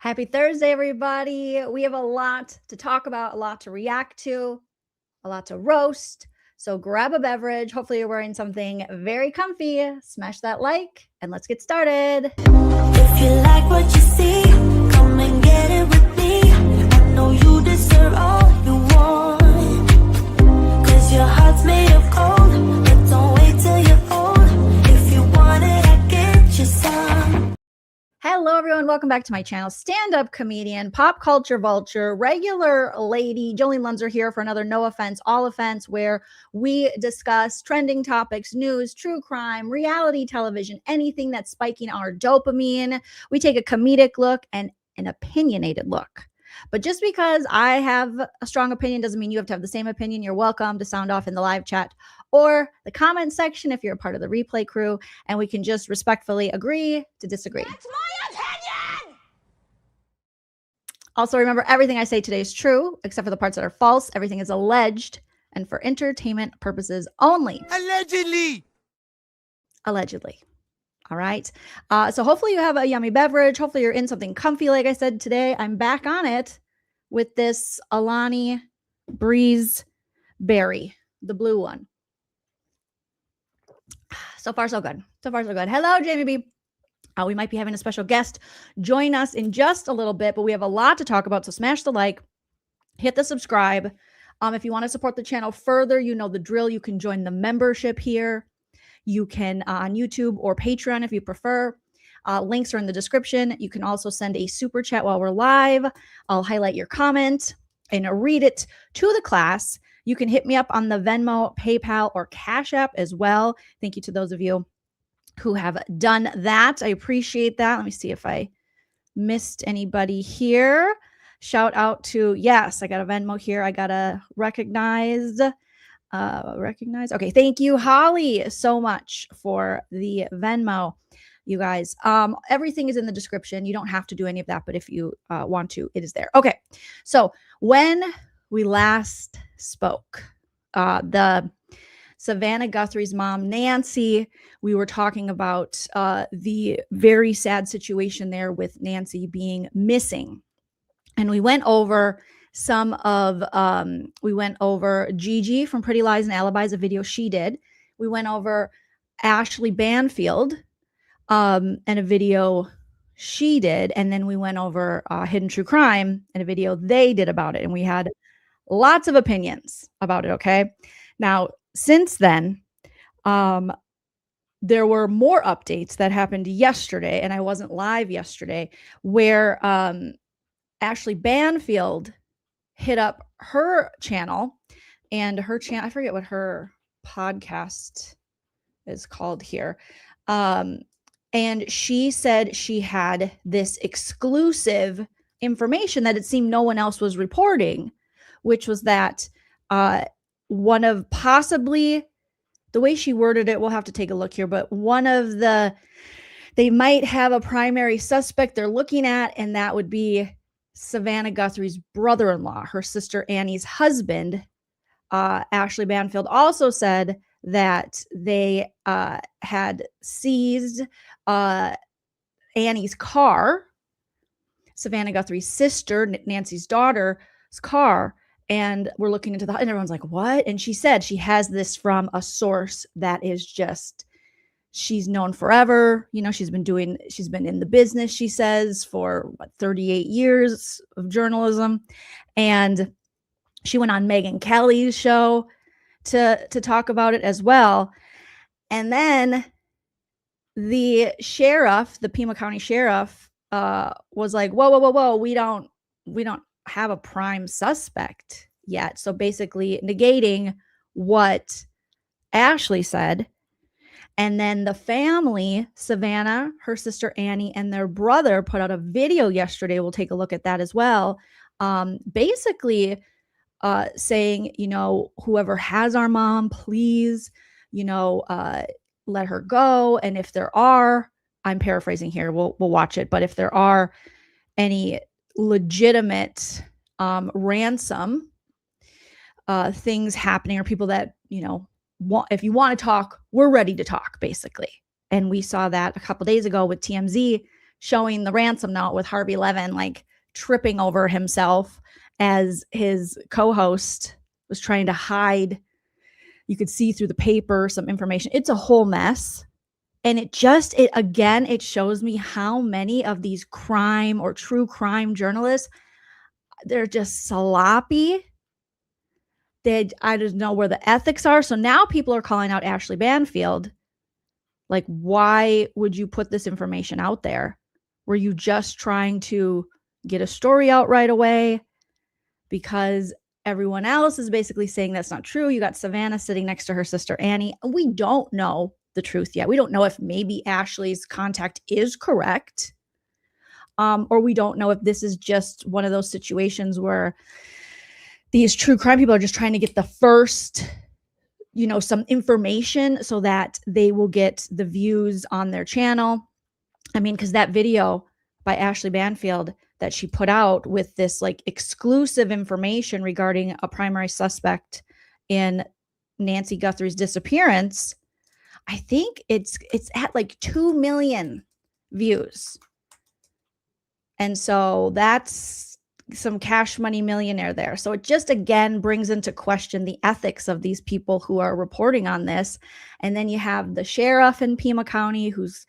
Happy Thursday, everybody. We have a lot to talk about, a lot to react to, a lot to roast. So grab a beverage. Hopefully, you're wearing something very comfy. Smash that like, and let's get started. If you like what you see, come and get it with me. I know you deserve all you want, 'cause your heart's made of gold. But don't wait till you're old. If you want it, I get you some. Hello, everyone. Welcome back to my channel. Stand-up comedian, pop culture vulture, regular lady, Joleen Lunzer here for another No Offense, All Offense, where we discuss trending topics, news, true crime, reality television, anything that's spiking our dopamine. We take a comedic look and an opinionated look. But just because I have a strong opinion doesn't mean you have to have the same opinion. You're welcome to sound off in the live chat or the comment section if you're a part of the replay crew, and we can just respectfully agree to disagree. That's my opinion! Also, remember, everything I say today is true, except for the parts that are false. Everything is alleged and for entertainment purposes only. Allegedly. Allegedly. All right. So hopefully you have a yummy beverage. Hopefully you're in something comfy. Like I said, today I'm back on it with this Alani Breeze Berry, the blue one. So far, so good. So far, so good. Hello, Jamie B. We might be having a special guest join us in just a little bit, but we have a lot to talk about. So smash the like, hit the subscribe. If you want to support the channel further, you know the drill. You can join the membership here. You can on YouTube or Patreon if you prefer. Links are in the description. You can also send a super chat while we're live. I'll highlight your comment and read it to the class. You can hit me up on the Venmo, PayPal, or Cash App as well. Thank you to those of you who have done that. I appreciate that. Let me see if I missed anybody here. Shout out to, yes, I got a Venmo here. I got a recognized. Okay, thank you, Holly, so much for the Venmo, you guys. Everything is in the description. You don't have to do any of that, but if you want to, it is there. Okay, so when we last spoke, the Savannah Guthrie's mom, Nancy, we were talking about the very sad situation there with Nancy being missing. And we went over we went over Gigi from Pretty Lies and Alibis, a video she did. We went over Ashley Banfield and a video she did. And then we went over Hidden True Crime and a video they did about it. And we had lots of opinions about it, okay? Now, since then, there were more updates that happened yesterday, and I wasn't live yesterday, where Ashley Banfield hit up her channel, and her channel, I forget what her podcast is called here. And she said she had this exclusive information that it seemed no one else was reporting, which was that one of possibly, the way she worded it, we'll have to take a look here, but they might have a primary suspect they're looking at, and that would be Savannah Guthrie's brother-in-law, her sister Annie's husband. Ashley Banfield also said that they had seized Annie's car, Savannah Guthrie's sister, Nancy's daughter's car, and we're looking into and everyone's like, what? And she said she has this from a source that is just, she's known forever. You know, she's been in the business, she says, for 38 years of journalism. And she went on Megyn Kelly's show to talk about it as well. And then the sheriff, the Pima County sheriff, was like, whoa, we don't have a prime suspect yet. So basically negating what Ashley said. And then the family, Savannah, her sister Annie, and their brother put out a video yesterday. We'll take a look at that as well. Basically saying, you know, whoever has our mom, please, you know, let her go. And if there are, I'm paraphrasing here, we'll watch it. But if there are any legitimate ransom things happening, or people that, you know, if you want to talk, we're ready to talk, basically. And we saw that a couple days ago with TMZ showing the ransom note with Harvey Levin, like tripping over himself as his co-host was trying to hide. You could see through the paper some information. It's a whole mess. And it shows me how many of these crime or true crime journalists, they're just sloppy. I don't know where the ethics are. So now people are calling out Ashley Banfield. Like, why would you put this information out there? Were you just trying to get a story out right away? Because everyone else is basically saying that's not true. You got Savannah sitting next to her sister Annie. We don't know the truth yet. We don't know if maybe Ashley's contact is correct. Or we don't know if this is just one of those situations where these true crime people are just trying to get the first, some information so that they will get the views on their channel. I mean, because that video by Ashley Banfield that she put out with this like exclusive information regarding a primary suspect in Nancy Guthrie's disappearance, I think it's at like 2 million views. And so that's some cash money millionaire there. So it just again brings into question the ethics of these people who are reporting on this. And then you have the sheriff in Pima County who's,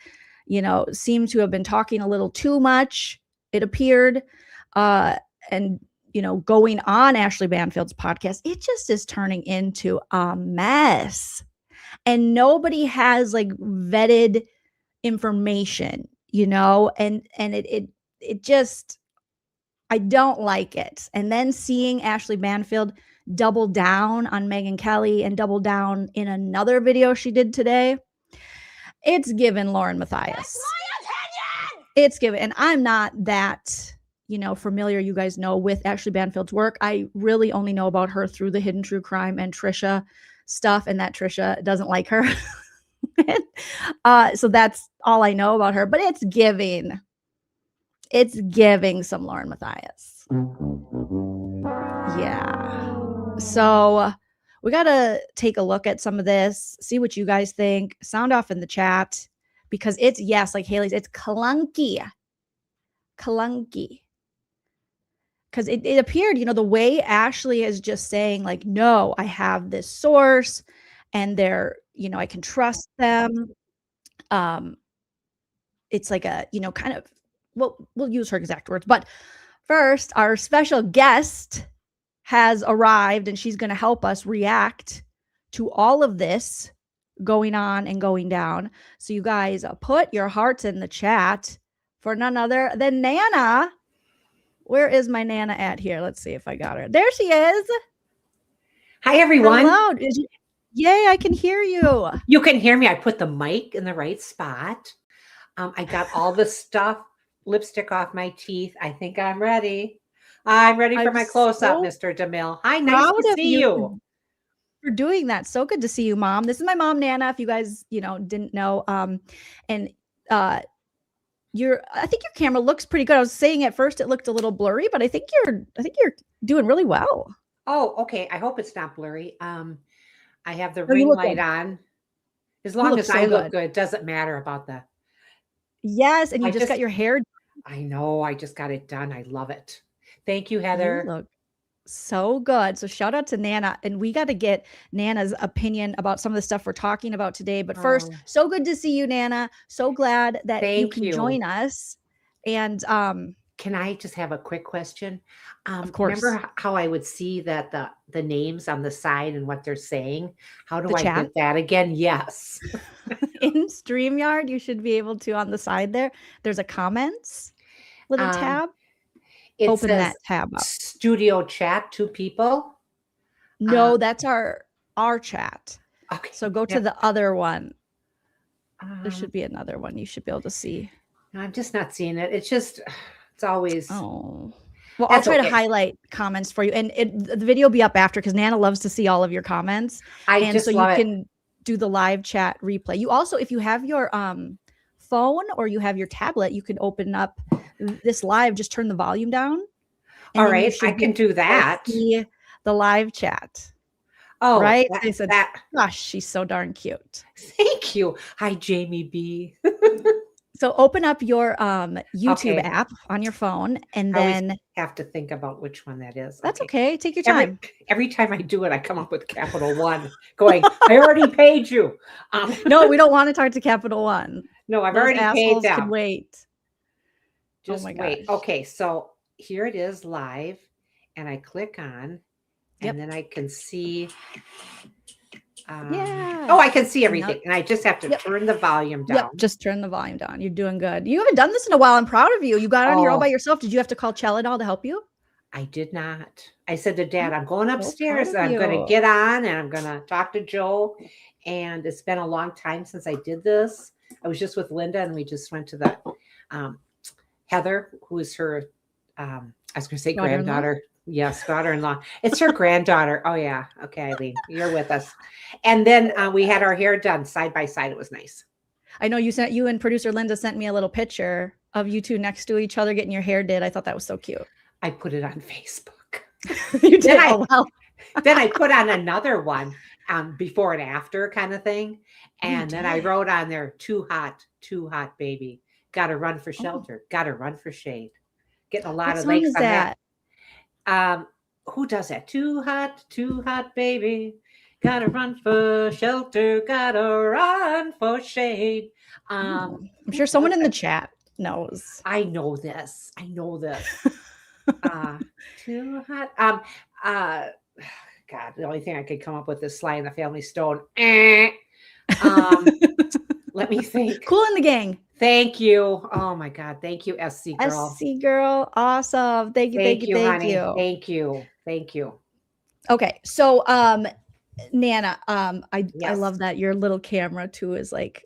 seemed to have been talking a little too much, it appeared, and, going on Ashley Banfield's podcast. It just is turning into a mess. And nobody has like vetted information, and it just, I don't like it. And then seeing Ashley Banfield double down on Megyn Kelly and double down in another video she did today, it's given Lauren Matthias. That's my opinion! It's given, and I'm not that, familiar, you guys know, with Ashley Banfield's work. I really only know about her through the Hidden True Crime and Trisha stuff, and that Trisha doesn't like her. So that's all I know about her, but it's giving some Lauren Matthias. Yeah. So we got to take a look at some of this, see what you guys think, sound off in the chat, because it's, yes, like Haley's, it's clunky. Because it appeared, the way Ashley is just saying like, no, I have this source and they're, I can trust them. It's like a, kind of, we'll use her exact words. But first, our special guest has arrived and she's going to help us react to all of this going on and going down. So you guys put your hearts in the chat for none other than Nana. Where is my Nana at here? Let's see if I got her. There she is. Hi, everyone. Hello. Yay, I can hear you. You can hear me. I put the mic in the right spot. I got all the stuff, lipstick off my teeth. I think I'm ready. I'm ready for my close-up, Mr. DeMille. Hi, nice to see you. For doing that. So good to see you, Mom. This is my mom, Nana, if you guys, didn't know. I think your camera looks pretty good. I was saying at first it looked a little blurry, but I think you're doing really well. Oh, okay. I hope it's not blurry. I have the ring light on. As long as I look good, doesn't matter about the. Yes, and you just got your hair. I know. I just got it done. I love it. Thank you, Heather. You look so good. So shout out to Nana, and we got to get Nana's opinion about some of the stuff we're talking about today. But first, so good to see you, Nana. So glad that you can join us. And can I just have a quick question? Of course. Remember how I would see that the names on the side and what they're saying? How do I get that again? Yes. In StreamYard, you should be able to, on the side there's a comments little tab. Open that tab up. Studio chat, 2 people. No, that's our chat. Okay. So go to the other one. There should be another one you should be able to see. I'm just not seeing it. It's always. Oh. Well, I'll try to highlight comments for you. And the video will be up after because Nana loves to see all of your comments. You can do the live chat replay. You also, if you have your phone or you have your tablet, you can open up this live, just turn the volume down. All right, I can do that. See the live chat. Oh, right. They said, gosh, she's so darn cute. Thank you. Hi, Jamie B. So open up your YouTube Okay. app on your phone, and I always then have to think about which one that is. that's Okay. okay. Take your Every time. every time I do it, I come up with Capital One, going, I already paid you. No, we don't want to talk to Capital One. No, I've Those already paid assholes can them. wait. Oh Just my wait. gosh. Okay, so here it is live, and I click on, Yep. and then I can see. Yeah. Oh, I can see And now- everything, and I just have to Yep. turn the volume down. Yep, just turn the volume down. You're doing good. You haven't done this in a while. I'm proud of you. You got on here all by Oh. yourself. Did you have to call Cheladol to help you? I did not. I said to Dad, I'm going So upstairs proud and of I'm going you. to get on and I'm going to talk to Joe. And it's been a long time since I did this. I was just with Linda and we just went to the Heather, who is her, I was going to say Daughter-in-law? granddaughter. Yes, daughter-in-law. It's her granddaughter. Oh, yeah. Okay, Eileen, you're with us. And then we had our hair done side by side. It was nice. I know you and producer Linda sent me a little picture of you two next to each other getting your hair did. I thought that was so cute. I put it on Facebook. You did? Then well. Then I put on another one, before and after kind of thing. And then I did? wrote on there, too hot, baby. Got to run for shelter. Got to run for shade. Getting a lot What of song likes is on that? Who does that? Too hot, baby. Got to run for shelter. Got to run for shade. I'm sure someone in the chat knows. I know this. Too hot. God, the only thing I could come up with is Sly and the Family Stone. Let me think. Cool in the Gang. Thank you. Oh my God. Thank you, SC girl. SC girl. Awesome. Thank you. Honey. Thank you. Okay. So Nana, I Yes. love that your little camera too is like,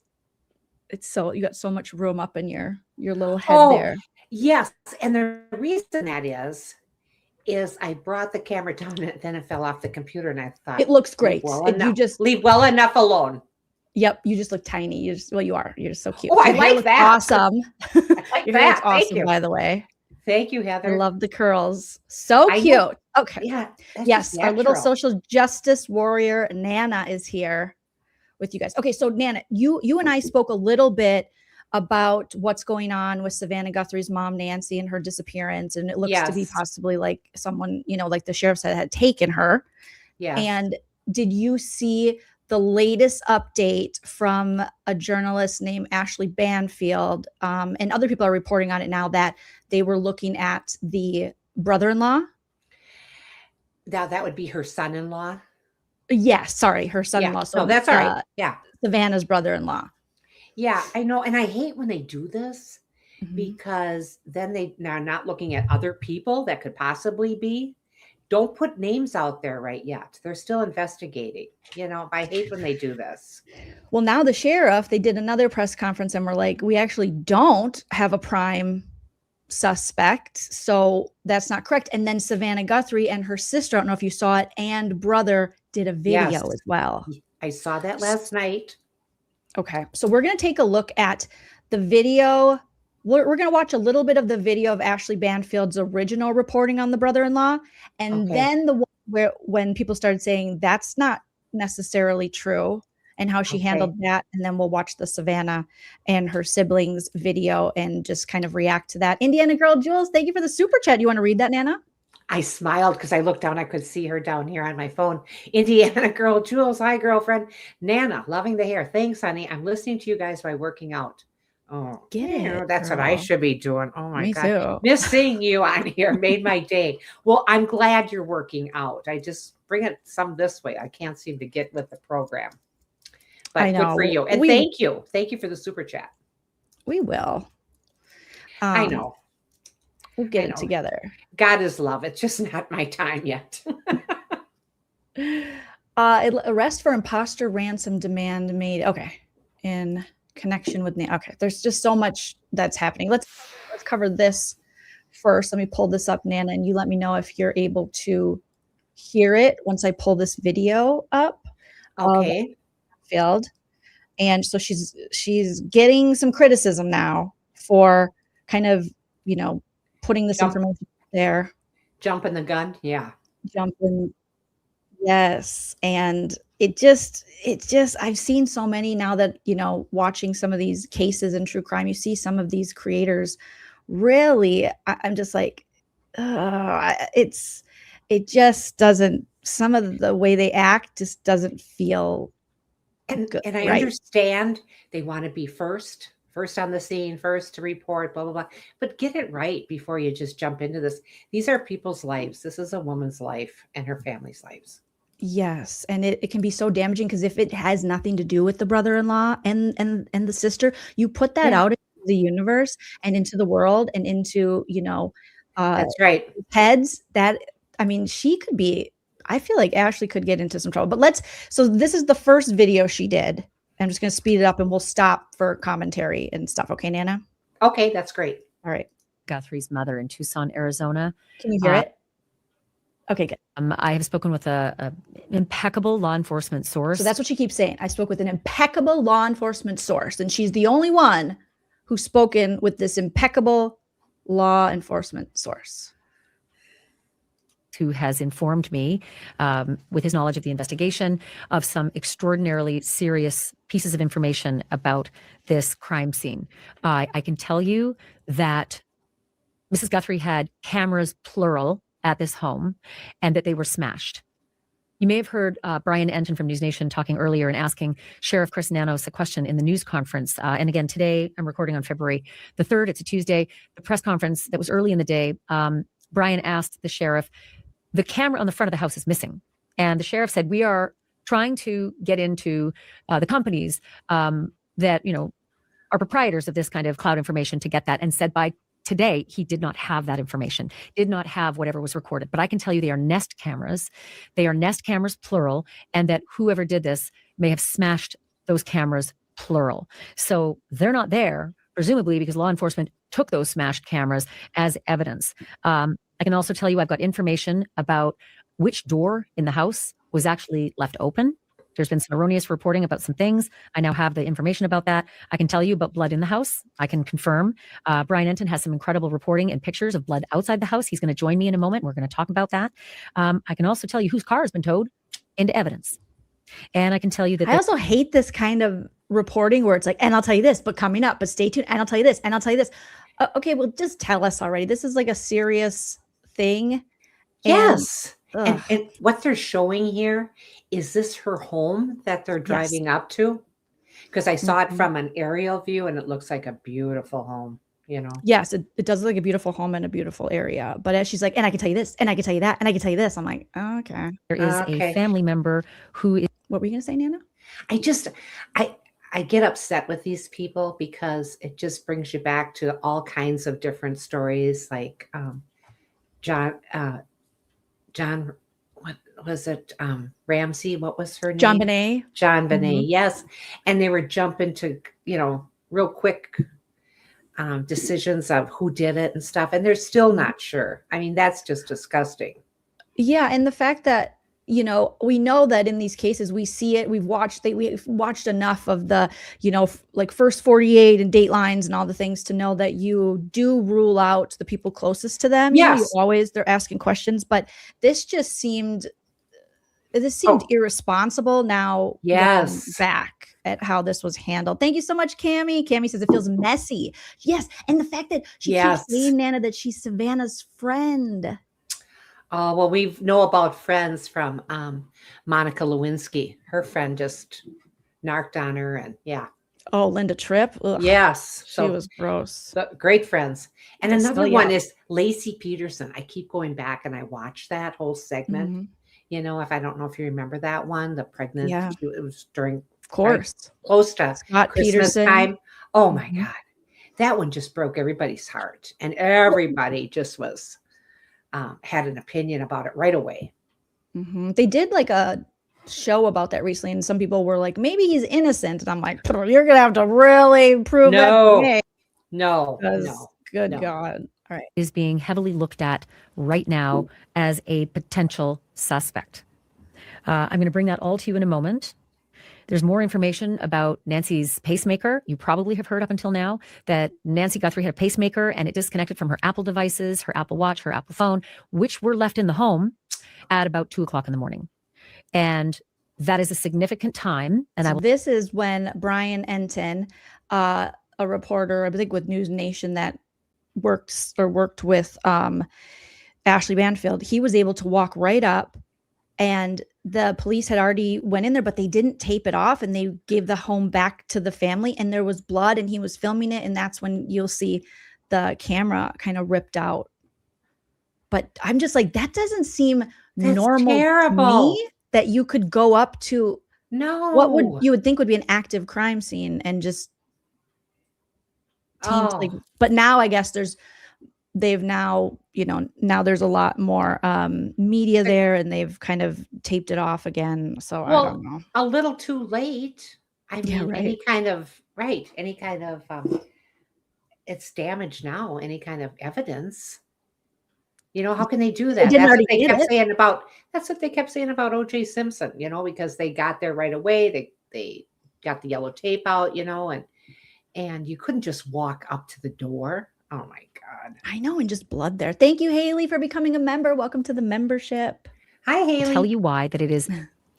it's so, you got so much room up in your little head there. Yes. And the reason that is I brought the camera down and then it fell off the computer and I thought It looks great. Leave well enough alone. Yep, you just look tiny. You are. You're just so cute. Oh, I like that. Awesome. I like Your hair looks that. awesome, by the way. Thank you, Heather. I love the curls. So cute. Okay. Yeah. Yes, our little social justice warrior Nana is here with you guys. Okay, so Nana, you and I spoke a little bit about what's going on with Savannah Guthrie's mom, Nancy, and her disappearance, and it looks to be possibly like someone, like the sheriff said, had taken her. Yeah. And did you see the latest update from a journalist named Ashley Banfield, and other people are reporting on it now, that they were looking at the brother-in-law? Now that would be her son-in-law. Yes, sorry, her son-in-law. Yeah. So that's all right. Yeah, Savannah's brother-in-law. Yeah, I know, and I hate when they do this because then they're not looking at other people that could possibly be. Don't put names out there right yet. They're still investigating. I hate when they do this. Well, now the sheriff, they did another press conference and we're like, we actually don't have a prime suspect. So that's not correct. And then Savannah Guthrie and her sister, I don't know if you saw it, and brother did a video as well. I saw that last night. Okay. So we're going to take a look at the video. We're going to watch a little bit of the video of Ashley Banfield's original reporting on the brother-in-law. And then the one when people started saying that's not necessarily true and how she handled that. And then we'll watch the Savannah and her siblings video and just kind of react to that. Indiana Girl Jules, thank you for the super chat. You want to read that, Nana? I smiled because I looked down. I could see her down here on my phone. Indiana Girl Jules, hi, girlfriend. Nana, loving the hair. Thanks, honey. I'm listening to you guys while working out. Oh, that's girl. what I should be doing. Oh my God. Too. Miss seeing you on here made my day. Well, I'm glad you're working out. I just bring it some this way. I can't seem to get with the program. But I know. Good for you. And thank you. Thank you for the super chat. We will. I know. We'll get it together. God is love. It's just not my time yet. Arrest for imposter ransom demand made. Okay. In connection with okay, there's just so much that's happening. Let's cover this first. Let me pull this up, Nana, and you let me know if you're able to hear it once I pull this video up. Okay. Field. And so she's getting some criticism now for kind of, putting this information there. Jumping the gun. Yeah. Jumping. Yes. And it just I've seen so many now that, watching some of these cases in true crime, you see some of these creators really, I'm just like, it just doesn't, some of the way they act just doesn't feel good, And I right? understand they want to be first on the scene, first to report, blah, blah, blah. But get it right before you just jump into this. These are people's lives. This is a woman's life and her family's lives. Yes, and it can be so damaging because if it has nothing to do with the brother-in-law and the sister, you put that Yeah, out into the universe and into the world and into, uh, that's right. heads that, I mean, she could be, I feel like Ashley could get into some trouble. But so this is the first video she did. I'm just gonna speed it up and we'll stop for commentary and stuff. Okay, Nana? Okay, that's great. All right. Guthrie's mother in Tucson, Arizona. Can you hear it? Okay, good. I have spoken with a impeccable law enforcement source. So that's what she keeps saying. I spoke with an impeccable law enforcement source, and she's the only one who's spoken with this impeccable law enforcement source. Who has informed me, with his knowledge of the investigation, of some extraordinarily serious pieces of information about this crime scene. I can tell you that Mrs. Guthrie had cameras, plural, at this home, and that they were smashed. You may have heard Brian Enton from News Nation talking earlier and asking Sheriff Chris Nanos a question in the news conference. And again, today, I'm recording on February the 3rd. It's a Tuesday. The press conference that was early in the day, Brian asked the sheriff, the camera on the front of the house is missing. And the sheriff said, we are trying to get into the companies that, are proprietors of this kind of cloud information to get that, and said by today, he did not have that information, did not have whatever was recorded. But I can tell you they are Nest cameras. They are Nest cameras, plural, and that whoever did this may have smashed those cameras, plural. So they're not there, presumably because law enforcement took those smashed cameras as evidence. I can also tell you I've got information about which door in the house was actually left open. There's been some erroneous reporting about some things. I now have the information about that. I can tell you about blood in the house. I can confirm. Brian Enton has some incredible reporting and pictures of blood outside the house. He's going to join me in a moment. We're going to talk about that. I can also tell you whose car has been towed into evidence. And I can tell you that— I also hate this kind of reporting where it's like, and I'll tell you this, but coming up, but stay tuned, and I'll tell you this, and I'll tell you this. Okay, well, just tell us already. This is like a serious thing. Yes. And what they're showing here, is this her home that they're driving up to? Because I saw it from an aerial view and it looks like a beautiful home, Yes, it does look like a beautiful home in a beautiful area. But as she's like, and I can tell you this, and I can tell you that, and I can tell you this, I'm like, oh, okay. There is a family member who is— What were you going to say, Nana? I get upset with these people because it just brings you back to all kinds of different stories, like John, what was it? Ramsey, what was her name? John Bonet. John Bonet, yes. And they were jumping to, real quick decisions of who did it and stuff. And they're still not sure. I mean, that's just disgusting. Yeah. And the fact that, we know that in these cases, we see it, we've watched enough of the, like first 48 and Datelines and all the things to know that you do rule out the people closest to them. Yes. They're asking questions, but this just seemed irresponsible now. Yes. Back at how this was handled. Thank you so much, Cammie. Cammie says it feels messy. Yes. And the fact that she keeps saying, Nana, that she's Savannah's friend. Oh, well, we know about friends from Monica Lewinsky. Her friend just narked on her, and yeah. Oh, Linda Tripp? Ugh. Yes. She was gross. Great friends. And another one is Lacey Peterson. I keep going back and I watch that whole segment. If I don't know if you remember that one, the pregnant, it was during, of course, close to Scott Christmas Peterson time. Oh my God. That one just broke everybody's heart. And everybody just was... had an opinion about it right away. They did like a show about that recently, and some people were like, maybe he's innocent. And I'm like, you're going to have to really prove that to me. No. Good God. All right. Is being heavily looked at right now as a potential suspect. I'm going to bring that all to you in a moment. There's more information about Nancy's pacemaker. You probably have heard up until now that Nancy Guthrie had a pacemaker and it disconnected from her Apple devices, her Apple Watch, her Apple phone, which were left in the home at about 2:00 in the morning. And That is a significant time. And So this is when Brian Enton, a reporter, I think with News Nation that worked with Ashley Banfield, he was able to walk right up, and the police had already went in there, but they didn't tape it off, and they gave the home back to the family, and there was blood, and he was filming it, and that's when you'll see the camera kind of ripped out. But I'm just like, that doesn't seem normal to me, that you could go up to what you would think would be an active crime scene and just like, but now I guess they've now, now there's a lot more media there, and they've kind of taped it off again. So I don't know. A little too late. I mean, right. any kind of it's damaged now, any kind of evidence. How can they do that? That's what they kept saying about O.J. Simpson, because they got there right away. They got the yellow tape out, and you couldn't just walk up to the door. Oh my God. I know, and just blood there. Thank you, Haley, for becoming a member. Welcome to the membership. Hi, Haley. I'll tell you why that it is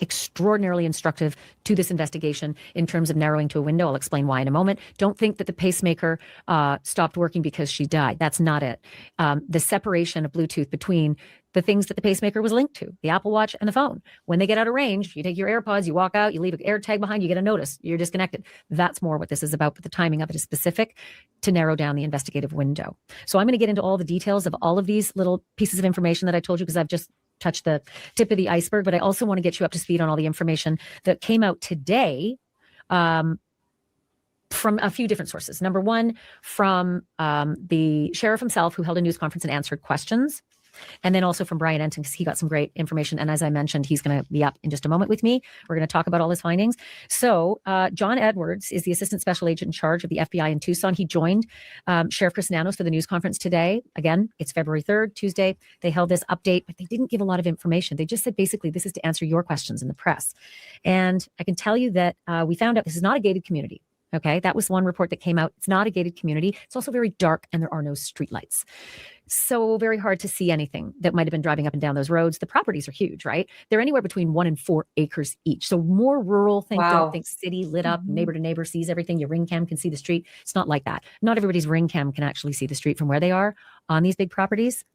extraordinarily instructive to this investigation in terms of narrowing to a window. I'll explain why in a moment. Don't think that the pacemaker stopped working because she died. That's not it. The separation of Bluetooth between the things that the pacemaker was linked to, the Apple Watch and the phone. When they get out of range, you take your AirPods, you walk out, you leave an air tag behind, you get a notice, you're disconnected. That's more what this is about, but the timing of it is specific to narrow down the investigative window. So I'm going to get into all the details of all of these little pieces of information that I told you, because I've just touched the tip of the iceberg, but I also want to get you up to speed on all the information that came out today from a few different sources. Number one, from the sheriff himself, who held a news conference and answered questions. And then also from Brian Enton, because he got some great information. And as I mentioned, he's going to be up in just a moment with me. We're going to talk about all his findings. So John Edwards is the assistant special agent in charge of the FBI in Tucson. He joined Sheriff Chris Nanos for the news conference today. Again, it's February 3rd, Tuesday. They held this update, but they didn't give a lot of information. They just said, basically, this is to answer your questions in the press. And I can tell you that we found out this is not a gated community. Okay, that was one report that came out. It's not a gated community. It's also very dark, and there are no streetlights. So very hard to see anything that might have been driving up and down those roads. The properties are huge, right? They're anywhere between 1 and 4 acres each. So more rural. Don't think city lit up, neighbor to neighbor sees everything. Your ring cam can see the street. It's not like that. Not everybody's ring cam can actually see the street from where they are on these big properties.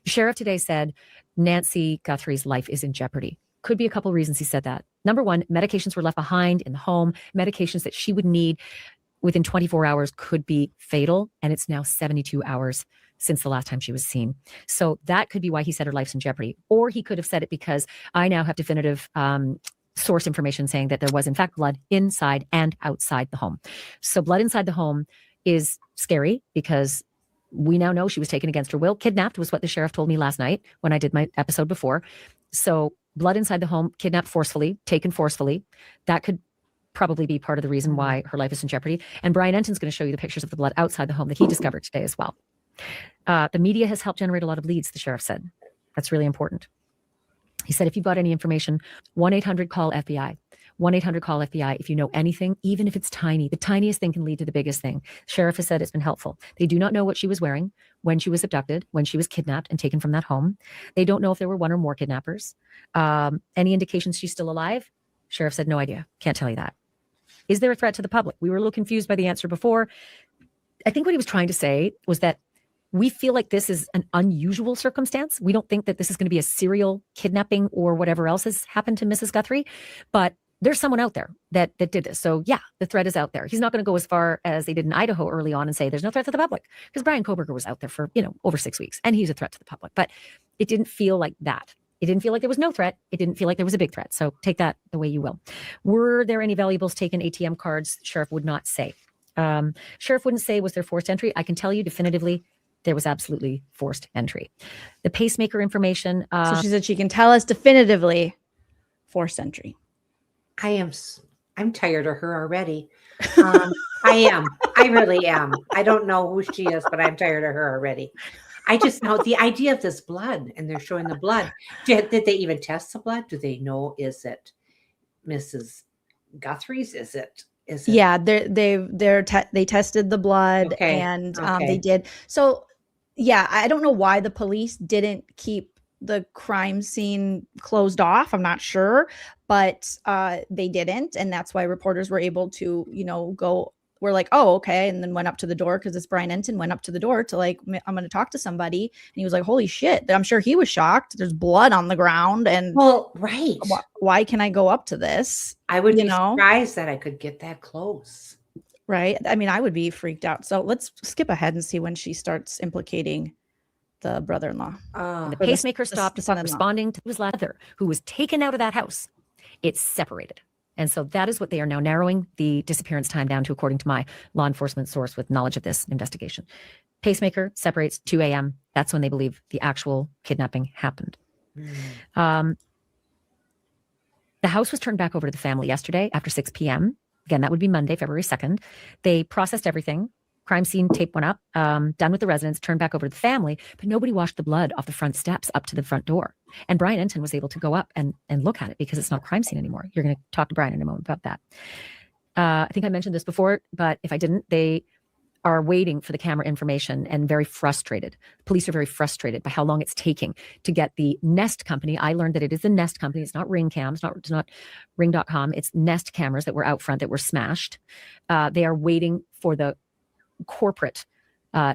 The sheriff today said Nancy Guthrie's life is in jeopardy. Could be a couple of reasons he said that. Number one, medications were left behind in the home. Medications that she would need within 24 hours could be fatal. And it's now 72 hours since the last time she was seen. So that could be why he said her life's in jeopardy. Or he could have said it because I now have definitive source information saying that there was, in fact, blood inside and outside the home. So blood inside the home is scary because we now know she was taken against her will. Kidnapped was what the sheriff told me last night when I did my episode before. So blood inside the home, kidnapped forcefully, taken forcefully. That could probably be part of the reason why her life is in jeopardy. And Brian Enton's going to show you the pictures of the blood outside the home that he discovered today as well. The media has helped generate a lot of leads, the sheriff said. That's really important. He said, if you've got any information, 1-800-CALL-FBI. 1-800-CALL-FBI. If you know anything, even if it's tiny, the tiniest thing can lead to the biggest thing. Sheriff has said it's been helpful. They do not know what she was wearing when she was abducted, when she was kidnapped and taken from that home. They don't know if there were one or more kidnappers. Any indications she's still alive? Sheriff said, no idea. Can't tell you that. Is there a threat to the public? We were a little confused by the answer before. I think what he was trying to say was that we feel like this is an unusual circumstance. We don't think that this is going to be a serial kidnapping or whatever else has happened to Mrs. Guthrie, but there's someone out there that did this. So yeah, the threat is out there. He's not going to go as far as they did in Idaho early on and say there's no threat to the public, because Brian Koberger was out there for, over 6 weeks and he's a threat to the public, but it didn't feel like that. It didn't feel like there was no threat. It didn't feel like there was a big threat. So take that the way you will. Were there any valuables taken, ATM cards? Sheriff would not say. Sheriff wouldn't say was there forced entry. I can tell you definitively there was absolutely forced entry. The pacemaker information. So she said she can tell us definitively forced entry. I'm tired of her already. I am. I really am. I don't know who she is, but I'm tired of her already. I just know the idea of this blood, and they're showing the blood. Did they even test the blood? Do they know, is it Mrs. Guthrie's? Is it? Yeah, they tested the blood, and they did. So yeah, I don't know why the police didn't keep the crime scene closed off. I'm not sure, but they didn't, and that's why reporters were able to, we're like, oh, okay, and then went up to the door because it's Brian Enton went up to the door to like, I'm going to talk to somebody, and he was like, holy shit! I'm sure he was shocked. There's blood on the ground, and right. Why can I go up to this? I would be surprised that I could get that close. Right. I mean, I would be freaked out. So let's skip ahead and see when she starts implicating the brother-in-law. The pacemaker stopped responding to his mother, who was taken out of that house. It's separated. And so that is what they are now narrowing the disappearance time down to, according to my law enforcement source with knowledge of this investigation. Pacemaker separates 2 a.m. That's when they believe the actual kidnapping happened. The house was turned back over to the family yesterday after 6 p.m. Again, that would be Monday, February 2nd. They processed everything. Crime scene tape went up, done with the residents, turned back over to the family, but nobody washed the blood off the front steps up to the front door. And Brian Enton was able to go up and look at it because it's not a crime scene anymore. You're going to talk to Brian in a moment about that. I think I mentioned this before, but if I didn't, they are waiting for the camera information and very frustrated. Police are very frustrated by how long it's taking to get the Nest company. I learned that it is the Nest company. It's not Ring Cam. It's not Ring.com. It's Nest cameras that were out front that were smashed. They are waiting for the corporate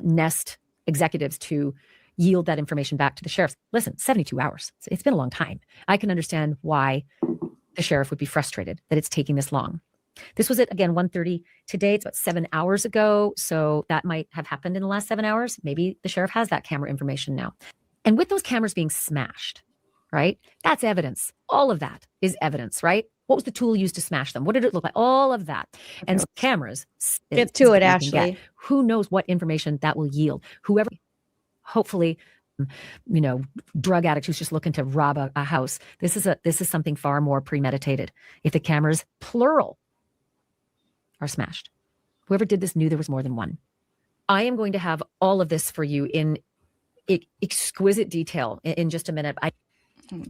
Nest executives to yield that information back to the sheriff. Listen, 72 hours. It's been a long time. I can understand why the sheriff would be frustrated that it's taking this long. This was at, again, 1:30 today. It's about 7 hours ago. So that might have happened in the last 7 hours. Maybe the sheriff has that camera information now. And with those cameras being smashed, right? That's evidence. All of that is evidence, right? What was the tool used to smash them? What did it look like? All of that. And cameras. Get to it, Ashley. Who knows what information that will yield? Whoever, hopefully, drug addict who's just looking to rob a house. This is something far more premeditated. If the cameras, plural, are smashed. Whoever did this knew there was more than one. I am going to have all of this for you in exquisite detail in just a minute.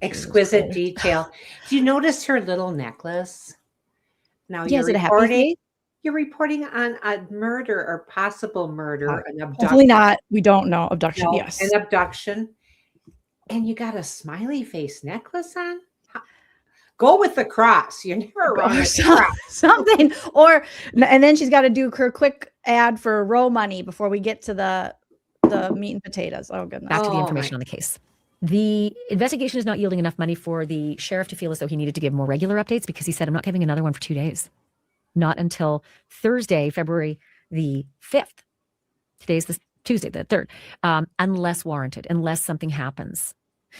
Exquisite detail. Do you notice her little necklace? Now yes, you're reporting on a murder or possible murder, an abduction. Hopefully not. We don't know. Abduction, no, yes. An abduction. And you got a smiley face necklace on? Go with the cross. You're never wrong with the cross. Something. And then she's got to do her quick ad for row money before we get to the meat and potatoes. Oh, goodness. Back to the information on the case. The investigation is not yielding enough money for the sheriff to feel as though he needed to give more regular updates, because he said, I'm not giving another one for 2 days. Not until Thursday, February the 5th. Today's the Tuesday, the 3rd. Unless warranted, unless something happens.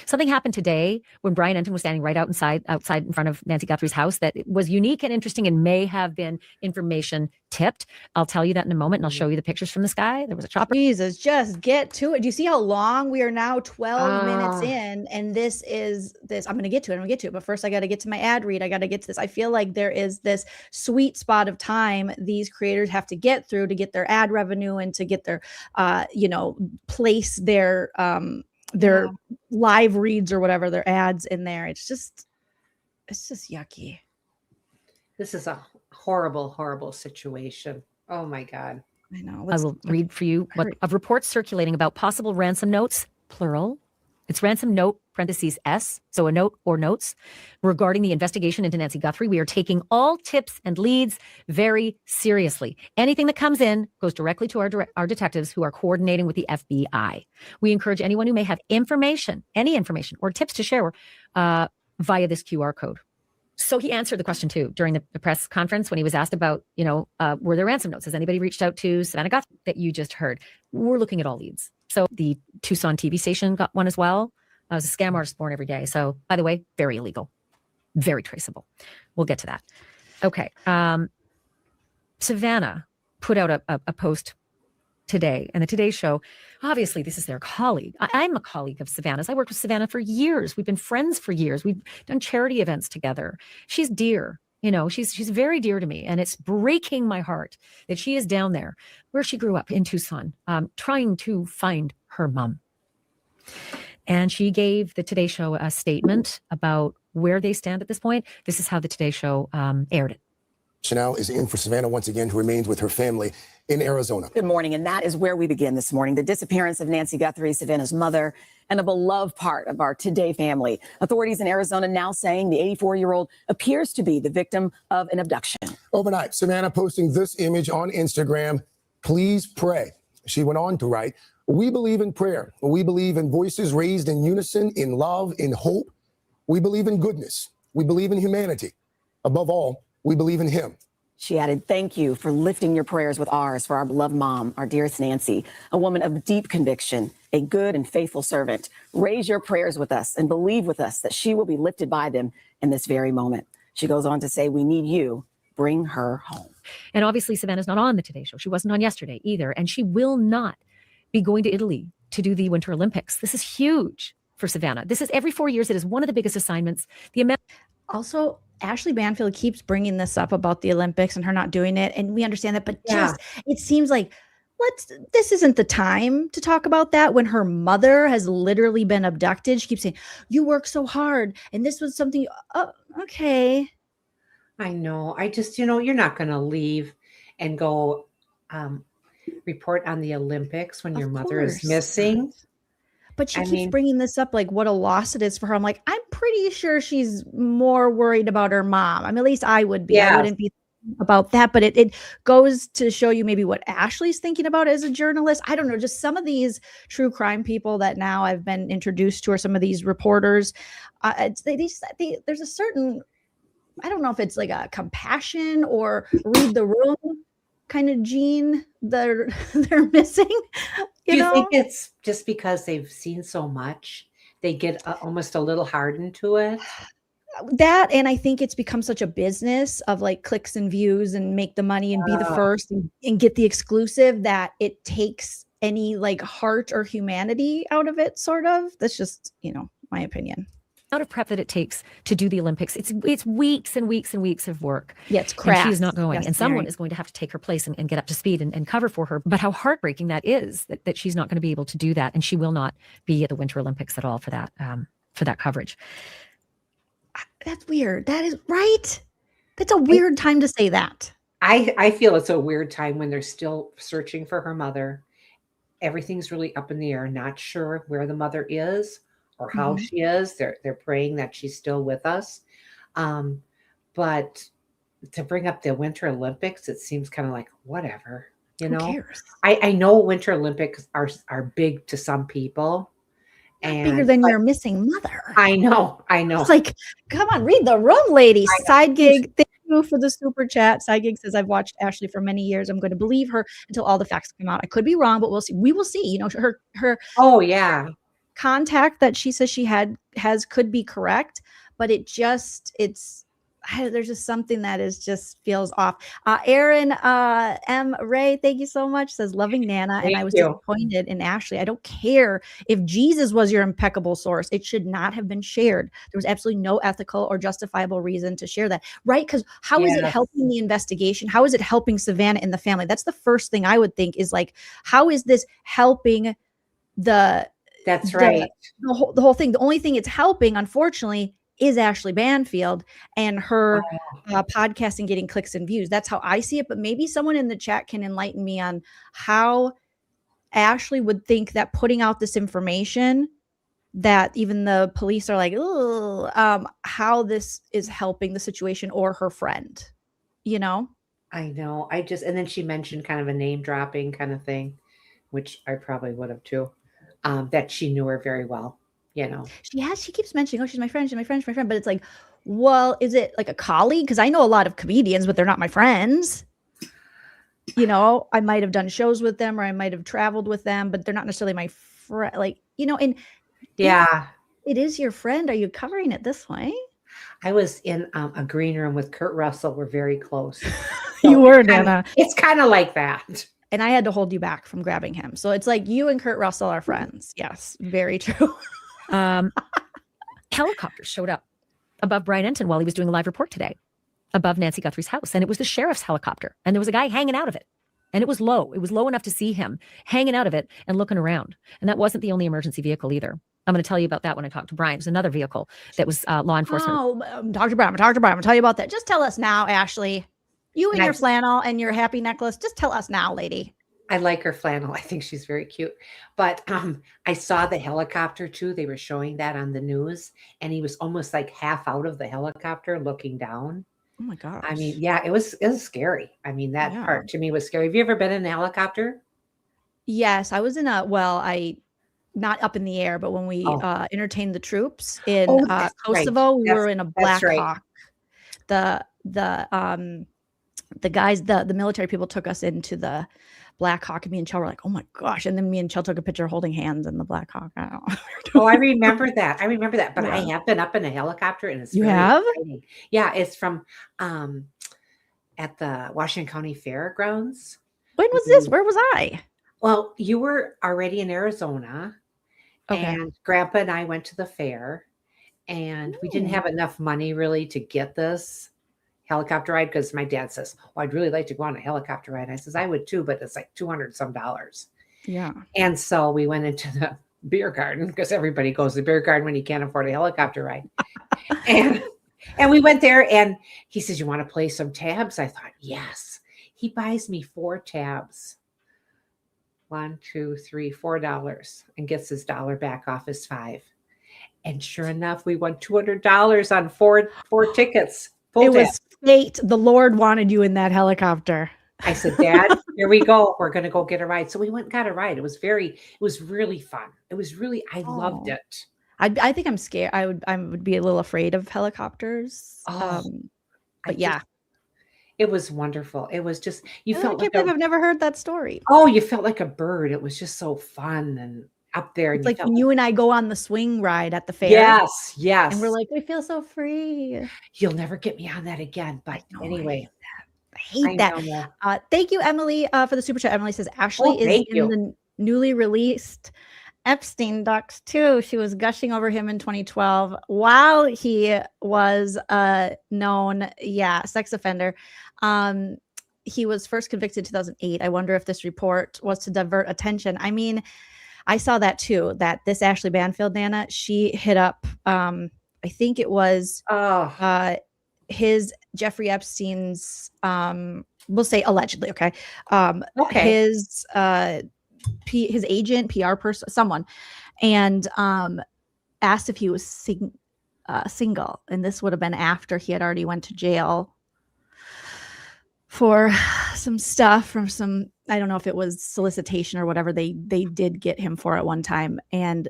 Something happened today when Brian Enton was standing right outside in front of Nancy Guthrie's house that was unique and interesting and may have been information tipped. I'll tell you that in a moment, and I'll show you the pictures from the sky. There was a chopper. Jesus, just get to it. Do you see how long we are now? 12 minutes in, and this. I'm going to get to it. But first, I got to get to my ad read. I got to get to this. I feel like there is this sweet spot of time these creators have to get through to get their ad revenue and to get their, place their live reads or whatever, their ads in there. It's just yucky. This is a horrible, horrible situation. Oh my God. I know. I will read for you of reports circulating about possible ransom notes, plural. It's ransom note, parentheses S, so a note or notes, regarding the investigation into Nancy Guthrie. We are taking all tips and leads very seriously. Anything that comes in goes directly to our detectives, who are coordinating with the FBI. We encourage anyone who may have information, any information or tips to share via this QR code. So he answered the question too during the press conference when he was asked about, were there ransom notes? Has anybody reached out to Savannah Guthrie that you just heard? We're looking at all leads. So the Tucson TV station got one as well. It was a scam artist born every day. So, by the way, very illegal, very traceable. We'll get to that. Okay. Savannah put out a post today, and the Today Show, obviously this is their colleague. I'm a colleague of Savannah's. I worked with Savannah for years. We've been friends for years. We've done charity events together. She's dear. She's very dear to me, and it's breaking my heart that she is down there where she grew up in Tucson, trying to find her mom. And she gave the Today Show a statement about where they stand at this point. This is how the Today Show aired it. Chanel is in for Savannah once again, who remains with her family in Arizona. Good morning, and that is where we begin this morning. The disappearance of Nancy Guthrie, Savannah's mother, and a beloved part of our Today family. Authorities in Arizona now saying the 84-year-old appears to be the victim of an abduction. Overnight, Savannah posting this image on Instagram, "Please pray." She went on to write, "We believe in prayer. We believe in voices raised in unison, in love, in hope. We believe in goodness. We believe in humanity. Above all, we believe in him." She added, "Thank you for lifting your prayers with ours for our beloved mom, our dearest Nancy, a woman of deep conviction, a good and faithful servant. Raise your prayers with us and believe with us that she will be lifted by them in this very moment." She goes on to say, "We need you. Bring her home." And obviously, Savannah's not on the Today Show. She wasn't on yesterday either. And she will not be going to Italy to do the Winter Olympics. This is huge for Savannah. This is every 4 years. It is one of the biggest assignments. Also, Ashley Banfield keeps bringing this up about the Olympics and her not doing it. And we understand that, but just, it seems like this isn't the time to talk about that when her mother has literally been abducted. She keeps saying, "You work so hard. And this was something." Oh, okay. I know. I just, you're not going to leave and go report on the Olympics when your mother is missing. But she keeps bringing this up, like what a loss it is for her. I'm like, I'm pretty sure she's more worried about her mom. I mean, at least I would be. I wouldn't be about that. But it goes to show you maybe what Ashley's thinking about as a journalist. I don't know. Just some of these true crime people that now I've been introduced to, or some of these reporters, there's a certain, I don't know if it's like a compassion or read the room kind of gene they're missing. Do you think it's just because they've seen so much, they get almost a little hardened to it? That, and I think it's become such a business of like clicks and views and make the money and be the first and get the exclusive, that it takes any like heart or humanity out of it, sort of. That's just, my opinion. Out of prep that it takes to do the Olympics. It's weeks and weeks and weeks of work. Yeah, it's crap. And she's not going. And someone is going to have to take her place and get up to speed and cover for her. But how heartbreaking that is, that she's not going to be able to do that. And she will not be at the Winter Olympics at all for that coverage. That's weird. That is right. That's a weird time to say that. I feel it's a weird time when they're still searching for her mother. Everything's really up in the air, not sure where the mother is or how she is. They're praying that she's still with us. But to bring up the Winter Olympics, it seems kind of like whatever, Who cares? I know Winter Olympics are big to some people. And bigger than your missing mother. I know. It's like, come on, read the room, lady. Side gig. Thank you for the super chat. Side gig says, "I've watched Ashley for many years. I'm going to believe her until all the facts come out. I could be wrong, but we'll see. We will see." Her contact that she says she could be correct, but there's just something that feels off. Aaron M. Ray, thank you so much, says, "Loving Nana." And I was disappointed in Ashley. I don't care if Jesus was your impeccable source. It should not have been shared. There was absolutely no ethical or justifiable reason to share that. Right? Because how is it helping the investigation? How is it helping Savannah and the family? That's the first thing I would think is like, how is this helping That's right. The whole thing. The only thing it's helping, unfortunately, is Ashley Banfield and her podcast and getting clicks and views. That's how I see it. But maybe someone in the chat can enlighten me on how Ashley would think that putting out this information that even the police are like, how this is helping the situation or her friend, I know. And then she mentioned kind of a name dropping kind of thing, which I probably would have too, that she knew her very well. She keeps mentioning, she's my friend, but it's like, well, is it like a colleague? Because I know a lot of comedians, but they're not my friends. I might have done shows with them or I might have traveled with them, but they're not necessarily my friend. And it is your friend. Are you covering it this way? I was in a green room with Kurt Russell. We're very close. So you were, Nana. It's kind of like that. And I had to hold you back from grabbing him. So it's like you and Kurt Russell are friends. Yes, very true. Helicopters showed up above Brian Enton while he was doing a live report today above Nancy Guthrie's house. And it was the sheriff's helicopter. And there was a guy hanging out of it. And it was low. It was low enough to see him hanging out of it and looking around. And that wasn't the only emergency vehicle either. I'm going to tell you about that when I talk to Brian. There's another vehicle that was law enforcement. Dr. Brown, I'm going to tell you about that. Just tell us now, Ashley. You and And your flannel and your happy necklace. Just tell us now, lady. I like her flannel. I think she's very cute. But I saw the helicopter too. They were showing that on the news, and he was almost like half out of the helicopter looking down. Oh my gosh. I mean, yeah, it was scary. I mean, that Yeah. part to me was scary. Have you ever been in a helicopter? Yes, I was in not up in the air, but when we entertained the troops in That's right. Kosovo, we were in a That's Black right. Hawk. The guys, the military people took us into the Black Hawk, and me and Chell were like, oh my gosh. And then me and Chell took a picture holding hands in the Black Hawk. I don't know. Oh, I remember that. But I have been up in a helicopter, and it's You very have? exciting. Yeah, it's from at the Washington County Fairgrounds. When was this? Where was I? Well, you were already in Arizona, Okay. and Grandpa and I went to the fair, and we didn't have enough money really to get this helicopter ride because my dad says, "Oh, I'd really like to go on a helicopter ride." I says, "I would too, but it's like $200 some." Yeah. And so we went into the beer garden because everybody goes to the beer garden when you can't afford a helicopter ride. and we went there, and he says, "You want to play some tabs?" I thought, yes. He buys me 4 tabs. $1, $2, $3, $4, and gets his dollar back off his 5. And sure enough, we won $200 on four tickets. It was fate. The Lord wanted you in that helicopter. I said, "Dad, here we go. We're going to go get a ride." So we went and got a ride. It was really fun. I loved it. I think I'm scared. I would be a little afraid of helicopters. It was wonderful. It was just, I can't believe I've never heard that story. Oh, you felt like a bird. It was just so fun and up there. It's like when you and I go on the swing ride at the fair. Yes. And we're like, we feel so free. You'll never get me on that again. But anyway. I hate that. Thank you, Emily, for the super chat. Emily says Ashley is in the newly released Epstein docs too. She was gushing over him in 2012 while he was a known, sex offender. He was first convicted in 2008. I wonder if this report was to divert attention. I mean, I saw that too, that this Ashley Banfield, Nana, she hit up, I think it was his Jeffrey Epstein's, we'll say allegedly, okay. His agent, PR person, someone, and asked if he was single. And this would have been after he had already went to jail for some stuff from some, I don't know if it was solicitation or whatever they did get him for at one time, and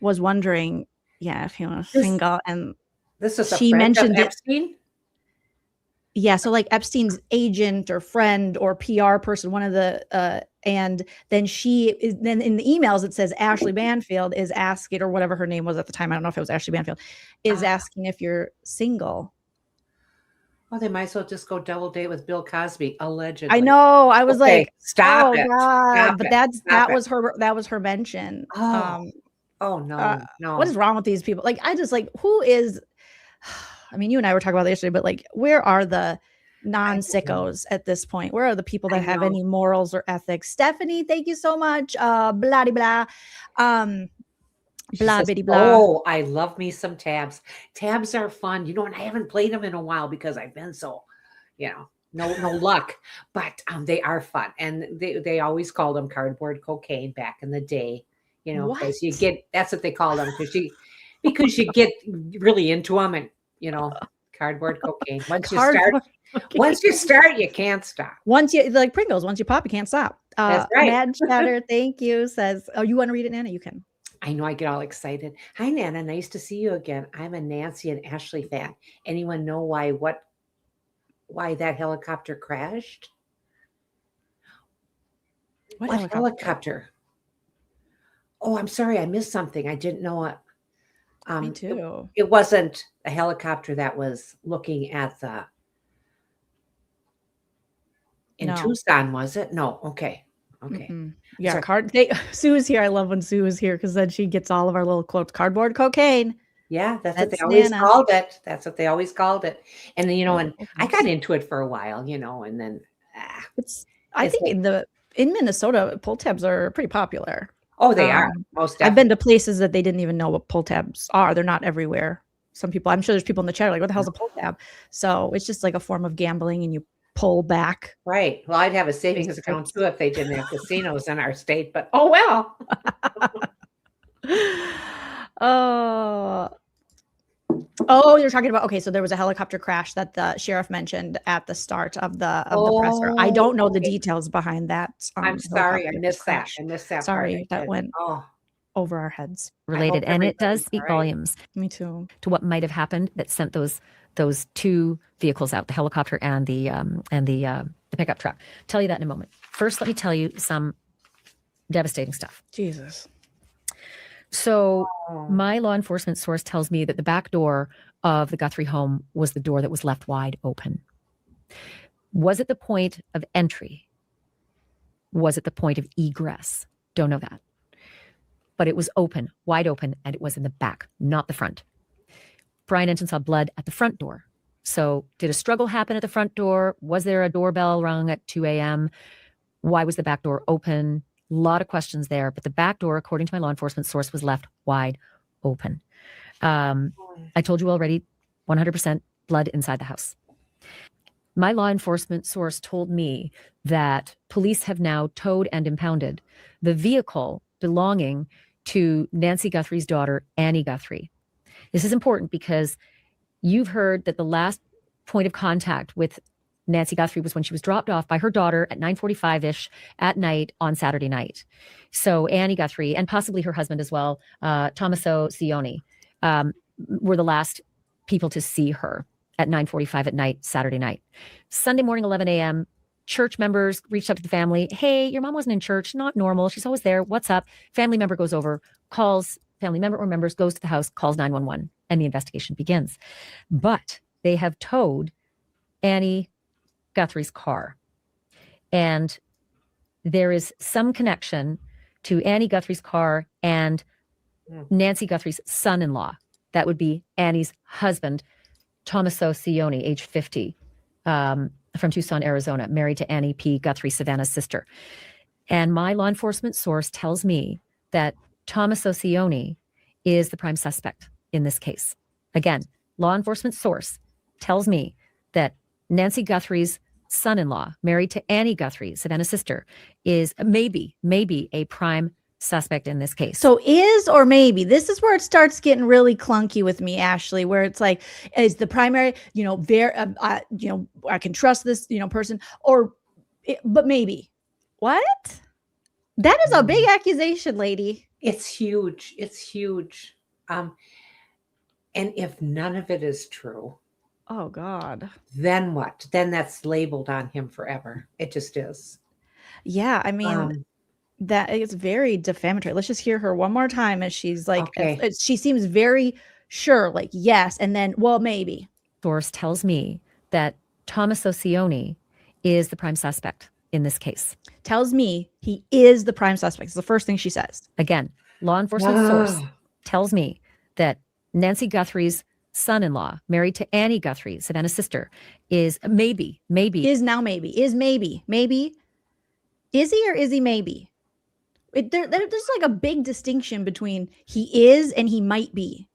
was wondering, if he was single. And this is she mentioned Epstein. Yeah, so like Epstein's agent or friend or PR person, one of the, and then then in the emails it says Ashley Banfield is asking, or whatever her name was at the time, I don't know if it was Ashley Banfield, is asking if you're single. Well, they might as well just go double date with Bill Cosby, allegedly. I know. I was like, stop it. God. But that was her mention. Oh, no. What is wrong with these people? Like, I just like, who is? I mean, you and I were talking about this yesterday, but like, where are the non-sickos at this point? Where are the people that have any morals or ethics? Stephanie, thank you so much. Blah blah. Blah bitty blah. Oh, I love me some tabs. Tabs are fun, and I haven't played them in a while because I've been so, no luck. But they are fun, and they always called them cardboard cocaine back in the day. Because that's what they called them because you get really into them, and cardboard cocaine. Once you start, you can't stop. Once you like Pringles, once you pop, you can't stop. That's right. Mad Chatter, thank you. Says, oh, you want to read it, Nana? You can. I know, I get all excited. Hi, Nana. Nice to see you again. I'm a Nancy and Ashley fan. Anyone know why that helicopter crashed? What helicopter? Oh, I'm sorry. I missed something. I didn't know it. Me too. It wasn't a helicopter that was looking at Tucson, was it? No. Okay. Mm-mm. Yeah. Sue's here. I love when Sue is here because then she gets all of our little quotes. Cardboard cocaine. Yeah, that's what they always called it. That's what they always called it. And then, and I got into it for a while, and then I think in Minnesota, pull tabs are pretty popular. Oh, they are. Most definitely. I've been to places that they didn't even know what pull tabs are. They're not everywhere. Some people, I'm sure there's people in the chat like, what the hell's a pull tab? So it's just like a form of gambling, and you pull back. Right. Well, I'd have a savings account too if they didn't have casinos in our state, but oh well. Oh, you're talking about, okay, so there was a helicopter crash that the sheriff mentioned at the start of the presser. I don't know the okay. details behind that. I'm sorry, I helicopter missed that. crash. I missed that part. Sorry, I that did. went Oh, over our heads. related, and it does everybody's speak all right. volumes Me too. to what might have happened that sent those two vehicles out, the helicopter and the pickup truck. Tell you that in a moment. First, let me tell you some devastating stuff. Jesus. So Oh. my law enforcement source tells me that the back door of the Guthrie home was the door that was left wide open. Was it the point of entry? Was it the point of egress? Don't know that. But it was open, wide open, and it was in the back, not the front. Brian Ensign saw blood at the front door. So did a struggle happen at the front door? Was there a doorbell rung at 2 a.m.? Why was the back door open? A lot of questions there. But the back door, according to my law enforcement source, was left wide open. I told you already, 100% blood inside the house. My law enforcement source told me that police have now towed and impounded the vehicle belonging to Nancy Guthrie's daughter, Annie Guthrie. This is important because you've heard that the last point of contact with Nancy Guthrie was when she was dropped off by her daughter at 9:45-ish at night on Saturday night. So Annie Guthrie, and possibly her husband as well, Tommaso Cioni, were the last people to see her at 9:45 at night, Saturday night. Sunday morning, 11 a.m., church members reached out to the family. Hey, your mom wasn't in church. Not normal. She's always there. What's up? Family member goes over, calls family member or members, goes to the house, calls 911, and the investigation begins. But they have towed Annie Guthrie's car. And there is some connection to Annie Guthrie's car and Nancy Guthrie's son-in-law. That would be Annie's husband, Tommaso Cioni, age 50, from Tucson, Arizona, married to Annie P. Guthrie, Savannah's sister. And my law enforcement source tells me that Tommaso Cioni is the prime suspect in this case. Again, law enforcement source tells me that Nancy Guthrie's son-in-law, married to Annie Guthrie, Savannah's sister, is maybe a prime suspect in this case. So is or maybe, this is where it starts getting really clunky with me, Ashley, where it's like, is the primary, I can trust this, person, but maybe. What? That is a big accusation, lady. It's huge. It's huge. And if none of it is true, Oh God. then what? Then that's labeled on him forever. It just is. Yeah, I mean, that is very defamatory. Let's just hear her one more time as she's like, Okay. she seems very sure, like, yes, and then, well, maybe. Source tells me that Tommaso Cioni is the prime suspect in this case. Tells me he is the prime suspect. It's the first thing she says. Again, law enforcement source tells me that Nancy Guthrie's son-in-law, married to Annie Guthrie, Savannah's sister, is maybe. Is maybe. Is he or is he maybe? There's like a big distinction between he is and he might be.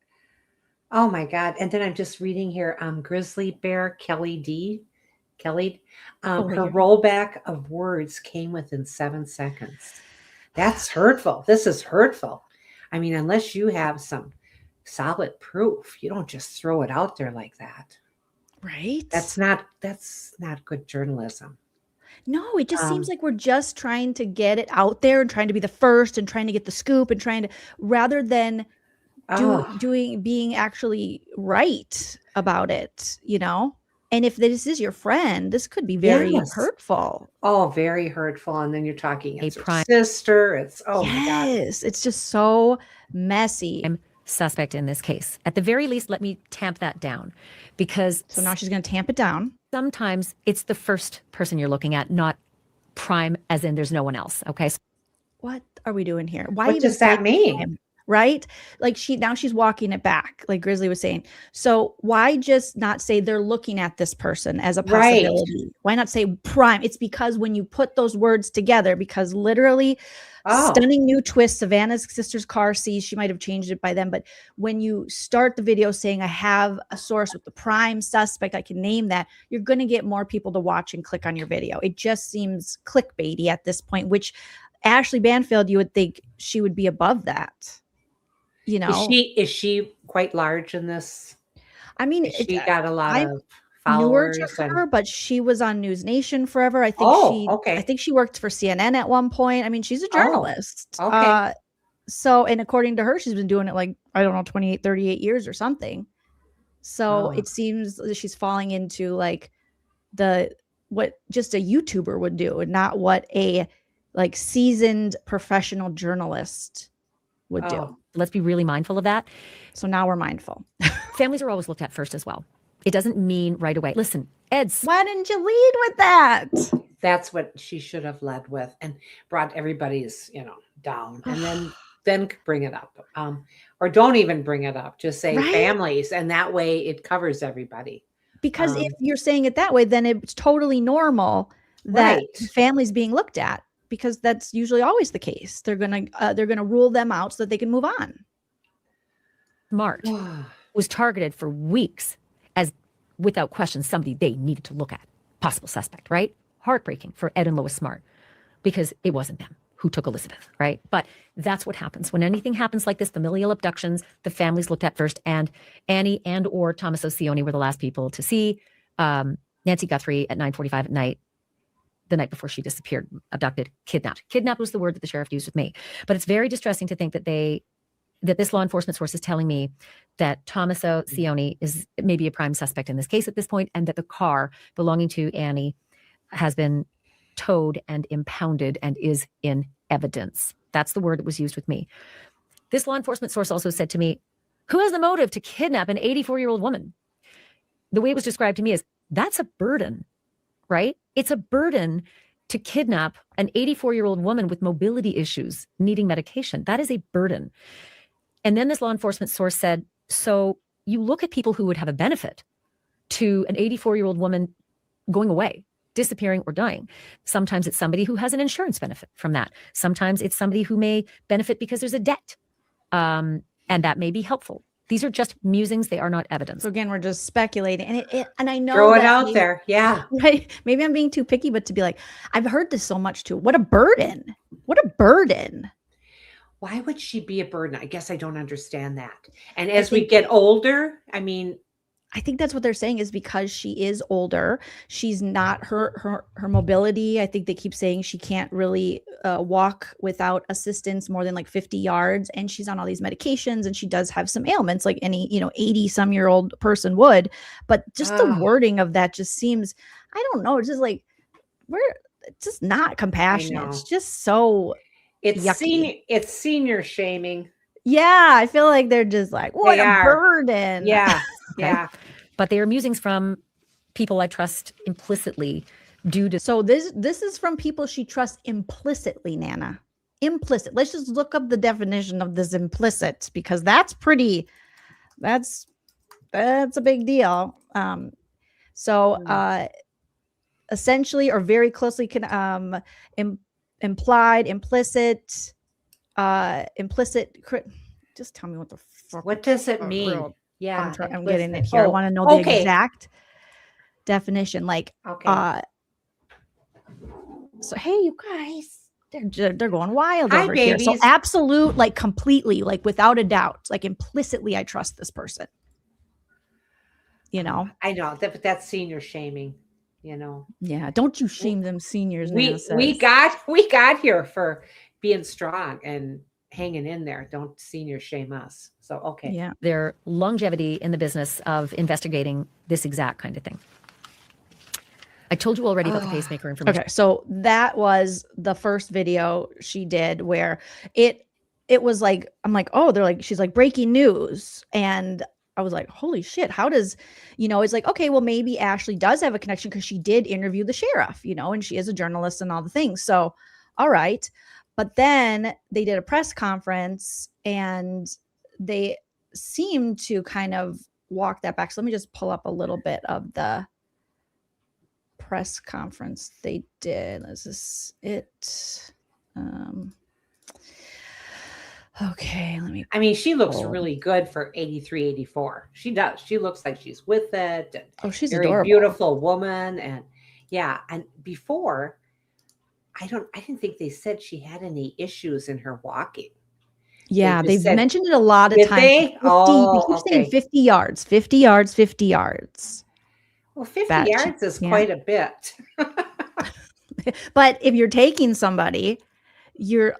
Oh my God. And then I'm just reading here, Grizzly Bear Kelly, her rollback of words came within 7 seconds. That's hurtful. This is hurtful. I mean, unless you have some solid proof, you don't just throw it out there like that. Right? That's not good journalism. No, it just seems like we're just trying to get it out there and trying to be the first and trying to get the scoop and trying to, rather than being actually right about it, And if this is your friend, this could be very hurtful. Oh, very hurtful. And then you're talking it's her prime sister. It's my God. Yes, it's just so messy. Suspect in this case. At the very least, let me tamp that down, because So now she's going to tamp it down. sometimes it's the first person you're looking at, not prime as in there's no one else. Okay. What are we doing here? Why What even does that say mean? prime? right? Like she's walking it back, like Grizzly was saying. So why just not say they're looking at this person as a Right. possibility? Why not say prime? It's because when you put those words together, because literally stunning new twist, Savannah's sister's car sees, she might have changed it by then, but when you start the video saying I have a source with the prime suspect, I can name that, you're going to get more people to watch and click on your video. It just seems clickbaity at this point, which Ashley Banfield, you would think she would be above that. You know, Is she quite large in this? I mean, She got a lot I'm of newer followers. to her, but she was on News Nation forever. I Okay. think she worked for CNN at one point. I mean, she's a journalist. Okay. So, and according to her, she's been doing it like, I don't know, 28, 38 years or something. So it seems that she's falling into like what just a YouTuber would do, and not what a like seasoned professional journalist would do. Let's be really mindful of that. So now we're mindful. Families are always looked at first as well. It doesn't mean right away. Listen, Ed's. Why didn't you lead with that? That's what she should have led with, and brought everybody's, down, and then bring it up. Or don't even bring it up. Just say families, and that way it covers everybody. Because if you're saying it that way, then it's totally normal that families being looked at, because that's usually always the case. They're gonna rule them out so that they can move on. Smart was targeted for weeks as, without question, somebody they needed to look at. Possible suspect, right? Heartbreaking for Ed and Lois Smart, because it wasn't them who took Elizabeth, right? But that's what happens. When anything happens like this, familial abductions, the families looked at first, and Annie and or Thomas O'Cioni were the last people to see Nancy Guthrie at 9:45 at night, the night before she disappeared, abducted, kidnapped. Kidnapped was the word that the sheriff used with me. But it's very distressing to think that this law enforcement source is telling me that Thomas O'Cioni is maybe a prime suspect in this case at this point, and that the car belonging to Annie has been towed and impounded and is in evidence. That's the word that was used with me. This law enforcement source also said to me, who has the motive to kidnap an 84-year-old woman? The way it was described to me is, that's a burden, right? It's a burden to kidnap an 84-year-old woman with mobility issues, needing medication. That is a burden. And then this law enforcement source said, so you look at people who would have a benefit to an 84-year-old woman going away, disappearing or dying. Sometimes it's somebody who has an insurance benefit from that. Sometimes it's somebody who may benefit because there's a debt. And that may be helpful. These are just musings. They are not evidence. So again, we're just speculating. And I know throw it out there. Yeah. Right. Maybe I'm being too picky, but to be like, I've heard this so much too. What a burden. What a burden. Why would she be a burden? I guess I don't understand that. And as we get older, I think that's what they're saying, is because she is older. She's not her mobility. I think they keep saying she can't really walk without assistance more than like 50 yards. And she's on all these medications, and she does have some ailments like any, 80-some-year-old person would. But just the wording of that just seems, I don't know. It's just like, it's just not compassionate. It's just so yucky. It's senior shaming. Yeah, I feel like they're just like, what a burden. Yeah, yeah. But they are musings from people I trust implicitly due to... So this is from people she trusts implicitly, Nana. Implicit. Let's just look up the definition of this implicit, because that's a big deal. Essentially, or very closely implied, implicit, just tell me what the fuck. What does it mean? Yeah, I'm getting it here. I want to know the exact definition. Like, so hey, you guys, they're going wild over here. So absolute, like completely, like without a doubt, like implicitly, I trust this person. I know that's senior shaming. Yeah, don't you shame them seniors. We got here for being strong and hanging in there. Don't senior shame us. So, okay. Yeah. Their longevity in the business of investigating this exact kind of thing. I told you already about the pacemaker information. Okay. So that was the first video she did where it was like, I'm like, oh, she's like, breaking news. And I was like, holy shit. How does, it's like, okay, well, maybe Ashley does have a connection because she did interview the sheriff, and she is a journalist and all the things. So, all right. But then they did a press conference and they seemed to kind of walk that back. So let me just pull up a little bit of the press conference they did. Is this it? Okay, let me. I mean, she looks really good for 83, 84. She does. She looks like she's with it. And Oh, she's very adorable. beautiful woman. And yeah, and before, I didn't think they said she had any issues in her walking. Yeah, just they've said- mentioned it a lot of Did times. they? 50, Oh, they keep saying okay. 50 yards, 50 yards, 50 yards. Well, 50 That she yards is can't. quite a bit. But if you're taking somebody, you're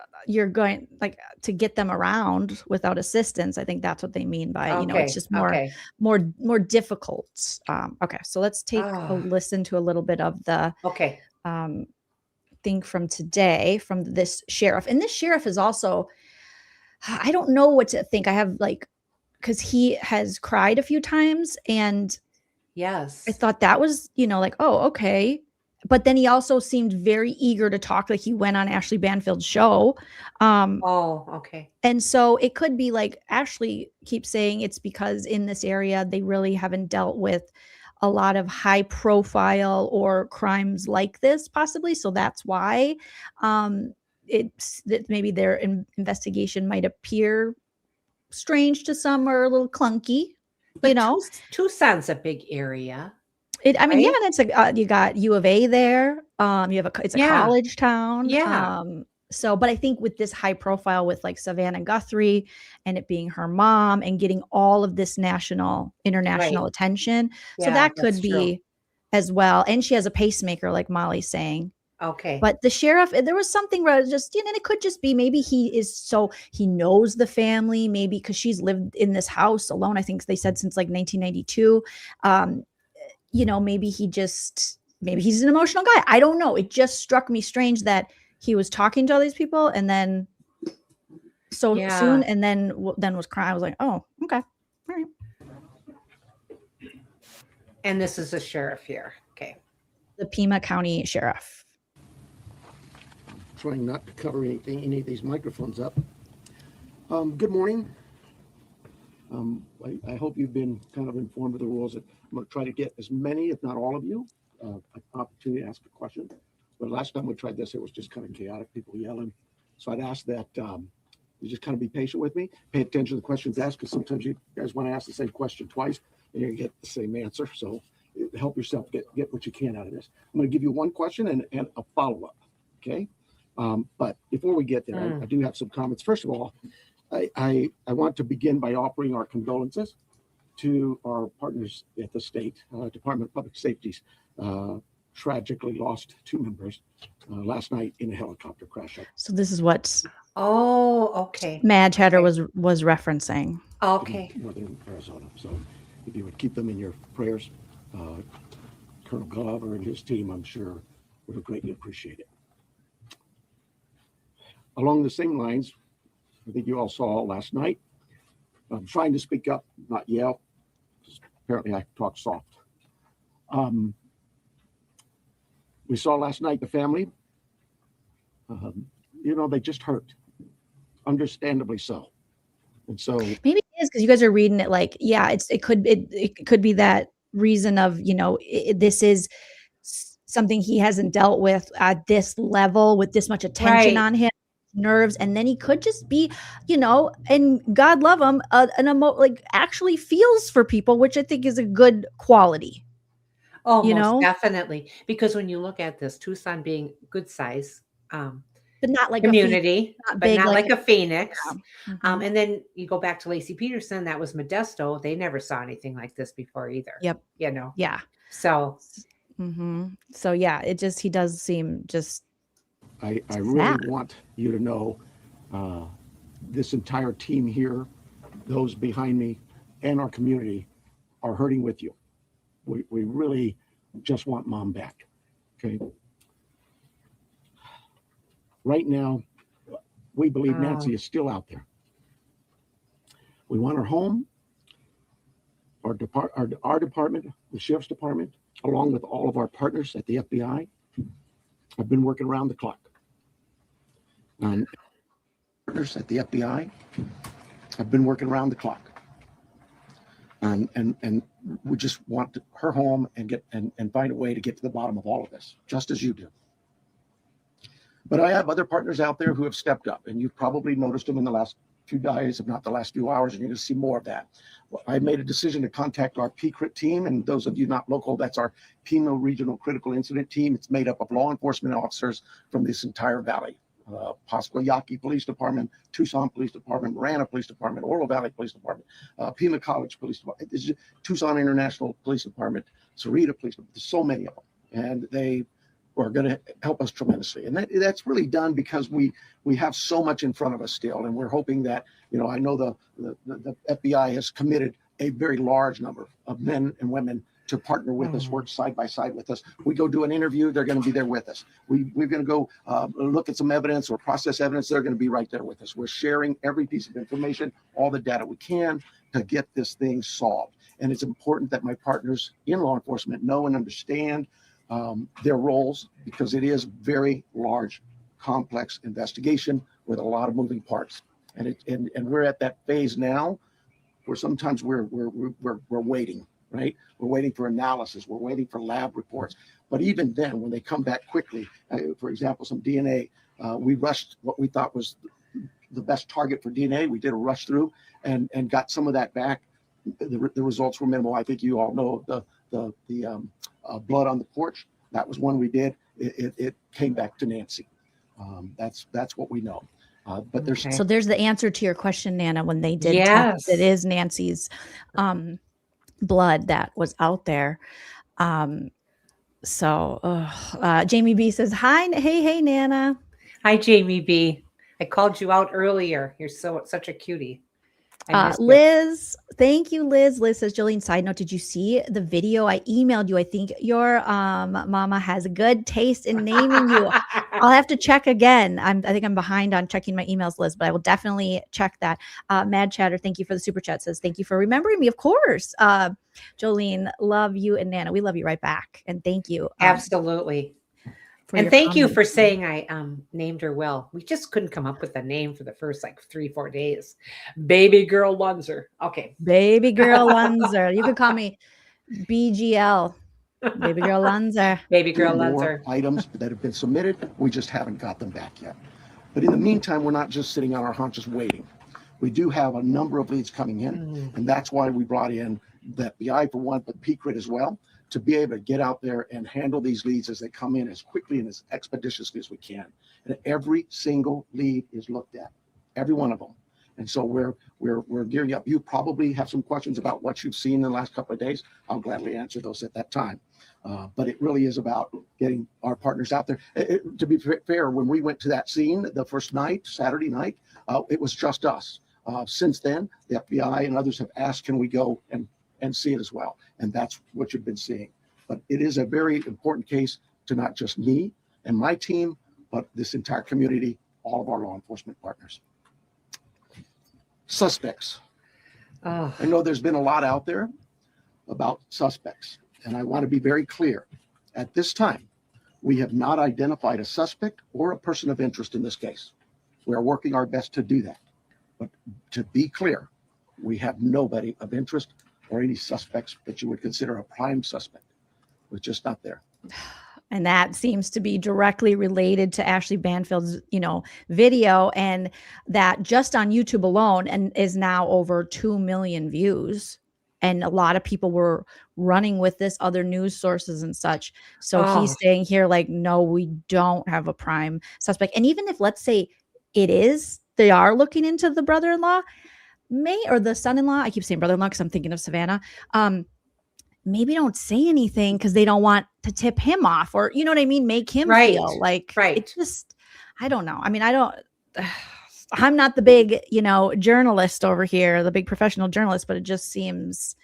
going like to get them around without assistance. I think that's what they mean by, you know, it's Okay, just more okay. more difficult. Okay, so let's take a Ah. listen to a little bit of the Okay. thing from today from this sheriff. And this sheriff is also, I don't know what to think. I have like, because he has cried a few times, and Yes. I thought that was, you know, like, oh, okay. But then he also seemed very eager to talk, like he went on Ashley Banfield's show. Oh, okay. And so it could be like Ashley keeps saying it's because in this area, they really haven't dealt with a lot of high profile or crimes like this, possibly. So that's why it's that maybe their investigation might appear strange to some or a little clunky, But you know? Tucson's a big area. I mean, yeah, right? and it's a you got U of A there. You have it's a Yeah. college town. Yeah. So, but I think with this high profile with like Savannah Guthrie and it being her mom and getting all of this international Right. attention, so Yeah, that that's could true. be as well. And she has a pacemaker, like Molly's saying. Okay. But the sheriff, there was something where just, you know, it could just be maybe he knows the family, maybe because she's lived in this house alone. I think they said since like 1992. You know, maybe he's an emotional guy. I don't know. It just struck me strange that he was talking to all these people and then so Yeah. soon, and then was crying. I was like, oh, okay, all right. And this is a sheriff here. Okay. The Pima County Sheriff. Trying not to cover any of these microphones up. Good morning. I hope you've been kind of informed of the rules. I'm going to try to get as many, if not all of you, an opportunity to ask a question. But last time we tried this, it was just kind of chaotic, people yelling. So I'd ask that you just kind of be patient with me, pay attention to the questions asked, because sometimes you guys want to ask the same question twice and you get the same answer. So help yourself get what you can out of this. I'm going to give you one question and a follow-up, okay? But before we get there, I do have some comments. First of all, I want to begin by offering our condolences to our partners at the state Department of Public Safety's tragically lost 2 members last night in a helicopter crash. So this is what Okay. Mad Chatter Okay. was referencing. Okay. Northern Arizona. So if you would keep them in your prayers, Colonel Glover and his team, I'm sure, would greatly appreciate it. Along the same lines, I think you all saw last night, I'm trying to speak up, not yell, because apparently I talk soft. We saw last night the family, they just hurt, understandably so. And so Maybe it is because you guys are reading it like, yeah, it could be that reason of, you know, this is something he hasn't dealt with at this level with this much attention Right. on him, nerves, and then he could just be, you know, and God love him, like actually feels for people, which I think is a good quality. Oh, You most know? definitely. Because when you look at this, Tucson being good size But not like community, not but big, not like like a Phoenix. yeah. Mhm. And then you go back to Lacey Peterson, that was Modesto. They never saw anything like this before either. Yep. You know? Yeah. So So yeah, he does seem just I really sad. want you to know this entire team here, those behind me, and our community are hurting with you. We really just want mom back. Okay. Right now, we believe Nancy is still out there. We want her home. Our department, the sheriff's department, along with all of our partners at the FBI, have been working around the clock. Partners at the FBI have been working around the clock. And we just want her home and find a way to get to the bottom of all of this, just as you do. But I have other partners out there who have stepped up, and you've probably noticed them in the last few days, if not the last few hours, and you're going to see more of that. Well, I made a decision to contact our PCRIT team, and those of you not local, that's our Pima Regional Critical Incident Team. It's made up of law enforcement officers from this entire valley. Pasquayaki Police Department, Tucson Police Department, Marana Police Department, Oro Valley Police Department, Pima College Police Department, Tucson International Police Department, Sarita Police Department. There's so many of them, and they are going to help us tremendously. And that's really done because we have so much in front of us still, and we're hoping that, I know the FBI has committed a very large number of men and women to partner with us, work side by side with us. We go do an interview, they're going to be there with us. We're going to go look at some evidence or process evidence, they're going to be right there with us. We're sharing every piece of information, all the data we can to get this thing solved. And it's important that my partners in law enforcement know and understand their roles, because it is very large, complex investigation with a lot of moving parts. And we're at that phase now where sometimes we're waiting. Right? We're waiting for analysis. We're waiting for lab reports. But even then, when they come back quickly, for example, some DNA, we rushed what we thought was the best target for DNA. We did a rush through and got some of that back. The results were minimal. I think you all know the blood on the porch. That was one we did. It came back to Nancy. That's what we know. But So there's the answer to your question, Nana. When they did Yes. test, it is Nancy's blood that was out there. Jamie B says, hey Nana. Hi, Jamie B. I called you out earlier. You're such a cutie. Liz, thank you, Liz. Liz says, Jolene, side note, did you see the video I emailed you? I think your mama has good taste in naming you. I'll have to check again. I think I'm behind on checking my emails, Liz, but I will definitely check that. Mad Chatter, thank you for the super chat, says, thank you for remembering me. Of course. Jolene, love you, and Nana, we love you right back. And thank you. Absolutely. And thank you for saying I named her well. We just couldn't come up with a name for the first 3-4 days. Baby girl Lunzer. Okay. Baby girl Lunzer. You could call me BGL. Baby girl Lunzer. Baby girl more Lunzer. items that have been submitted. We just haven't got them back yet. But in the meantime, we're not just sitting on our haunches waiting. We do have a number of leads coming in, and that's why we brought in the FBI for one, but PCRIT as well, to be able to get out there and handle these leads as they come in as quickly and as expeditiously as we can. And every single lead is looked at, every one of them. And so we're gearing up. You probably have some questions about what you've seen in the last couple of days. I'll gladly answer those at that time. But it really is about getting our partners out there. To be fair, when we went to that scene the first night, Saturday night, it was just us. Since then, the FBI and others have asked, can we go and see it as well? And that's what you've been seeing. But it is a very important case to not just me and my team, but this entire community, all of our law enforcement partners. Suspects. I know there's been a lot out there about suspects, and I want to be very clear. At this time, we have not identified a suspect or a person of interest in this case. We are working our best to do that. But to be clear, we have nobody of interest or any suspects that you would consider a prime suspect. We're just not there. And that seems to be directly related to Ashley Banfield's, video, and that just on YouTube alone and is now over 2 million views. And a lot of people were running with this, other news sources and such. So he's saying here, no, we don't have a prime suspect. And even if, let's say they are looking into the brother-in-law, or the son-in-law. I keep saying brother-in-law because I'm thinking of Savannah. Maybe don't say anything because they don't want to tip him off, or you know what I mean, make him feel like it just. I don't know. I mean, I'm not the big journalist over here, the big professional journalist, but it just seems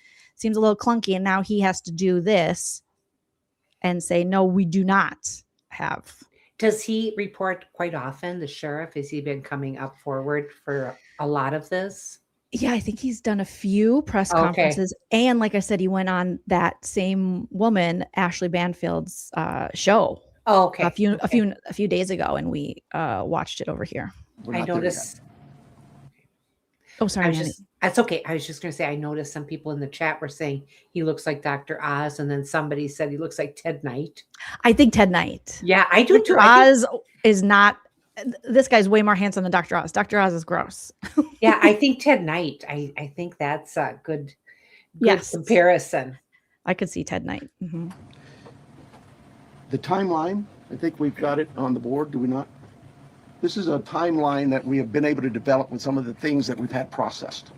a little clunky. And now he has to do this and say, no, we do not have. Does he report quite often? The sheriff, has he been coming up forward for a lot of this? Yeah, I think he's done a few press conferences. And like I said, he went on that same woman, Ashley Banfield's show. Oh, okay. a few days ago, and we watched it over here. We're I not there yet. noticed. Oh, sorry, Nanny. That's okay. I was just going to say, I noticed some people in the chat were saying he looks like Dr. Oz, and then somebody said he looks like Ted Knight. I think Ted Knight. Yeah, I do too. Dr. Oz is not. This guy's way more handsome than Dr. Oz. Dr. Oz is gross. Yeah, I think Ted Knight. I think that's a good Yes. comparison. I could see Ted Knight. Mhm. The timeline, I think we've got it on the board, do we not? This is a timeline that we have been able to develop with some of the things that we've had processed,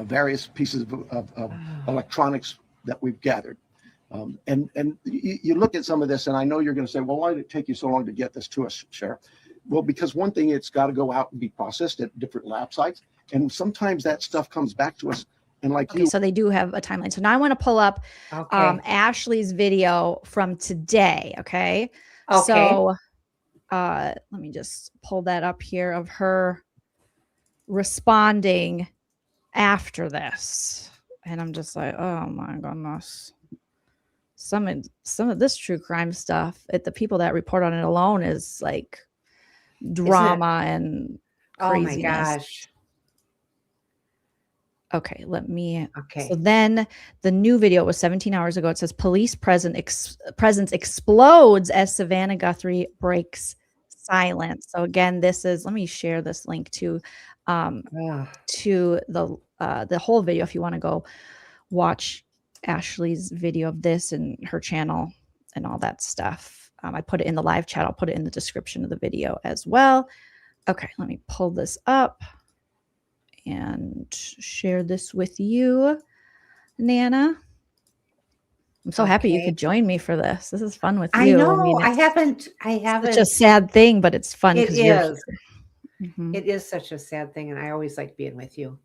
various pieces of electronics that we've gathered. And you look at some of this, and I know you're going to say, well, why did it take you so long to get this to us, Sheriff? Well, because one thing, it's got to go out and be processed at different lab sites. And sometimes that stuff comes back to us. And like Okay, so they do have a timeline. So now I want to pull up Ashley's video from today. Okay. So let me just pull that up here of her responding after this. And I'm just like, oh my goodness. Some of this true crime stuff, the people that report on it alone is like drama and craziness. Oh my gosh. Okay, let me. Okay. So then the new video was 17 hours ago. It says police presence explodes as Savannah Guthrie breaks silence. So again, this is. Let me share this link to the whole video if you want to go watch Ashley's video of this and her channel and all that stuff. I put it in the live chat. I'll put it in the description of the video as well. Okay, let me pull this up and share this with you, Nana. I'm so happy you could join me for this. This is fun with you. I know. I mean, haven't. It's a sad thing, but it's fun. It is. Mm-hmm. It is such a sad thing, and I always like being with you.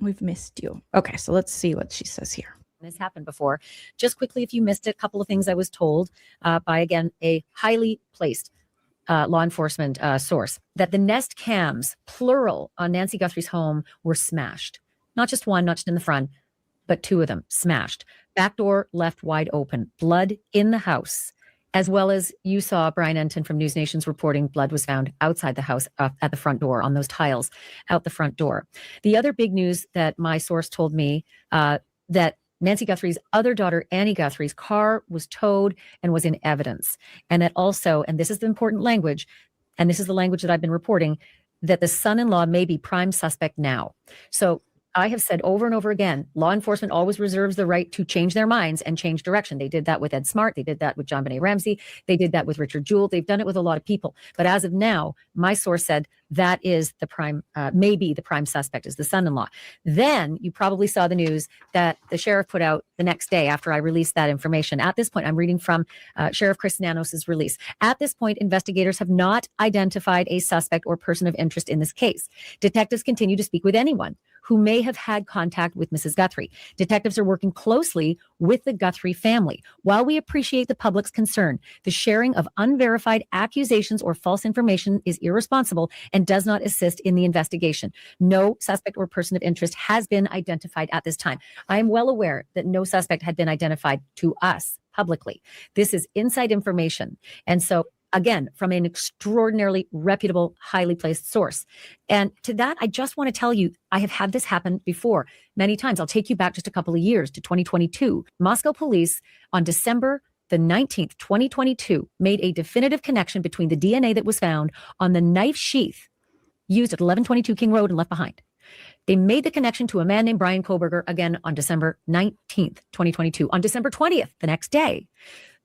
We've missed you. Okay, so let's see what she says here. This happened before. Just quickly, if you missed it, a couple of things I was told by, again, a highly placed law enforcement source, that the Nest cams, plural, on Nancy Guthrie's home were smashed. Not just one, not just in the front, but two of them smashed. Back door left wide open, blood in the house, as well as you saw Brian Enton from News Nation's reporting blood was found outside the house at the front door on those tiles out the front door. The other big news that my source told me that Nancy Guthrie's other daughter, Annie Guthrie's car was towed and was in evidence. And that also, and this is the important language, and this is the language that I've been reporting, that the son-in-law may be prime suspect now. So I have said over and over again, law enforcement always reserves the right to change their minds and change direction. They did that with Ed Smart. They did that with JonBenet Ramsey. They did that with Richard Jewell. They've done it with a lot of people. But as of now, my source said that is the prime, maybe the prime suspect is the son-in-law. Then you probably saw the news that the sheriff put out the next day after I released that information. At this point, I'm reading from Sheriff Chris Nanos's release. At this point, investigators have not identified a suspect or person of interest in this case. Detectives continue to speak with anyone who may have had contact with Mrs. Guthrie. Detectives are working closely with the Guthrie family. While we appreciate the public's concern, the sharing of unverified accusations or false information is irresponsible and does not assist in the investigation. No suspect or person of interest has been identified at this time. I am well aware that no suspect had been identified to us publicly. This is inside information. And so again, from an extraordinarily reputable, highly placed source. And to that, I just want to tell you, I have had this happen before many times. I'll take you back just a couple of years to 2022. Moscow police on December the 19th, 2022, made a definitive connection between the DNA that was found on the knife sheath used at 1122 King Road and left behind. They made the connection to a man named Brian Koberger again on December 19th, 2022. On December 20th, the next day,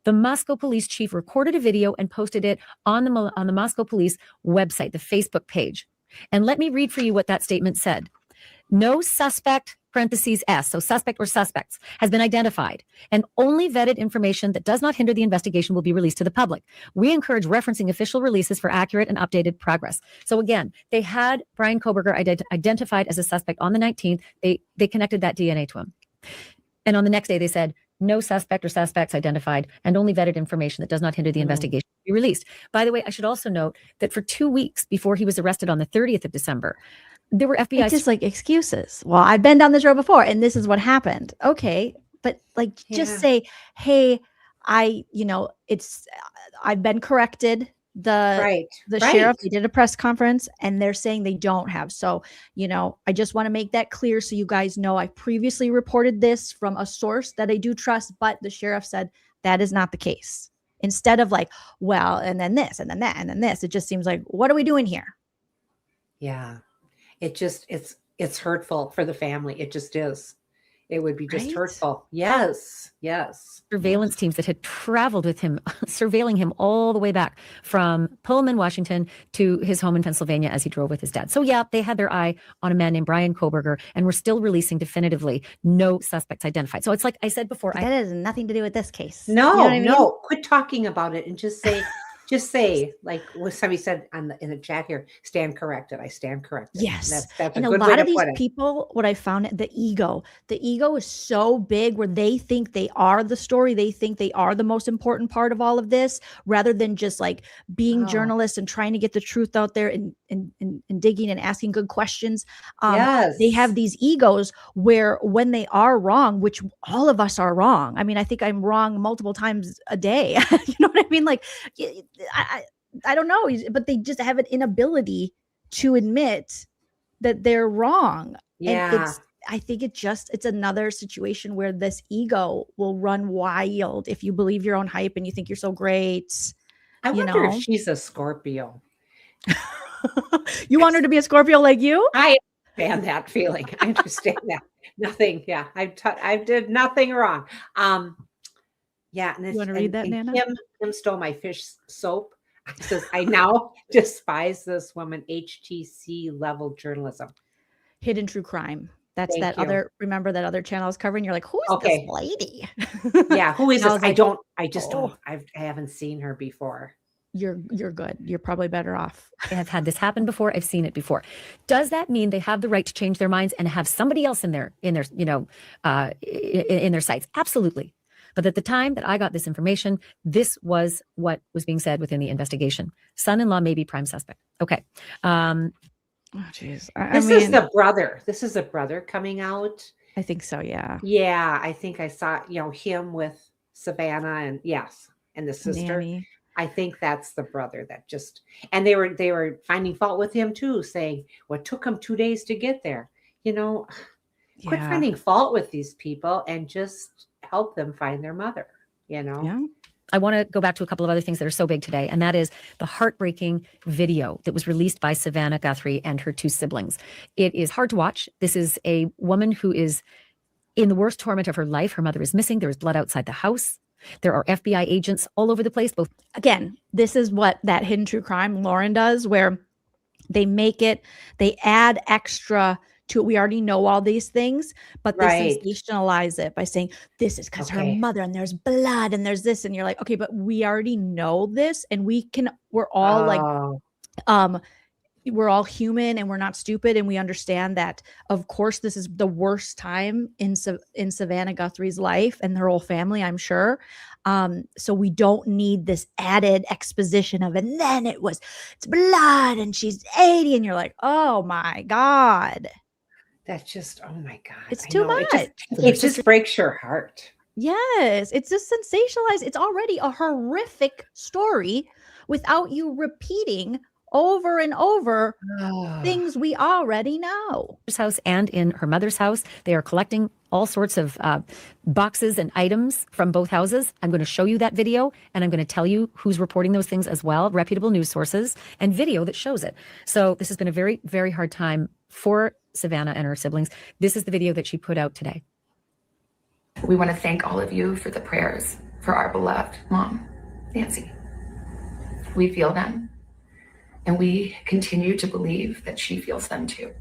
the Moscow police chief recorded a video and posted it on the Moscow police website, the Facebook page. And let me read for you what that statement said. No suspect, parentheses S, so suspect or suspects, has been identified, and only vetted information that does not hinder the investigation will be released to the public. We encourage referencing official releases for accurate and updated progress. So again, they had Brian Koberger identified as a suspect on the 19th. They connected that DNA to him. And on the next day, they said, no suspect or suspects identified and only vetted information that does not hinder the investigation to be released. By the way, I should also note that for 2 weeks before he was arrested on the 30th of December, there were FBI. It's just like excuses. Well, I've been down this road before and this is what happened. Okay. But like, just say, hey, I've been corrected. The sheriff, they did a press conference and they're saying they don't have. So, I just want to make that clear so you guys know I previously reported this from a source that I do trust, but the sheriff said that is not the case. Instead of like, well, and then this, and then that, and then this, it just seems like, what are we doing here? Yeah. It's hurtful for the family. It just is. It would be just hurtful. Yes. Surveillance teams that had traveled with him, surveilling him all the way back from Pullman, Washington to his home in Pennsylvania as he drove with his dad. So yeah, they had their eye on a man named Brian Koberger, and we're still releasing definitively no suspects identified. So it's like I said before. That has nothing to do with this case. No, you know what I mean? Quit talking about it and just say, like what somebody said in the chat here, stand corrected. I stand corrected. Yes. That's and a a good lot way of to these put it. people, what I found, the ego is so big where they think they are the story. They think they are the most important part of all of this, rather than just like being journalists and trying to get the truth out there and digging and asking good questions. They have these egos where when they are wrong, which all of us are wrong. I mean, I think I'm wrong multiple times a day. You know what I mean? Like, I don't know, but they just have an inability to admit that they're wrong. Yeah. And I think it's another situation where this ego will run wild if you believe your own hype and you think you're so great. I wonder if she's a Scorpio. You want her to be a Scorpio like you? I understand that feeling. I understand that. Nothing. Yeah. I did nothing wrong. Yeah. And you want to read that, Nana? Kim stole my fish soap. It says, I now despise this woman, HTC level journalism. Hidden true crime. That's remember that other channel I was covering? You're like, who is this lady? Yeah. Who is this? I haven't seen her before. You're good. You're probably better off. I've had this happen before. I've seen it before. Does that mean they have the right to change their minds and have somebody else in their sights? Absolutely. But at the time that I got this information, this was what was being said within the investigation. Son-in-law may be prime suspect. Okay. Oh, jeez. This is the brother. This is a brother coming out. I think so. Yeah. Yeah. I think I saw, him with Savannah and the sister. Nanny. I think that's the brother that and they were finding fault with him too, saying, well, it took him 2 days to get there. Quit finding fault with these people and just help them find their mother, Yeah. I want to go back to a couple of other things that are so big today, and that is the heartbreaking video that was released by Savannah Guthrie and her two siblings. It is hard to watch. This is a woman who is in the worst torment of her life. Her mother is missing. There is blood outside the house. There are FBI agents all over the place. Again, this is what that hidden true crime Lauren does, where they add extra to it. We already know all these things, but they sensationalize it by saying this is because her mother and there's blood and there's this, and you're like, okay, but we already know this, and we're all we're all human and we're not stupid, and we understand that of course this is the worst time in Savannah Guthrie's life and her whole family, I'm sure. So we don't need this added exposition of, and then it's blood and she's 80, and you're like, oh my God. That's just, oh my God. It's too much. It just breaks your heart. Yes. It's just sensationalized. It's already a horrific story without you repeating over and over things we already know. House and in her mother's house. They are collecting all sorts of boxes and items from both houses. I'm going to show you that video, and I'm going to tell you who's reporting those things as well, reputable news sources, and video that shows it. So this has been a very, very hard time for Savannah and her siblings. This is the video that she put out today. We want to thank all of you for the prayers for our beloved mom, Nancy. We feel them. And we continue to believe that she feels them too.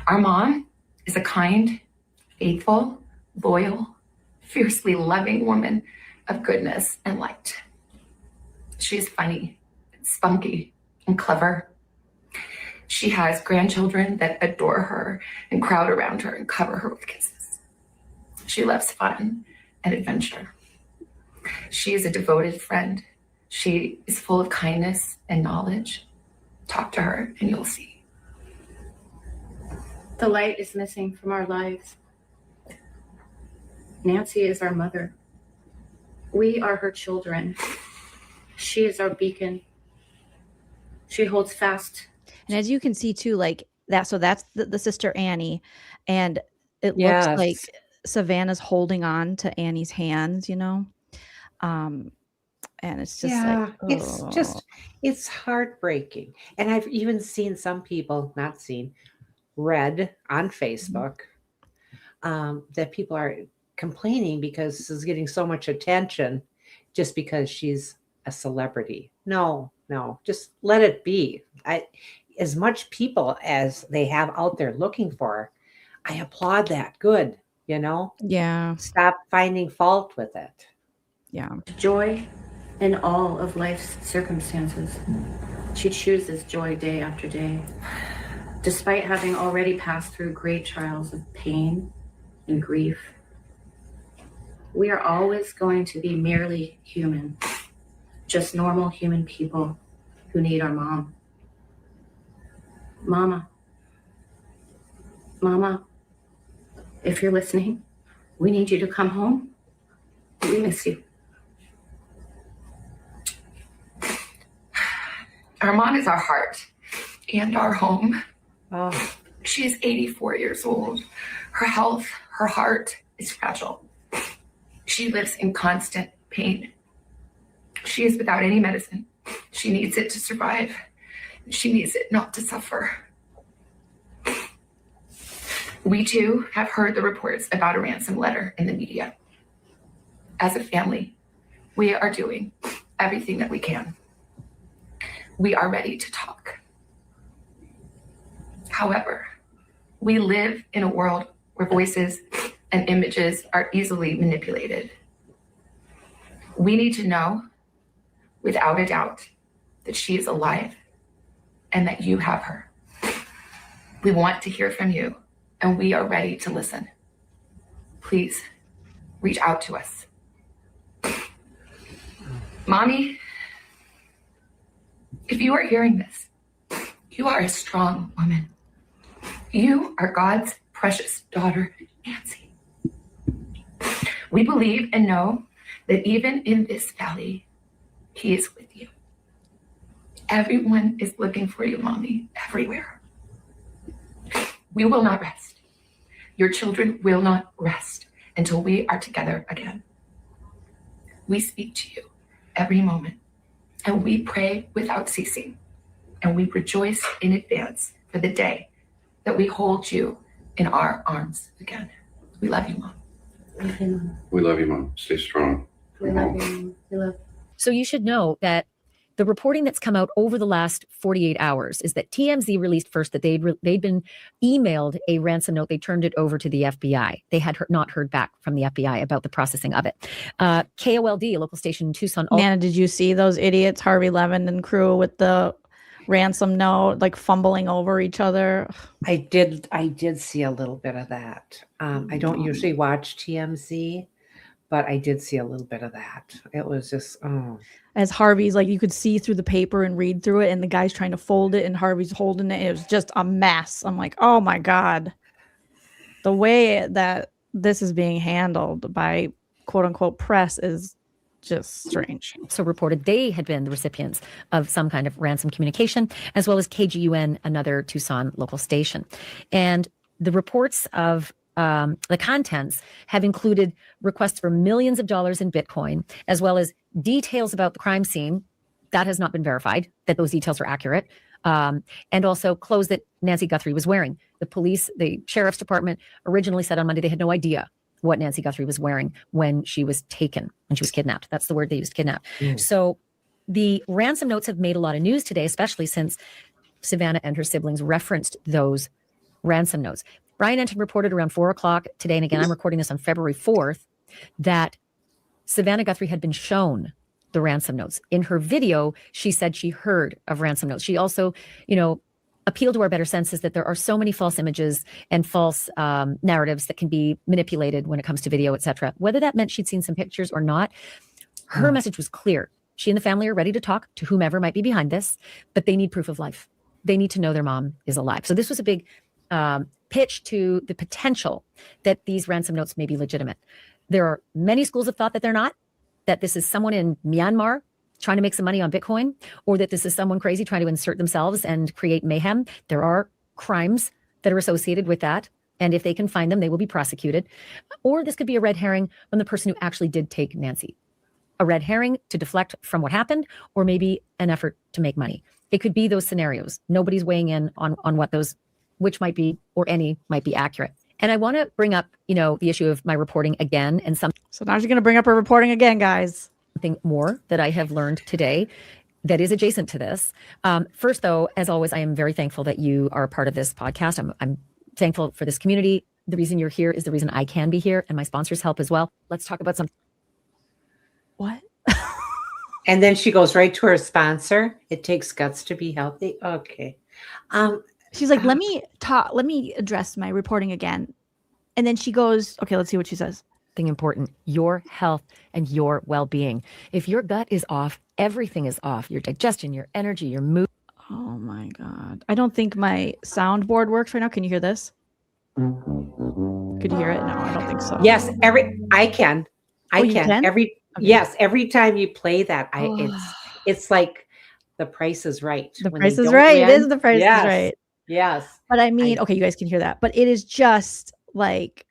Our mom is a kind, faithful, loyal, fiercely loving woman of goodness and light. She's funny, spunky, and clever. She has grandchildren that adore her and crowd around her and cover her with kisses. She loves fun and adventure. She is a devoted friend. She is full of kindness and knowledge. Talk to her and you'll see. The light is missing from our lives. Nancy is our mother. We are her children. She is our beacon. She holds fast. And as you can see too, like that, so that's the sister Annie, and it looks Yes. like Savannah's holding on to Annie's hands, you know? And it's just like, oh. It's heartbreaking. And I've even seen some people, not seen, read on Facebook that people are complaining because this is getting so much attention just because she's a celebrity. No, just let it be. As much people as they have out there looking for her, I applaud that. Good, you know? Yeah. Stop finding fault with it. Yeah. Joy in all of life's circumstances. She chooses joy day after day, despite having already passed through great trials of pain and grief. We are always going to be merely human, just normal human people who need our mom. Mama, if you're listening, we need you to come home. We miss you. Our mom is our heart and our home. Oh, She's 84 years old. Her health, her heart is fragile. She lives in constant pain. She is without any medicine. She needs it to survive. She needs it not to suffer. We too have heard the reports about a ransom letter in the media. As a family, we are doing everything that we can. We are ready to talk. However, we live in a world where voices and images are easily manipulated. We need to know, without a doubt, that she is alive and that you have her. We want to hear from you, and we are ready to listen. Please reach out to us. Mommy, if you are hearing this, you are a strong woman. You are God's precious daughter, Nancy. We believe and know that even in this valley, He is with you. Everyone is looking for you, Mommy, everywhere. We will not rest. Your children will not rest until we are together again. We speak to you every moment, and we pray without ceasing, and we rejoice in advance for the day that we hold you in our arms again. We love you, Mom. We love you, Mom. Stay strong. We love you. We love you. So you should know that the reporting that's come out over the last 48 hours is that TMZ released first that they'd been emailed a ransom note. They turned it over to the FBI. They had not heard back from the FBI about the processing of it. KOLD, a local station in Tucson. Nana, did you see those idiots, Harvey Levin and crew, with the ransom note, like fumbling over each other? I did see a little bit of that. I don't usually watch TMZ, but I did see a little bit of that. It was just, As Harvey's, like, you could see through the paper and read through it, and the guy's trying to fold it and Harvey's holding it. It was just a mess. I'm like, oh my God. The way that this is being handled by quote unquote press is just strange. So reported they had been the recipients of some kind of ransom communication, as well as KGUN, another Tucson local station. And the reports of the contents have included requests for millions of dollars in Bitcoin, as well as details about the crime scene. That has not been verified, that those details are accurate. And also clothes that Nancy Guthrie was wearing. The sheriff's department originally said on Monday they had no idea what Nancy Guthrie was wearing when she was taken, when she was kidnapped. That's the word they used, kidnapped. So the ransom notes have made a lot of news today, especially since Savannah and her siblings referenced those ransom notes. Brian Enton reported around 4 o'clock today, and again, I'm recording this on February 4th, that Savannah Guthrie had been shown the ransom notes. In her video, she said she heard of ransom notes. She also, appealed to our better senses that there are so many false images and false narratives that can be manipulated when it comes to video, etc. Whether that meant she'd seen some pictures or not, her message was clear. She and the family are ready to talk to whomever might be behind this, but they need proof of life. They need to know their mom is alive. So this was a big pitch to the potential that these ransom notes may be legitimate. There are many schools of thought that they're not. that this is someone in Myanmar trying to make some money on Bitcoin, or that this is someone crazy trying to insert themselves and create mayhem. There are crimes that are associated with that. And if they can find them, they will be prosecuted. Or this could be a red herring from the person who actually did take Nancy. A red herring to deflect from what happened, or maybe an effort to make money. It could be those scenarios. Nobody's weighing in on what those, which might be, or any might be accurate. And I want to bring up, the issue of my reporting again, and So now she's going to bring up her reporting again, guys. something more that I have learned today that is adjacent to this. First, though, as always, I am very thankful that you are a part of this podcast. I'm thankful for this community. The reason you're here is the reason I can be here, and my sponsors help as well. Let's talk about something. What? And then she goes right to her sponsor. It takes guts to be healthy. Okay. She's like, let me address my reporting again. And then she goes, okay, let's see what she says. Thing important, your health and your well-being. If your gut is off, everything is off. Your digestion, your energy, your mood. Oh my God. I don't think my soundboard works right now. Can you hear this? Could you hear it? No, I don't think so. Yes, I can. You can? Yes, every time you play that, it's like The Price is Right. The When Price they is don't right. win. It is The Price Yes. is Right. Yes. But I mean, okay, you guys can hear that. But it is just like,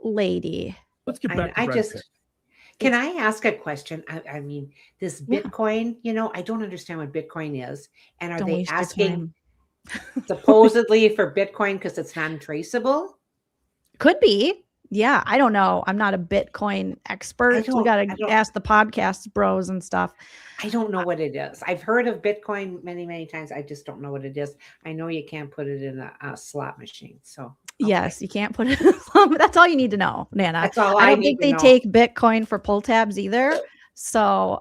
lady. Let's get back to I Brad just Pitt. can I ask a question? I mean, this Yeah. Bitcoin, I don't understand what Bitcoin is. And are Don't they waste your asking time. supposedly for Bitcoin because it's non-traceable? Could be. Yeah, I don't know. I'm not a Bitcoin expert. We got to ask the podcast bros and stuff. I don't know what it is. I've heard of Bitcoin many, many times. I just don't know what it is. I know you can't put it in a slot machine. So Yes, you can't put it in that's all you need to know, Nana. That's all I I don't need think to they know. take Bitcoin for pull tabs either. So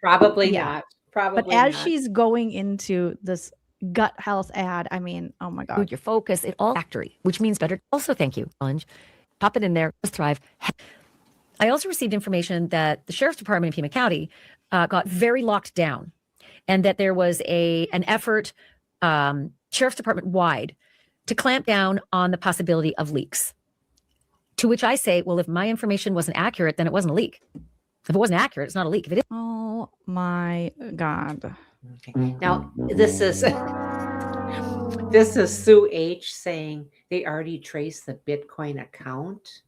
Probably yeah. not. Probably But as not. she's going into this gut health ad, I mean, oh my God. Your focus, it all factory, which means better. Also, thank you, challenge. Pop it in there. Let's thrive. I also received information that the sheriff's department in Pima County got very locked down, and that there was an effort, sheriff's department wide, to clamp down on the possibility of leaks. To which I say, well, if my information wasn't accurate, then it wasn't a leak. If it wasn't accurate, it's not a leak. If it is, Oh my God. Okay. Now this is Sue H saying they already traced the Bitcoin account.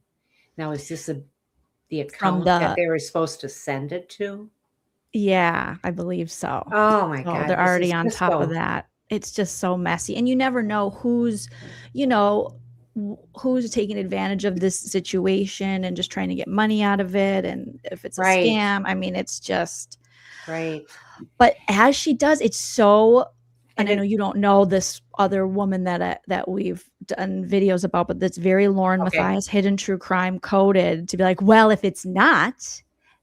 Now is this the account that they were supposed to send it to? Yeah, I believe so. Oh my So God. they're this already is on just top of so- that. It's just so messy. And you never know who's taking advantage of this situation and just trying to get money out of it. And if it's a Right. scam, I mean, it's just, Right. but as she does, it's so, and I And know you don't know this other woman that we've done videos about, but that's very Lauren Okay. Matthias, hidden true crime coded to be like, well, if it's not,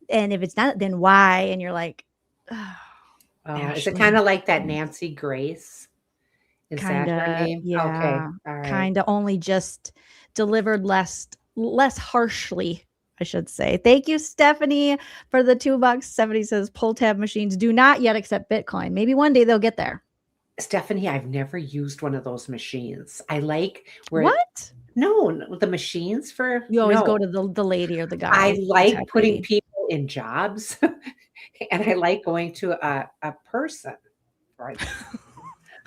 and if it's not, then why? And you're like, Is Ashley. it kind of like that Nancy Grace? Is that her Kinda, name? yeah, Okay. All right. kind of, only just delivered less harshly, I should say. Thank you, Stephanie, for the $2. 70 says pull tab machines do not yet accept Bitcoin. Maybe one day they'll get there. Stephanie, I've never used one of those machines. I like where What? No, the machines for You always no. go to the lady or the guy. I the like tech putting lady. people in jobs and I like going to a person. Right.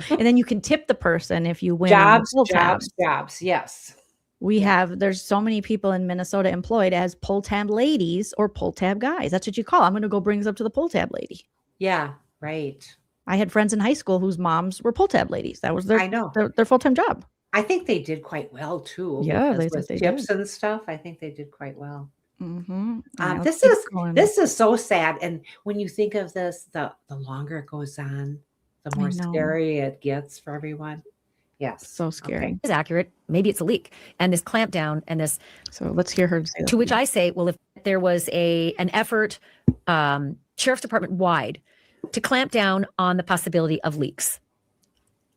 And then you can tip the person if you win. on the pull tab. Jobs. Yes. There's so many people in Minnesota employed as pull tab ladies or pull tab guys. That's what you call. I'm going to go bring this up to the pull tab lady. Yeah. Right. I had friends in high school whose moms were pull tab ladies. That was I know. their full-time job. I think they did quite well too. Yeah, because they with did. tips and stuff. I think they did quite well. Mm-hmm. This is so sad. And when you think of this, the longer it goes on, the more know. scary it gets for everyone. Yes. So scary. Okay. is accurate. Maybe it's a leak. And this clamp down and this, So let's hear her say to which I say, well, if there was an effort, sheriff's department wide, to clamp down on the possibility of leaks.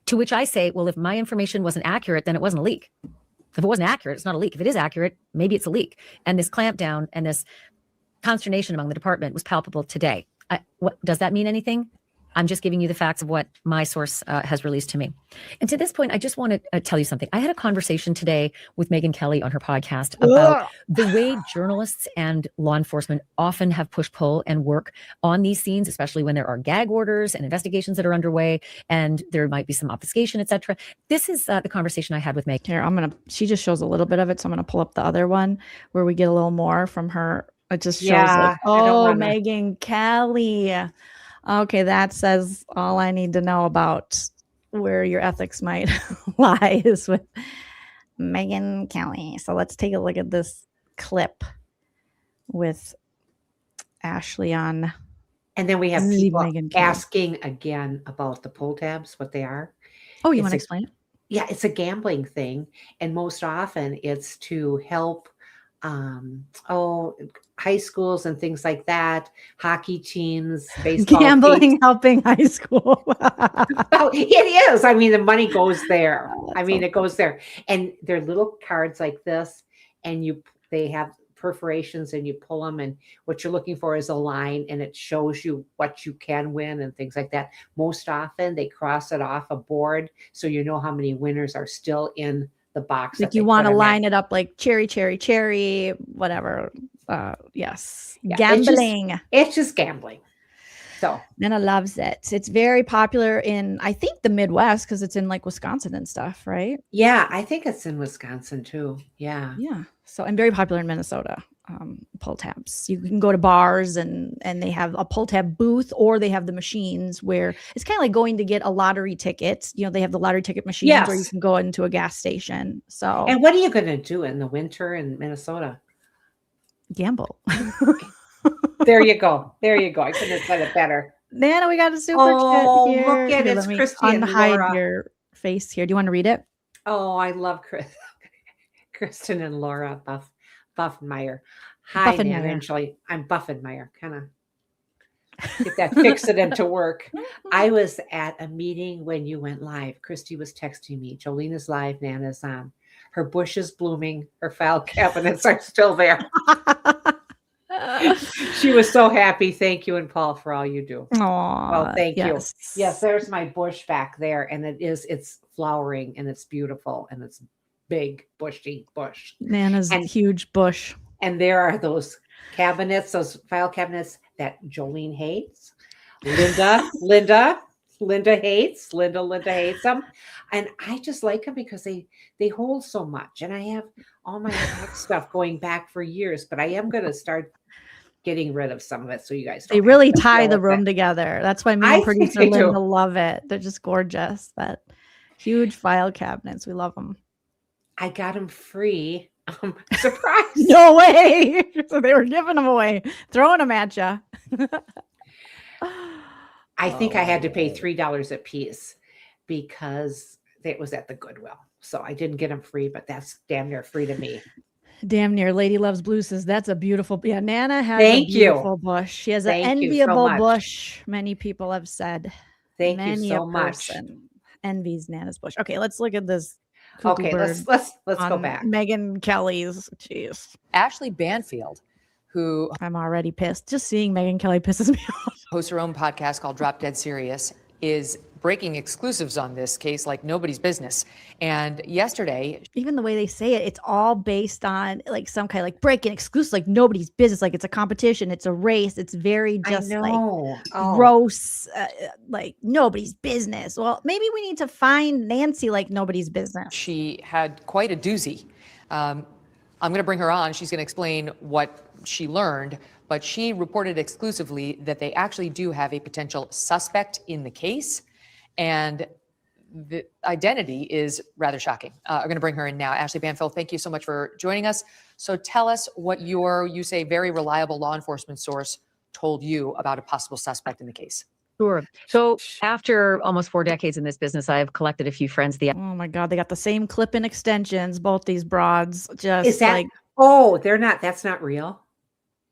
To which I say, well, if my information wasn't accurate, then it wasn't a leak. If it wasn't accurate, it's not a leak. If it is accurate, maybe it's a leak. And this clamp down and this consternation among the department was palpable today. What does that mean anything? I'm just giving you the facts of what my source has released to me. And to this point, I just want to tell you something. I had a conversation today with Megyn Kelly on her podcast about the way journalists and law enforcement often have push-pull and work on these scenes, especially when there are gag orders and investigations that are underway, and there might be some obfuscation, etc. This is the conversation I had with Megyn. Here, she just shows a little bit of it, so I'm going to pull up the other one where we get a little more from her. It just shows like, Megyn Kelly. Okay, that says all I need to know about where your ethics might lie is with Megyn Kelly. So let's take a look at this clip with Ashley on. And then we have people asking again about the pull tabs, what they are. Oh, you want to explain it? Yeah, it's a gambling thing. And most often it's to help high schools and things like that, hockey teams, baseball gambling teams. Helping high school. Oh, it is. I mean, the money goes there. It goes there. And they're little cards like this, and they have perforations, and you pull them, and what you're looking for is a line, and it shows you what you can win and things like that. Most often they cross it off a board so you know how many winners are still in the box. Like you want to line it up like cherry, cherry, cherry, whatever. Yes. Yeah, gambling. It's just gambling. So Nana loves it. It's very popular in, I think, the Midwest, because it's in like Wisconsin and stuff, right? Yeah, I think it's in Wisconsin too. Yeah. Yeah. So, and very popular in Minnesota. Pull tabs. You can go to bars and they have a pull tab booth, or they have the machines where it's kind of like going to get a lottery ticket. You know, they have the lottery ticket machines, yes, where you can go into a gas station. So, and what are you going to do in the winter in Minnesota? Gamble. There you go. There you go. I couldn't have said it better. Nana, we got a super chat here. Look at it. It's Christy and Laura. Your face here. Do you want to read it? Oh, I love Kristen and Laura Buffenmeyer. Hi, Nana and Joleen. I'm Buffenmeyer. Kind of get that fix it into work. I was at a meeting when you went live. Christy was texting me. Joleen is live. Nana's on. Her bush is blooming. Her file cabinets are still there. She was so happy. Thank you, and Paul, for all you do. Aww, well, thank you. Yes, there's my bush back there, and it's flowering, and it's beautiful, and it's big, bushy bush. Nana's huge bush. And there are those cabinets, those file cabinets that Joleen hates. Linda hates. Linda hates them. And I just like them because they hold so much. And I have all my stuff going back for years, but I am going to start getting rid of some of it so you guys don't. They really tie the room together. That's why me and producer Linda love it. They're just gorgeous. That huge file cabinets. We love them. I got them free. Surprise. No way. So they were giving them away, throwing them at you. I think I had to pay $3 a piece because it was at the Goodwill. So I didn't get them free, but that's damn near free to me. Damn near. Lady Loves Blue says that's a beautiful. Yeah, Nana has a beautiful bush. She has an enviable bush. Many people have said. Thank you so much. Envies Nana's bush. Okay, let's look at this. Okay, let's go back. Megyn Kelly's. Jeez. Ashley Banfield, who I'm already pissed. Just seeing Megyn Kelly pisses me off. Hosts her own podcast called Drop Dead Serious, is breaking exclusives on this case like nobody's business. And yesterday, even the way they say it, it's all based on like some kind of like breaking exclusive, like nobody's business. Like it's a competition, it's a race. It's very just like gross, like nobody's business. Well, maybe we need to find Nancy like nobody's business. She had quite a doozy. I'm going to bring her on. She's going to explain what she learned, but she reported exclusively that they actually do have a potential suspect in the case. And the identity is rather shocking. I'm going to bring her in now. Ashley Banfield, thank you so much for joining us. So tell us what you say, very reliable law enforcement source told you about a possible suspect in the case. Sure. So after almost 4 decades in this business, I've collected a few friends. Oh my God, they got the same clip-in extensions, both these broads. Just is that like, oh, they're not. That's not real.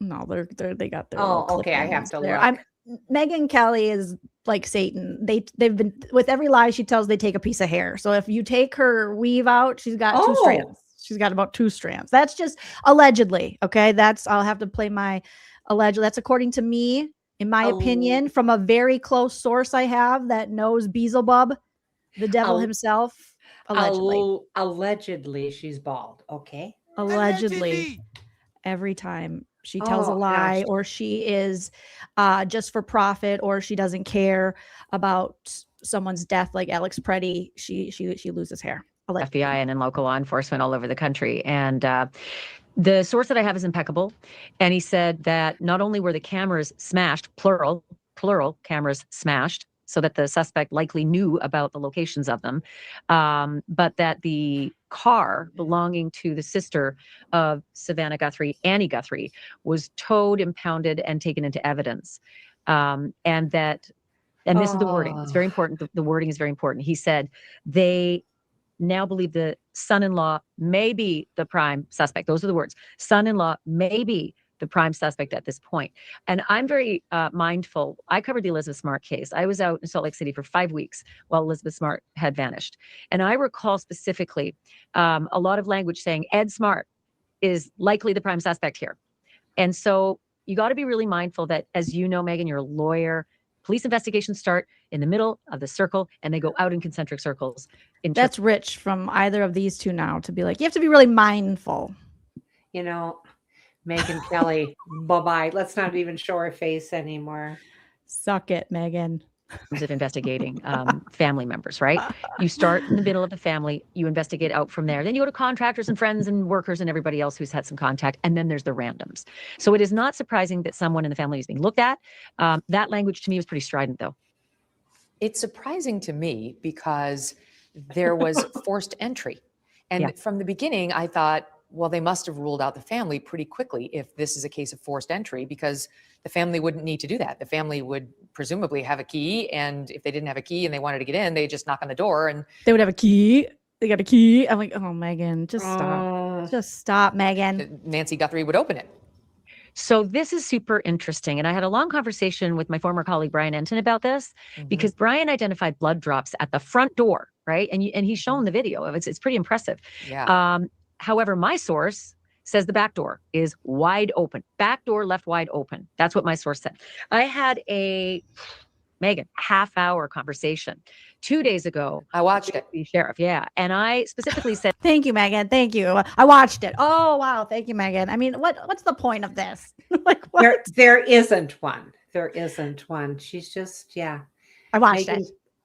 No, they got their. Oh, okay. I have to look. Megyn Kelly is like Satan. They've been with every lie she tells. They take a piece of hair. So if you take her weave out, she's got 2 strands. She's got about 2 strands. That's just allegedly. Okay, I'll have to play my alleged. That's according to me In my opinion, from a very close source I have that knows Beelzebub, the devil himself, allegedly. Allegedly, she's bald. Okay. Allegedly. Every time she tells a Oh, lie, gosh. or she is just for profit, or she doesn't care about someone's death, like Alex Preddy, she loses hair. FBI and in local law enforcement all over the country. And the source that I have is impeccable. And he said that not only were the cameras smashed, plural cameras smashed, so that the suspect likely knew about the locations of them, but that the car belonging to the sister of Savannah Guthrie, Annie Guthrie, was towed, impounded, and taken into evidence. And this is the wording. It's very important. The wording is very important. He said they now believe the son-in-law may be the prime suspect. Those are the words. Son-in-law may be the prime suspect at this point. And I'm very mindful. I covered the Elizabeth Smart case. I was out in Salt Lake City for 5 weeks while Elizabeth Smart had vanished. And I recall specifically a lot of language saying Ed Smart is likely the prime suspect here. And so you got to be really mindful that, as you know, Megan, you're a lawyer. Police investigations start in the middle of the circle and they go out in concentric circles. That's rich from either of these two now to be like, you have to be really mindful. You know, Megan Kelly, bye-bye. Let's not even show her face anymore. Suck it, Megan. Of investigating family members, right? You start in the middle of the family, you investigate out from there. Then you go to contractors and friends and workers and everybody else who's had some contact. And then there's the randoms. So it is not surprising that someone in the family is being looked at. That language to me was pretty strident, though. It's surprising to me because there was forced entry. And from the beginning, I thought, well, they must have ruled out the family pretty quickly if this is a case of forced entry, because the family wouldn't need to do that. The family would presumably have a key. And if they didn't have a key and they wanted to get in, they just knock on the door and they would have a key. They got a key. I'm like, oh, Megan, just stop. Just stop, Megan. Nancy Guthrie would open it. So this is super interesting. And I had a long conversation with my former colleague, Brian Enton, about this, because Brian identified blood drops at the front door, right? And he's shown the video of it. It's pretty impressive. Yeah. However, my source says the back door is wide open. Back door left wide open. That's what my source said. I had a, Megan, half-hour conversation 2 days ago. I watched it. The sheriff, yeah. And I specifically said, thank you, Megan. Thank you. I watched it. Oh, wow. Thank you, Megan. I mean, what's the point of this? Like, what? There isn't one. There isn't one. She's just, yeah. I watched it.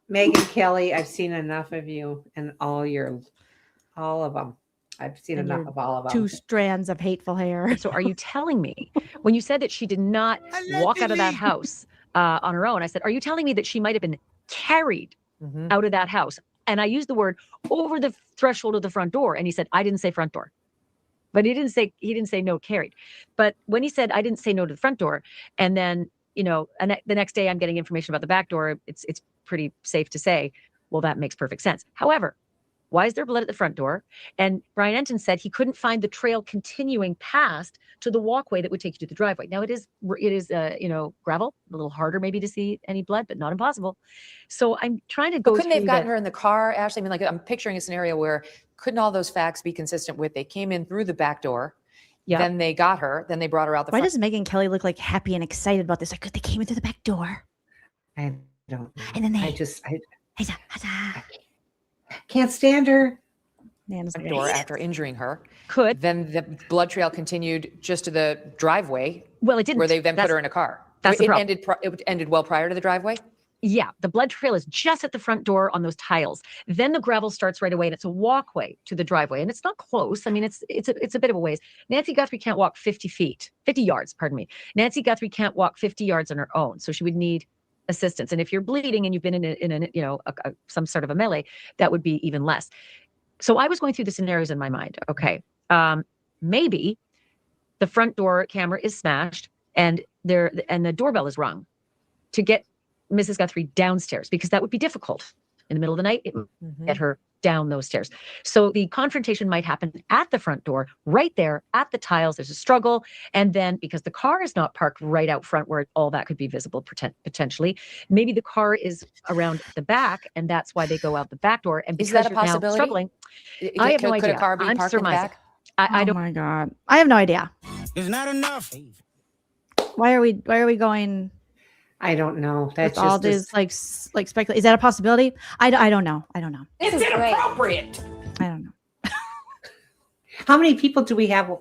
Megan Kelly, I've seen enough of you and all of them. I've seen enough of all of them. 2 strands of hateful hair. So are you telling me, when you said that she did not walk out of that house on her own, I said, are you telling me that she might have been carried out of that house? And I used the word over the threshold of the front door. And he said, I didn't say front door. But he didn't say no carried. But when he said, I didn't say no to the front door, and then, you know, and the next day I'm getting information about the back door, it's pretty safe to say, well, that makes perfect sense. However, why is there blood at the front door? And Brian Enton said he couldn't find the trail continuing past to the walkway that would take you to the driveway. Now it is gravel, a little harder maybe to see any blood, but not impossible. So I'm trying to go. But couldn't they have gotten her in the car, Ashley? I mean, like, I'm picturing a scenario where couldn't all those facts be consistent with they came in through the back door, then they got her, then they brought her out the front. Why does Megan Kelly look like happy and excited about this? Like, they came in through the back door. I don't know. And then I can't stand her. Door after injuring her. Could. Then the blood trail continued just to the driveway. Well, it didn't. Where they then put her in a car. That's the problem. It ended well prior to the driveway? Yeah, the blood trail is just at the front door on those tiles. Then the gravel starts right away, and it's a walkway to the driveway, and it's not close. I mean, it's a bit of a ways. Nancy Guthrie can't walk 50 yards. Pardon me. Nancy Guthrie can't walk 50 yards on her own, so she would need assistance. And if you're bleeding and you've been in some sort of a melee, that would be even less. So I was going through the scenarios in my mind. Okay, maybe the front door camera is smashed, and the doorbell is rung to get Mrs. Guthrie downstairs, because that would be difficult in the middle of the night. It would get her down those stairs. So the confrontation might happen at the front door, right there at the tiles. There's a struggle. And then because the car is not parked right out front where all that could be visible potentially, maybe the car is around the back, and that's why they go out the back door. And because is that a you're now possibility? Struggling, I have no idea. Could a car be parked in the back? I don't. Oh my God. I have no idea. It's not enough. Why are we going? I don't know. That's With all just this like speculate. Is that a possibility? I don't know. I don't know. It's inappropriate. I don't know. How many people do we have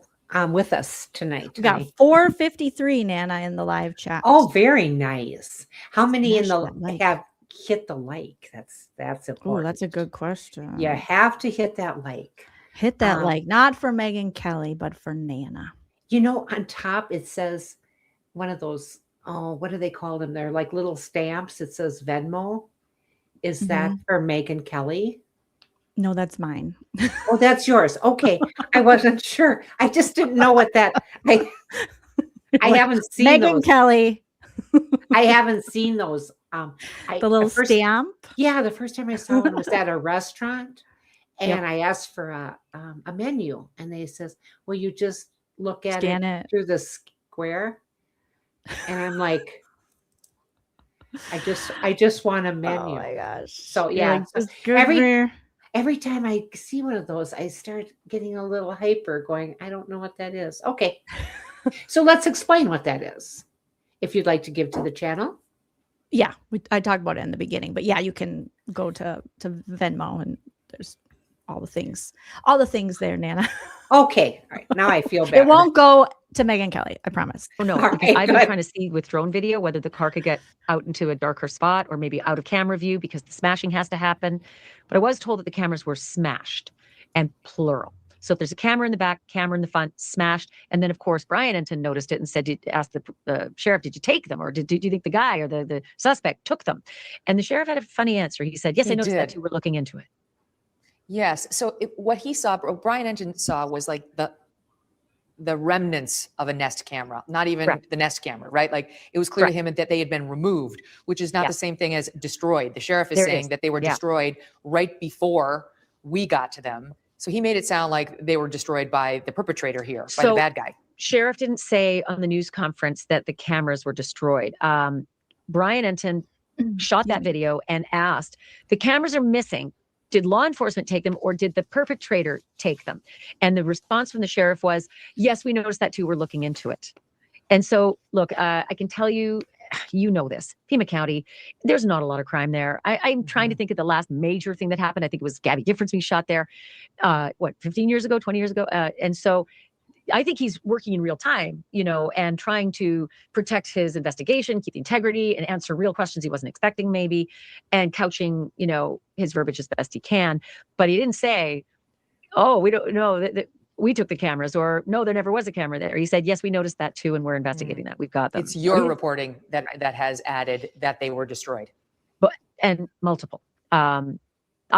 with us tonight? We got 453, Nana, in the live chat. Oh, very nice. How many in Smash the that like. have hit the like? That's important. Oh, that's a good question. You have to hit that like. Hit that like, not for Megyn Kelly, but for Nana. You know, on top it says one of those, oh, what do they call them? They're like little stamps. It says Venmo. Is that for Megyn Kelly? No, that's mine. Oh, that's yours. Okay. I wasn't sure. I just didn't know what that I haven't seen Megyn those. Kelly. I haven't seen those. The little stamp. Yeah, the first time I saw one was at a restaurant, and I asked for a menu, and they says, "Well, you just look at it through the square," and I'm like, I just want a menu. Oh my gosh! So yeah, like, every time I see one of those, I start getting a little hyper, going, I don't know what that is. Okay, so let's explain what that is, if you'd like to give to the channel. Yeah, I talked about it in the beginning, but yeah, you can go to Venmo and there's all the things there, Nana. Okay, all right, now I feel better. It won't go to Megyn Kelly, I promise. Oh no, because I've been trying to see with drone video whether the car could get out into a darker spot or maybe out of camera view because the smashing has to happen. But I was told that the cameras were smashed and plural. So if there's a camera in the back, camera in the front, smashed. And then, of course, Brian Enton noticed it and said, asked the sheriff, did you take them? Or do you think the guy or the suspect took them? And the sheriff had a funny answer. He said, yes, I noticed that too. We're looking into it. Yes. So what Brian Enton saw was like the remnants of a Nest camera, not even the Nest camera, right? Like it was clear to him that they had been removed, which is not the same thing as destroyed. The sheriff is saying that they were destroyed right before we got to them. So he made it sound like they were destroyed by the perpetrator here, by the bad guy. Sheriff didn't say on the news conference that the cameras were destroyed. Brian Enton shot that video and asked, the cameras are missing. Did law enforcement take them or did the perpetrator take them? And the response from the sheriff was, yes, we noticed that too. We're looking into it. And so, look, I can tell you, you know this, Pima County, there's not a lot of crime there. I'm trying to think of the last major thing that happened. I think it was Gabby Giffords being shot there, 15 years ago, 20 years ago. And so I think he's working in real time, and trying to protect his investigation, keep the integrity and answer real questions he wasn't expecting maybe, and couching, his verbiage as best he can. But he didn't say, oh, we don't know that we took the cameras, or no, there never was a camera there. He said, yes, we noticed that too, and we're investigating that. We've got them. It's your reporting that has added that they were destroyed. And multiple. I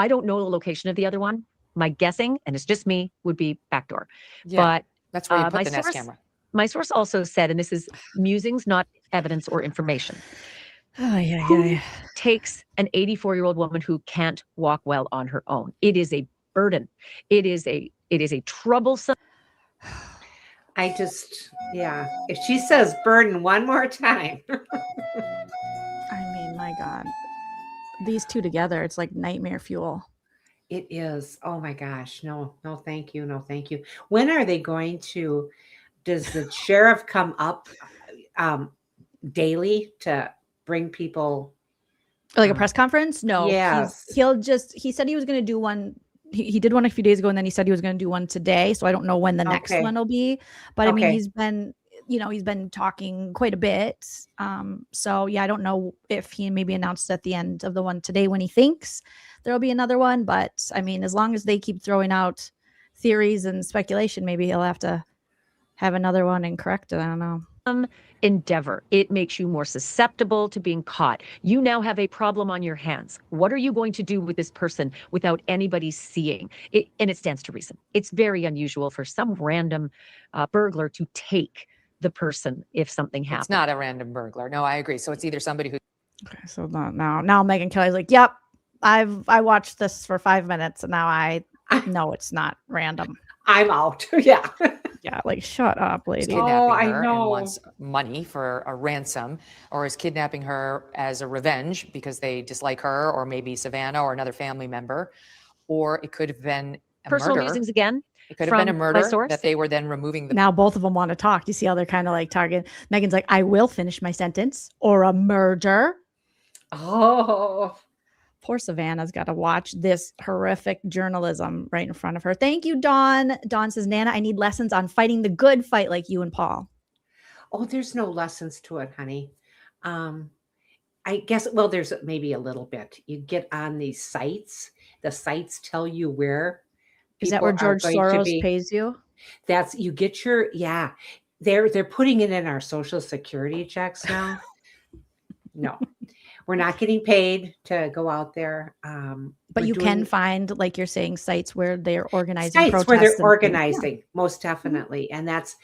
don't know the location of the other one. My guessing, and it's just me, would be backdoor. Yeah, but that's where you put the Nest camera. My source also said, and this is musings, not evidence or information. Who takes an 84-year-old woman who can't walk well on her own? It is a burden. It is a troublesome. If she says burden one more time. I mean, my God, these two together, it's like nightmare fuel. It is. Oh my gosh. No, thank you. No, thank you. When are they going to, does the sheriff come up daily to bring people? Like a press conference? No. Yes. He said he was going to do one. He did one a few days ago, and then he said he was going to do one today. So I don't know when the next one will be, but I mean, he's been talking quite a bit. So yeah, I don't know if he maybe announced at the end of the one today when he thinks there'll be another one, but I mean, as long as they keep throwing out theories and speculation, maybe he'll have to have another one and correct it. I don't know. Endeavor. It makes you more susceptible to being caught. You now have a problem on your hands. What are you going to do with this person without anybody seeing it? And it stands to reason. It's very unusual for some random burglar to take the person if something happens. It's not a random burglar. No, I agree. So it's either somebody who. Okay, so now Megyn Kelly's like, yep, I watched this for 5 minutes and now I know it's not random. I'm out. Yeah. Yeah, like shut up, lady. I know. And wants money for a ransom, or is kidnapping her as a revenge because they dislike her, or maybe Savannah or another family member, or it could have been a personal murder. reasons again. It could have been a from murder source. that they were then removing the. Now both of them want to talk. You see how they're kind of like targeting. Megan's like, I will finish my sentence, or a murder. Oh, Poor Savannah's got to watch this horrific journalism right in front of her. Thank you, Dawn. Dawn says, Nana, I need lessons on fighting the good fight like you and Paul. oh, there's no lessons to it, honey. I guess, well, there's maybe a little bit. You get on these sites. The sites tell you where. Is that where George Soros pays you? That's, you get your, yeah. They're putting it in our Social Security checks now. No, we're not getting paid to go out there. But you can find, like you're saying, sites where they're organizing sites protests. where they're and organizing, yeah. most definitely. And that's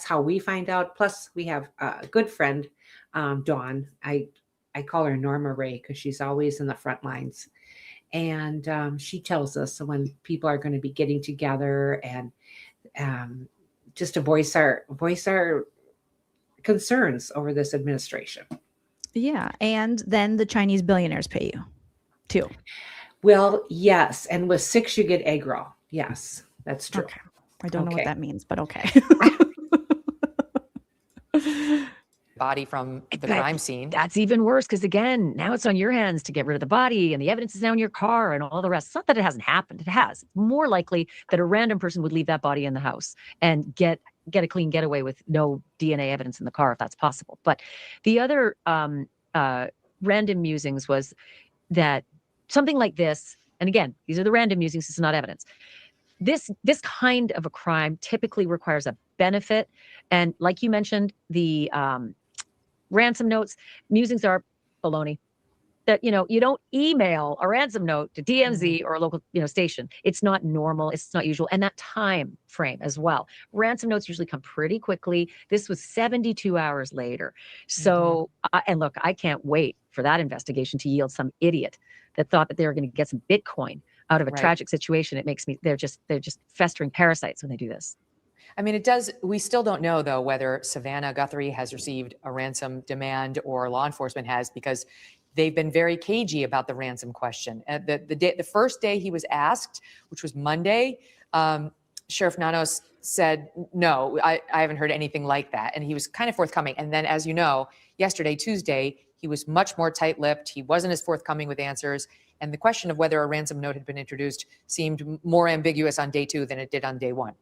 how we find out. Plus, we have a good friend, Dawn. I call her Norma Ray because she's always in the front lines. And she tells us when people are going to be getting together and just to voice our concerns over this administration. Yeah. And then the Chinese billionaires pay you too. Well, yes. And with 6, you get egg roll. Yes, that's true. Okay. I don't know what that means, but okay. Body from the crime scene. That's even worse because, again, now it's on your hands to get rid of the body and the evidence is now in your car and all the rest. It's not that it hasn't happened. It has. It's more likely that a random person would leave that body in the house and get a clean getaway with no DNA evidence in the car if that's possible. But the other random musings was that something like this, and again, these are the random musings, this is not evidence. This kind of a crime typically requires a benefit. And like you mentioned, the ransom notes, musings are baloney. That, you don't email a ransom note to TMZ or a local, station. It's not normal. It's not usual. And that time frame as well. Ransom notes usually come pretty quickly. This was 72 hours later. So, and look, I can't wait for that investigation to yield some idiot that thought that they were going to get some Bitcoin out of a tragic situation. It makes me, they're just festering parasites when they do this. I mean, we still don't know, though, whether Savannah Guthrie has received a ransom demand or law enforcement has, because they've been very cagey about the ransom question. The first day he was asked, which was Monday, Sheriff Nanos said, no, I haven't heard anything like that. And he was kind of forthcoming. And then, as you know, yesterday, Tuesday, he was much more tight-lipped. He wasn't as forthcoming with answers. And the question of whether a ransom note had been introduced seemed more ambiguous on day 2 than it did on day 1.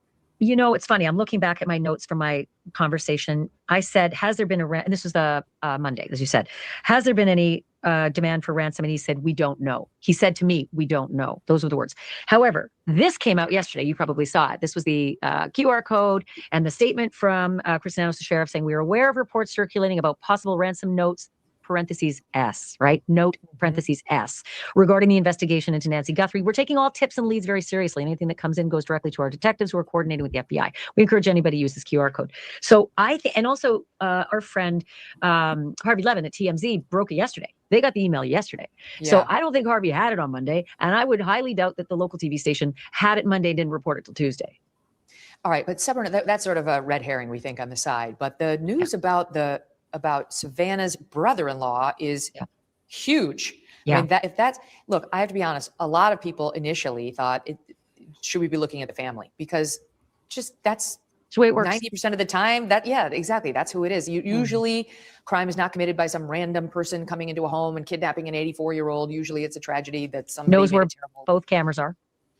It's funny. I'm looking back at my notes from my conversation. I said, has there been and this was the Monday, as you said, has there been any demand for ransom? And he said, we don't know. He said to me, we don't know. Those were the words. However, this came out yesterday. You probably saw it. This was the QR code and the statement from Chris Nanos, the sheriff, saying we are aware of reports circulating about possible ransom notes, parentheses S, right? Note, parentheses S, regarding the investigation into Nancy Guthrie. We're taking all tips and leads very seriously. Anything that comes in goes directly to our detectives who are coordinating with the FBI. We encourage anybody to use this QR code. So and also our friend Harvey Levin at TMZ broke it yesterday. They got the email yesterday. Yeah. So I don't think Harvey had it on Monday. And I would highly doubt that the local TV station had it Monday and didn't report it till Tuesday. All right. But that's sort of a red herring, we think, on the side. But the news about Savannah's brother-in-law is huge. Yeah. I mean, look, I have to be honest. A lot of people initially thought, should we be looking at the family? Because that's the way it works. 90% of the time, exactly. That's who it is. Usually crime is not committed by some random person coming into a home and kidnapping an 84-year-old. Usually it's a tragedy that somebody knows where both cameras are.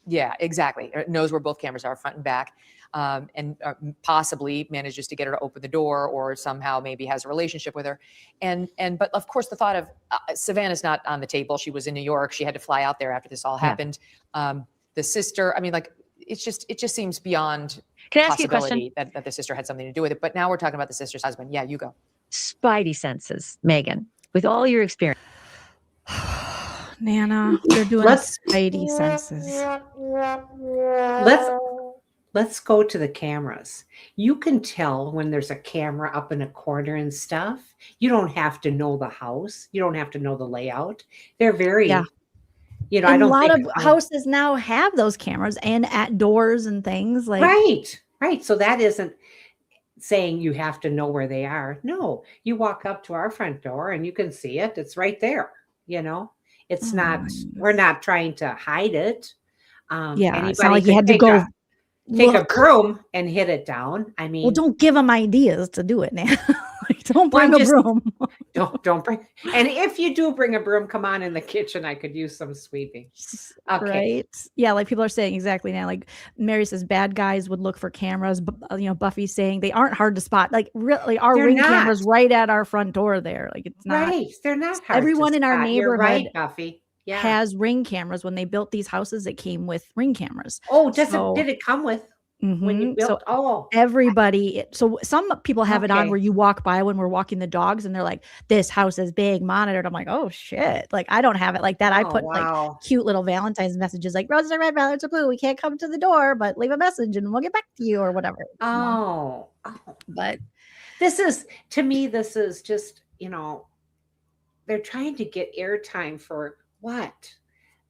Yeah, exactly. Knows where both cameras are, front and back. And possibly manages to get her to open the door, or somehow maybe has a relationship with her. But of course, the thought of Savannah's not on the table. She was in New York. She had to fly out there after this all happened. The sister, I mean, like, it just seems beyond possibility that the sister had something to do with it. But now we're talking about the sister's husband. Yeah, you go. Spidey senses, Megan, with all your experience. Nana, you're doing Spidey senses. Let's go to the cameras. You can tell when there's a camera up in a corner and stuff. You don't have to know the house. You don't have to know the layout. They're very, I don't think. A lot of houses now have those cameras and at doors and things like. Right. So that isn't saying you have to know where they are. No, you walk up to our front door and you can see it. It's right there. It's not, we're not trying to hide it. It's not like you had to go take a Look. broom and hit it down. I mean, Well, don't give them ideas to do it now. Like, don't Well, bring I'm a just- broom. don't bring. And if you do bring a broom, come on in the kitchen. I could use some sweeping. Okay. Right? Yeah, like people are saying exactly now. Like Mary says, bad guys would look for cameras. Buffy's saying they aren't hard to spot. Like really, our They're ring not. cameras right at our front door there. Like it's not. Right. They're not hard. Everyone to in our spot. You're neighborhood right, Buffy. Yeah. has ring cameras. When they built these houses, it came with ring cameras. Oh, So- did it come with when you Mhm. built? So everybody, so some people have it on Okay. where you walk by when we're walking the dogs and they're like, this house is big, monitored. I'm like, oh shit. Like I don't have it like that. I Oh, put wow. like cute little Valentine's messages like roses are red, violets are blue. We can't come to the door, but leave a message and we'll get back to you or whatever. Oh. But This is, to me, this is just, they're trying to get airtime for what?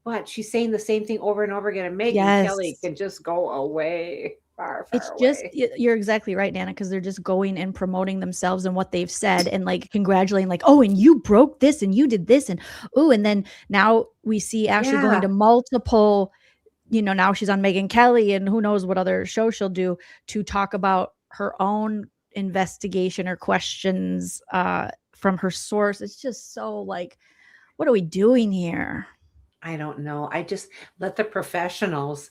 What? She's saying the same thing over and over again. And Megan Kelly Yes. can just go away. Far it's away. just you're exactly right, Nana, because they're just going and promoting themselves and what they've said and like congratulating, like, oh, and you broke this and you did this and oh, and then now we see Ashley going to multiple, now she's on Megan Kelly and who knows what other show she'll do to talk about her own investigation or questions from her source. It's just so like, what are we doing here? I don't know. I just let the professionals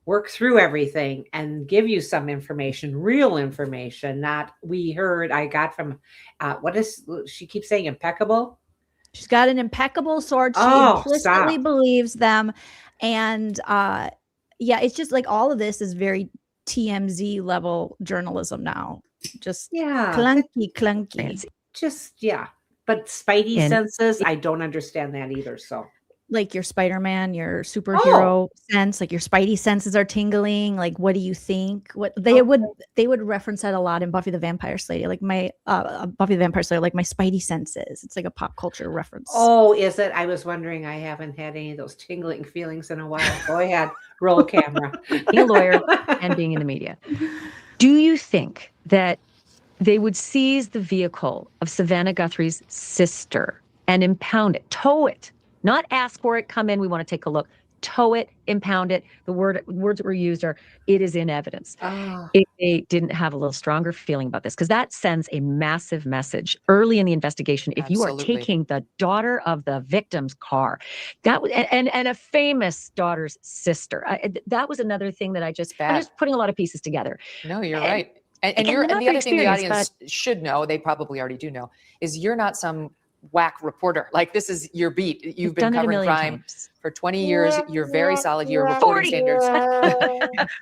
work through everything and give you some information, real information, not I got from, what is, she keeps saying impeccable? She's got an impeccable sword. She implicitly believes them. And yeah, it's just like all of this is very TMZ level journalism now. Just clunky. Just, yeah. But Spidey senses, I don't understand that either. So like your Spider-Man, your superhero sense, like your Spidey senses are tingling. Like, what do you think? What they would reference that a lot in Buffy the Vampire Slayer, like my Buffy the Vampire Slayer, like my Spidey senses. It's like a pop culture reference. Oh, is it? I was wondering. I haven't had any of those tingling feelings in a while. Go ahead, roll camera. Being a lawyer and being in the media. Do you think that they would seize the vehicle of Savannah Guthrie's sister and impound it, tow it? Not ask for it, come in, we want to take a look. Tow it, impound it. The words that were used are, it is in evidence. If they didn't have a little stronger feeling about this, because that sends a massive message early in the investigation. If you are taking the daughter of the victim's car, that was, and a famous daughter's sister, that was another thing that I'm just putting a lot of pieces together. No, you're right. And the other thing the audience should know, they probably already do know, is you're not some whack reporter. Like this is your beat. You've been covering crime for 20 years. You're very solid. Your reporting standards.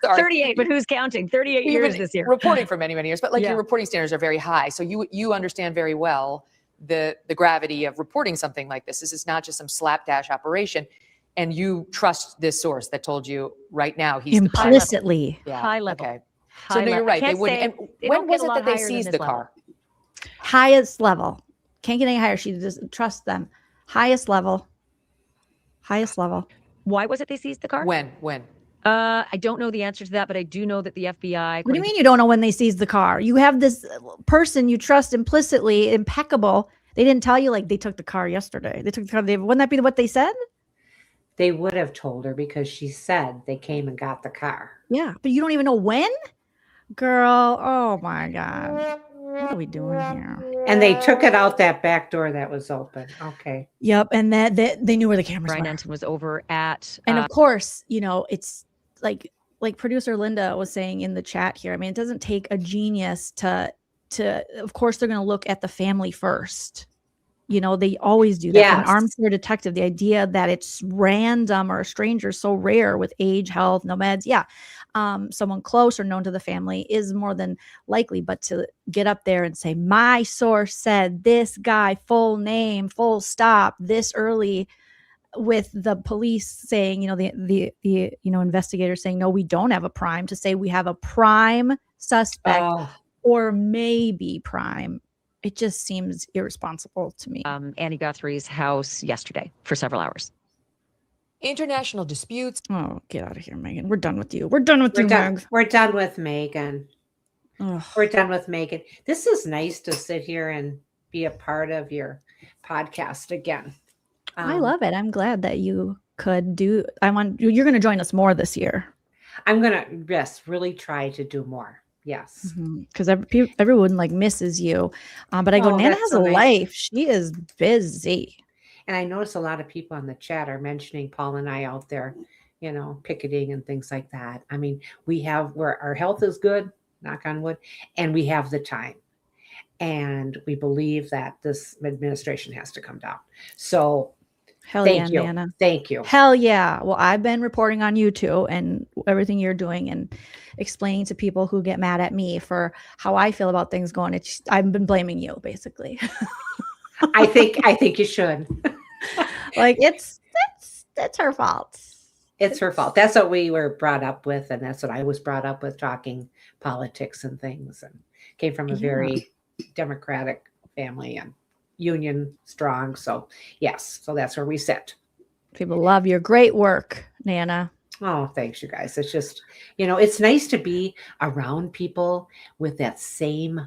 38, but who's counting? 38 years this year. Reporting for many, many years, but like your reporting standards are very high. So you understand very well the gravity of reporting something like this. This is not just some slapdash operation. And you trust this source that told you right now he's implicitly high level. Okay. So no, you're right. They wouldn't. And when was it that they seized the car? Highest level. Can't get any higher. She doesn't trust them. Highest level. Why was it they seized the car? When? I don't know the answer to that, but I do know that the FBI. What do you mean you don't know when they seized the car? You have this person you trust implicitly, impeccable. They didn't tell you like they took the car yesterday. They took the car. Wouldn't that be what they said? They would have told her because she said they came and got the car. Yeah, but you don't even know when? Girl, oh my God. What are we doing here? And they took it out that back door that was open. Okay. Yep. And that they knew where the cameras Brian were. Ensign was over at. And of course, it's like producer Linda was saying in the chat here. I mean, it doesn't take a genius to of course, they're going to look at the family first. They always do that. Yes. An armchair detective, the idea that it's random or a stranger is so rare with age, health, no meds. Yeah. Someone close or known to the family is more than likely, but to get up there and say, my source said this guy, full name, full stop, this early, with the police saying, the investigators saying, no, we don't have a prime, to say we have a prime suspect or maybe prime. It just seems irresponsible to me. Annie Guthrie's house yesterday for several hours. International disputes. Oh, get out of here, Megan. We're done with you. We're done with you, Meg. We're done with Megan. We're done with Megan. This is nice to sit here and be a part of your podcast again. I love it. I'm glad that you could do. You're going to join us more this year. I'm gonna, yes, really try to do more. Yes. Because everyone like misses you. But I go, Oh, Nana that's has so a nice. life. She is busy. And I notice a lot of people on the chat are mentioning Paul and I out there, picketing and things like that. I mean, where our health is good, knock on wood, and we have the time. And we believe that this administration has to come down. So Hell yeah, thank you. Nana. Thank you. Hell yeah. Well, I've been reporting on you too and everything you're doing and explaining to people who get mad at me for how I feel about things going. I've been blaming you basically. I think you should. Like it's her fault. It's her fault. That's what we were brought up with, and that's what I was brought up with, talking politics and things, and came from a very democratic family and union strong. So yes, so that's where we sit. People love your great work, Nana. Oh, thanks, you guys. It's just, it's nice to be around people with that same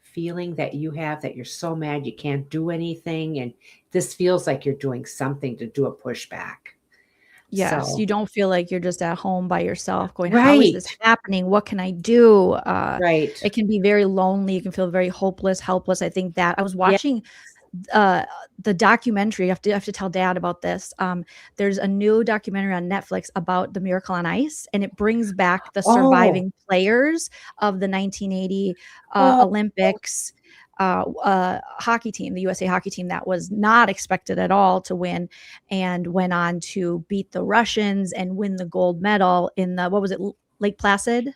feeling that you have, that you're so mad you can't do anything. And this feels like you're doing something to do a pushback. Yes, So, you don't feel like you're just at home by yourself going, right. how is this happening? What can I do? Right. It can be very lonely. You can feel very hopeless, helpless. I think that I was watching the documentary. I have to tell Dad about this. There's a new documentary on Netflix about the Miracle on Ice, and it brings back the surviving players of the 1980 Olympics hockey team, the USA hockey team that was not expected at all to win, and went on to beat the Russians and win the gold medal in the, what was it, Lake Placid?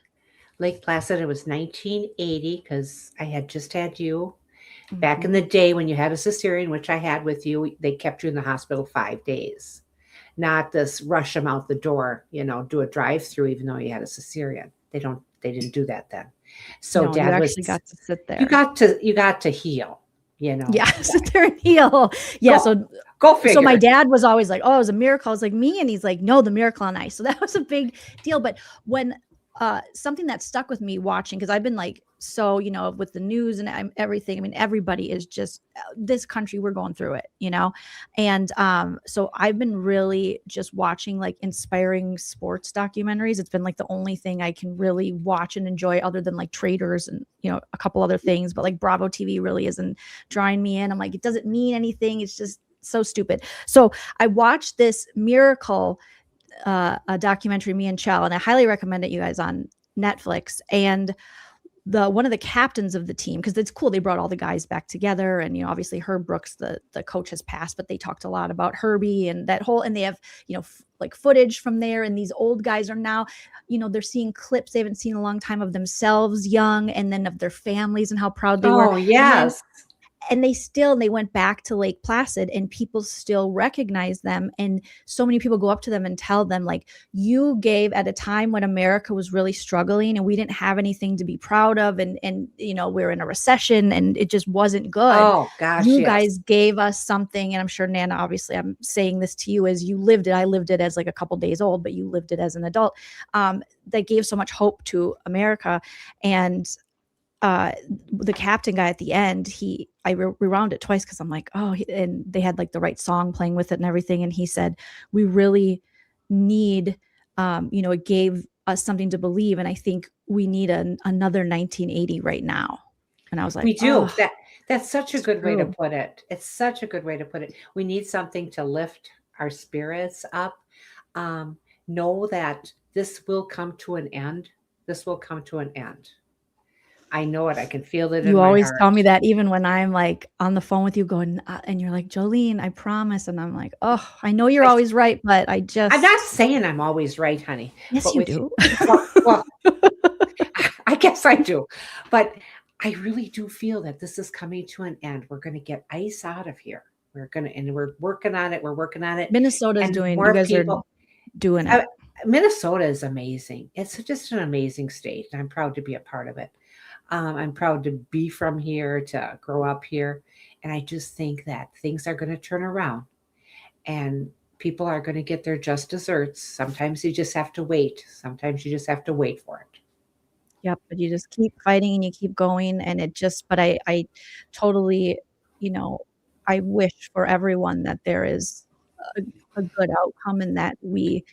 Lake Placid. It was 1980 because I had just had you. Back in the day when you had a cesarean, which I had with you, they kept you in the hospital 5 days. Not this rush them out the door, do a drive-through even though you had a cesarean. They didn't do that then. So no, Dad you actually got to sit there. You got to heal, Yeah, sit there and heal. Yeah, go figure. So my dad was always like, "Oh, it was a miracle." I was like, "Me?" And he's like, "No, the Miracle on Ice." So that was a big deal. But when something that stuck with me watching, because I've been like, so with the news and everything. I mean, everybody is just this country. We're going through it, and so I've been really just watching like inspiring sports documentaries. It's been like the only thing I can really watch and enjoy, other than like Traders and a couple other things. But like Bravo TV really isn't drawing me in. I'm like, it doesn't mean anything. It's just so stupid. So I watched this Miracle a documentary, me and Chell, and I highly recommend it, you guys, on Netflix. And one of the captains of the team, because it's cool, they brought all the guys back together, and obviously Herb Brooks, the coach, has passed, but they talked a lot about Herbie and that whole, and they have like footage from there, and these old guys are now they're seeing clips they haven't seen in a long time of themselves young, and then of their families and how proud they were. Oh yes. And they went back to Lake Placid, and people still recognize them. And so many people go up to them and tell them, like, you gave at a time when America was really struggling and we didn't have anything to be proud of. And we're in a recession and it just wasn't good. Oh gosh. You guys gave us something. And I'm sure, Nana, obviously I'm saying this to you as you lived it. I lived it as like a couple days old, but you lived it as an adult. That gave so much hope to America. And the captain guy at the end, I rewound it twice because I'm like, oh, and they had like the right song playing with it and everything. And he said, we really need, it gave us something to believe. And I think we need another 1980 right now. And I was like, we do. Oh, that's such a good way to true. put it. It's such a good way to put it. We need something to lift our spirits up. Know that this will come to an end. This will come to an end. I know it. I can feel it in my You always heart. tell me that, even when I'm like on the phone with you going, and you're like, Jolene, I promise. And I'm like, oh, I know you're always right, but I'm not saying I'm always right, honey. Yes, but you do. Well, I guess I do. But I really do feel that this is coming to an end. We're going to get ice out of here. And we're working on it. We're working on it. Minnesota's doing, you guys are doing it. Minnesota is amazing. It's just an amazing state. And I'm proud to be a part of it. I'm proud to be from here, to grow up here. And I just think that things are going to turn around and people are going to get their just desserts. Sometimes you just have to wait. Sometimes you just have to wait for it. Yep. But you just keep fighting and you keep going. And but I totally, I wish for everyone that there is a good outcome, and that we,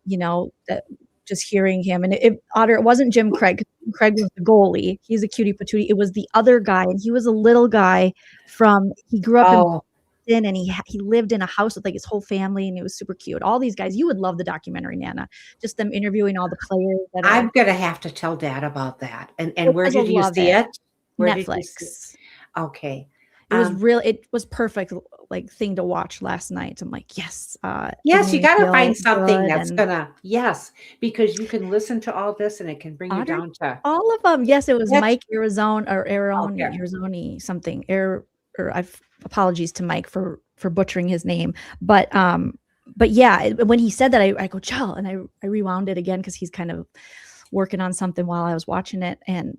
that just hearing him. And Otter, it wasn't Jim Craig. Jim Craig was the goalie. He's a cutie patootie. It was the other guy, and he was a little guy he grew up in Boston, and he lived in a house with like his whole family, and it was super cute. All these guys, you would love the documentary, Nana. Just them interviewing all the players. I'm gonna have to tell Dad about that. And where did you see it? Where did you see Netflix. it? Okay. It was perfect, like thing to watch last night. I'm like, yes. Yes, you got to find something that's yes, because you can listen to all this and it can bring you down to all of them. Yes, it was Mike Arizona or Okay. Arizoni something. Apologies to Mike for butchering his name, but yeah, when he said that, I go, Chell, and I rewound it again because he's kind of working on something while I was watching it, and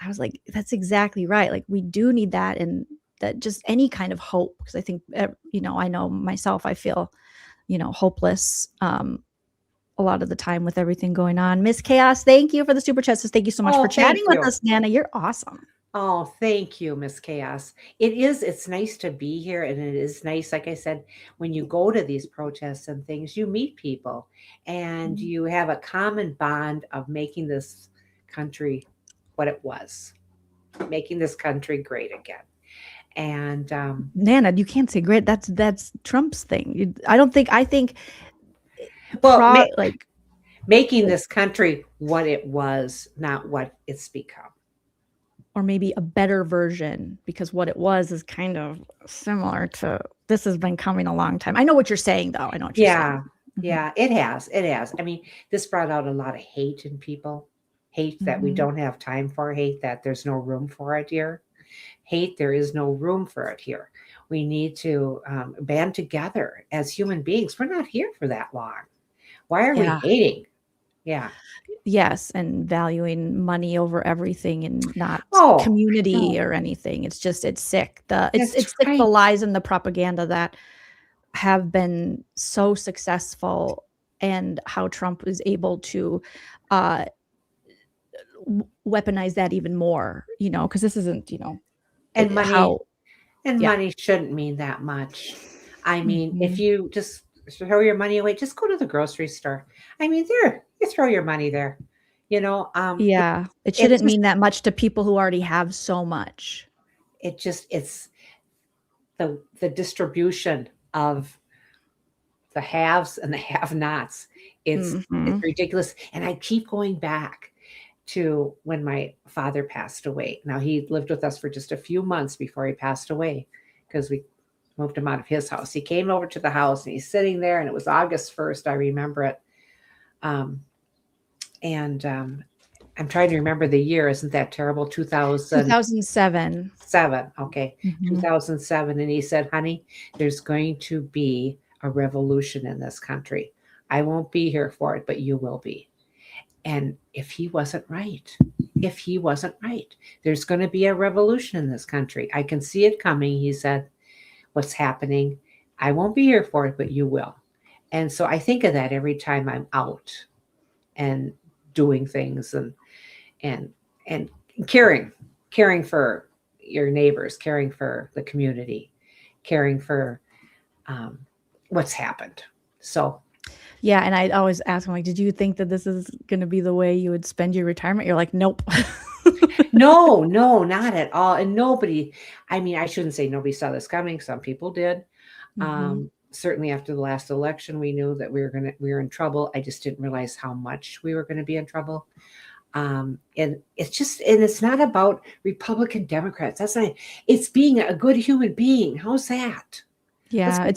I was like, that's exactly right. Like, we do need that, and that just any kind of hope, because I think, I know myself, I feel, hopeless a lot of the time with everything going on. Miss Chaos, thank you for the super chats. Thank you so much for chatting with us, Nana. You're awesome. Oh, thank you, Miss Chaos. It's nice to be here, and it is nice, like I said, when you go to these protests and things, you meet people, and you have a common bond of making this country what it was, making this country great again. And Nana, you can't say great. That's Trump's thing. I think making this country what it was, not what it's become. Or maybe a better version, because what it was is kind of similar to this has been coming a long time. I know what you're saying, though. I know what you're saying. Yeah, it has. It has. I mean, this brought out a lot of hate in people. Hate that we don't have time for, hate that there's no room for it here. Hate there is no room for it here. We need to band together as human beings. We're not here for that long. Why are we hating? Yeah. Yes, and valuing money over everything and not community or anything. It's sick. It's sick, the lies and the propaganda that have been so successful, and how Trump is able to weaponize that even more, because this isn't, and money shouldn't mean that much. I mean, if you just throw your money away, just go to the grocery store. I mean, you throw your money there, it shouldn't mean that much to people who already have so much. It's the distribution of the haves and the have-nots. It's ridiculous. And I keep going back to when my father passed away. Now, he lived with us for just a few months before he passed away, because we moved him out of his house. He came over to the house, and he's sitting there, and it was August 1st. I remember it. I'm trying to remember the year. Isn't that terrible? 2007. Okay. 2007. And he said, honey, there's going to be a revolution in this country. I won't be here for it, but you will be. And if he wasn't right, there's going to be a revolution in this country. I can see it coming. He said, what's happening? I won't be here for it, but you will. And so I think of that every time I'm out and doing things and caring for your neighbors, caring for the community, caring for what's happened. So. Yeah. And I'd always ask him, like, did you think that this is going to be the way you would spend your retirement? You're like, nope. No, not at all. And I shouldn't say nobody saw this coming. Some people did. Certainly after the last election, we knew that we were in trouble. I just didn't realize how much we were going to be in trouble. And it's not about Republican Democrats. That's not, it's being a good human being. How's that? Yeah.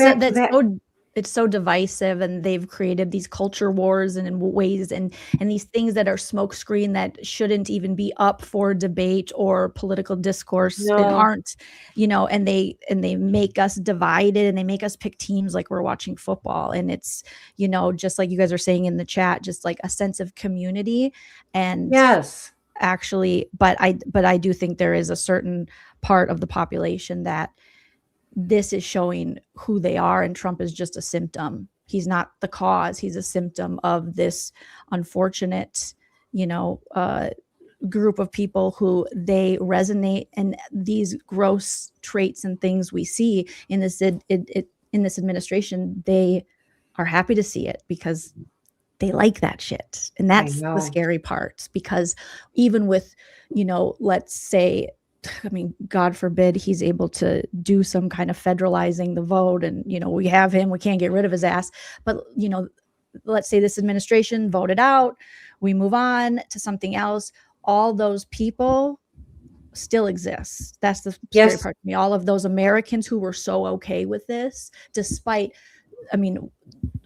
It's so divisive, and they've created these culture wars and in ways and these things that are smokescreen that shouldn't even be up for debate or political discourse and aren't, and they make us divided, and they make us pick teams like we're watching football. And it's, just like you guys are saying in the chat, just like a sense of community. And yes, actually, but I do think there is a certain part of the population that this is showing who they are, and Trump is just a symptom. He's not the cause. He's a symptom of this unfortunate, group of people who they resonate, and these gross traits and things we see in this in this administration, they are happy to see it because they like that shit. And that's the know. scary part, because even with, let's say, I mean, God forbid he's able to do some kind of federalizing the vote, and, we have him, we can't get rid of his ass. But, let's say this administration voted out, we move on to something else. All those people still exist. That's the scary Yes. part to me. All of those Americans who were so okay with this, despite, I mean,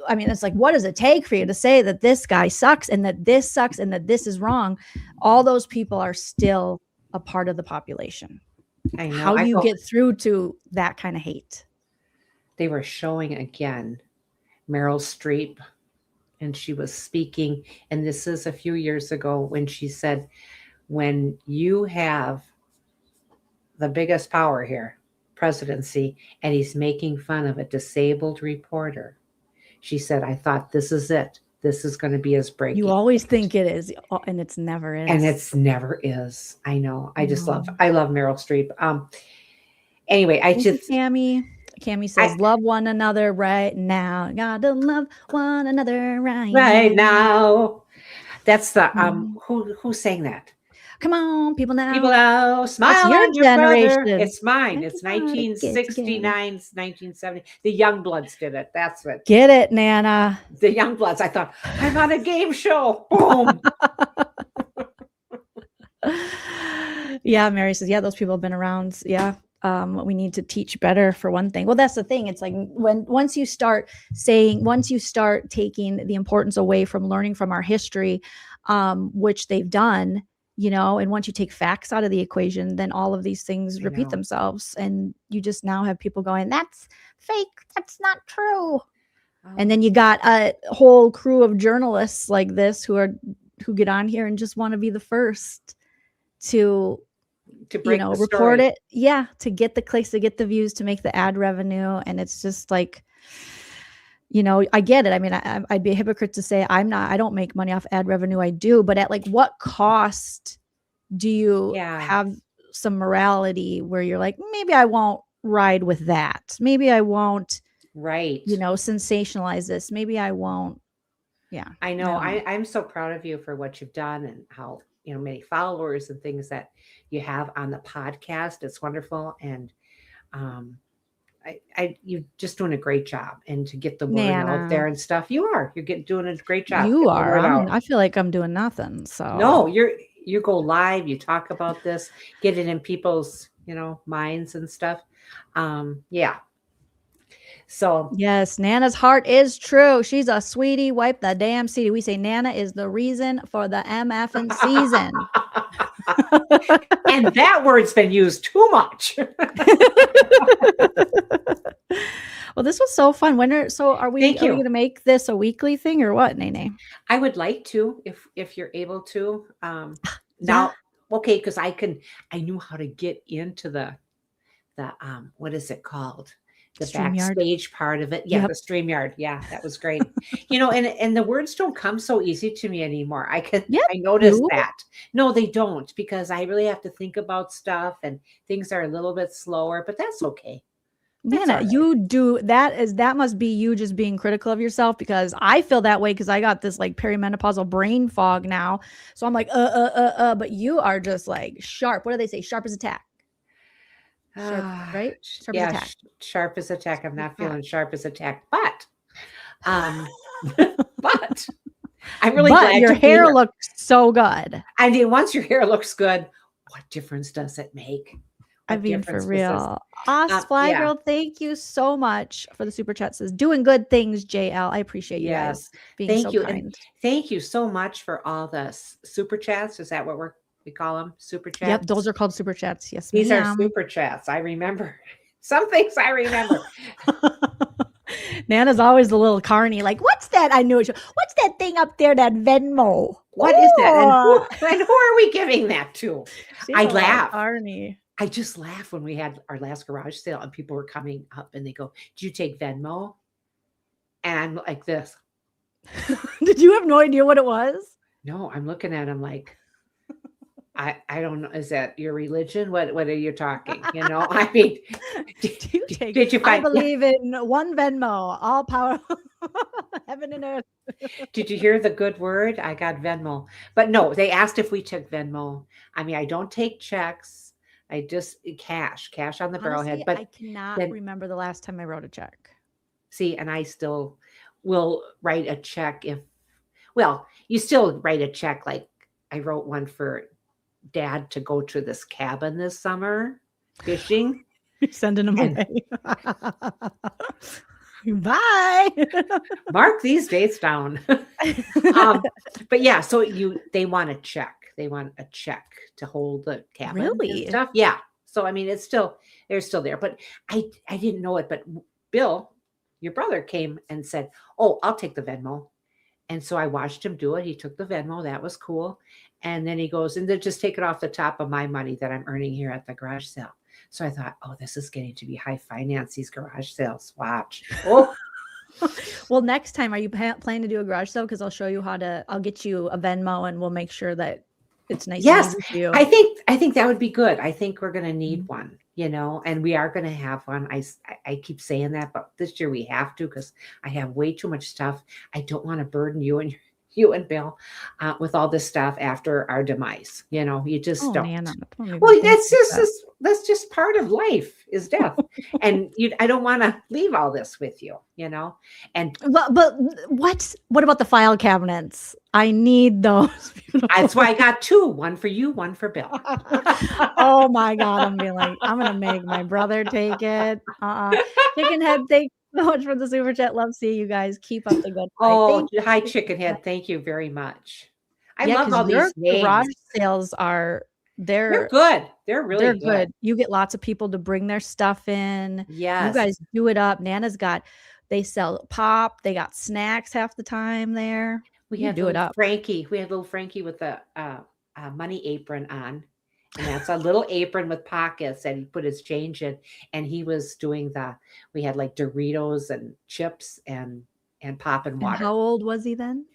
it's like, what does it take for you to say that this guy sucks and that this sucks and that this is wrong? All those people are still a part of the population. I know. How do you get through to that kind of hate? They were showing again Meryl Streep, and she was speaking, and this is a few years ago, when she said, when you have the biggest power here, presidency, and he's making fun of a disabled reporter, she said, I thought, this is it. This is going to be his breaking. You always think it is, and it's never is. And it's never is. I know. I love Meryl Streep. Anyway, Cammy says, love one another right now. Gotta love one another right now. That's the who sang that? Come on, people now. People now, smile That's your on your generation. brother. It's mine. It's 1969, 1970. The Youngbloods did it. That's what. Get it, Nana. The Youngbloods. I thought, I'm on a game show. Boom. Yeah, Mary says, those people have been around. Yeah. We need to teach better, for one thing. Well, that's the thing. It's like once you start taking the importance away from learning from our history, which they've done, and once you take facts out of the equation, then all of these things repeat themselves. And you just now have people going, that's fake. That's not true. Oh. And then you got a whole crew of journalists like this who get on here and just want to be the first to break report it. Yeah. To get the clicks, to get the views, to make the ad revenue. And it's just like, I get it. I mean, I'd be a hypocrite to say I don't make money off ad revenue. I do, but at like what cost do you have some morality where you're like, maybe I won't ride with that. Maybe I won't, sensationalize this. Maybe I won't. Yeah. I know. I'm so proud of you for what you've done and how, many followers and things that you have on the podcast. It's wonderful. And, you're just doing a great job, and to get the word out there and stuff. You're doing a great job. You are. I feel like I'm doing nothing. So no, you go live, you talk about this, get it in people's, minds and stuff. Yeah. So yes, Nana's heart is true. She's a sweetie. Wipe the damn CD. We say Nana is the reason for the MFing season. And that word's been used too much. Well, this was so fun. Are we going to make this a weekly thing or what, Nene? I would like to, if you're able to. Now, okay, because I knew how to get into the what is it called? The backstage part of it. Yeah, the StreamYard. Yeah, that was great. And the words don't come so easy to me anymore. I noticed that. No, they don't, because I really have to think about stuff, and things are a little bit slower, but that's okay. Nana, you do that must be you just being critical of yourself, because I feel that way because I got this like perimenopausal brain fog now. So I'm like, but you are just like sharp. What do they say? Sharp as a tack. Sharp, right? Sharp as a tack. Sharp as a tack. I'm not feeling sharp as a tack, but I'm really glad your hair looks so good. I mean, once your hair looks good, what difference does it make? I mean, for real. Fly Girl, thank you so much for the super chat. Says doing good things, JL. I appreciate you guys being so kind. And thank you so much for all the super chats. Is that what we call them? Super chats? Yep, those are called super chats. Yes, these are super chats. I remember some things. I remember. Nana's always the little carny. Like, what's that? I knew it. What's that thing up there? That Venmo. What is that? And who are we giving that to? I laugh. Carny. I just laugh when we had our last garage sale and people were coming up and they go, "Do you take Venmo?" And I'm like this. Did you have no idea what it was? No, I'm looking at him like, I don't know. Is that your religion? What are you talking? I mean, did you find? I believe in one Venmo, all power, heaven and earth. Did you hear the good word? I got Venmo. But no, they asked if we took Venmo. I mean, I don't take checks. I just cash on the barrelhead. Honestly, But I cannot then remember the last time I wrote a check. see, and I still will write a check well, you still write a check. Like I wrote one for Dad to go to this cabin this summer fishing. You're sending them And- away. Bye. Mark these dates down. But yeah, so they want a check. They want a check to hold the cabin and Really? stuff. Yeah. So I mean, they're still there. But I didn't know it. But Bill, your brother, came and said, "Oh, I'll take the Venmo." And so I watched him do it. He took the Venmo. That was cool. And then he goes, and then just take it off the top of my money that I'm earning here at the garage sale. So I thought, oh, this is getting to be high finance, these garage sales. Watch. Oh, Well, next time, are you planning to do a garage sale? Because I'll show you I'll get you a Venmo and we'll make sure that it's nice. yes. And easy for you. I think that would be good. I think we're going to need one, and we are going to have one. I keep saying that, but this year we have to, because I have way too much stuff. I don't want to burden you and Bill with all this stuff after our demise. You just don't. Nana, Well, that's just part of life, is death. And I don't want to leave all this with you, and but what about the file cabinets? I need those. that's why I got two, one for you, one for Bill. Oh my God. I'm going to make my brother take it. Chicken Head, thank you so much for the super chat. Love seeing you guys. Keep up the good fight. Oh, hi, Chicken Head. Thank you very much. I love all these names. Garage sales they're good. They're really good. You get lots of people to bring their stuff in. Yes. You guys do it up. Nana's they sell pop. They got snacks half the time there. We had Frankie. We had little Frankie with a money apron on. And that's a little apron with pockets that he put his change in. And he was doing we had like Doritos and chips and pop and water. And how old was he then?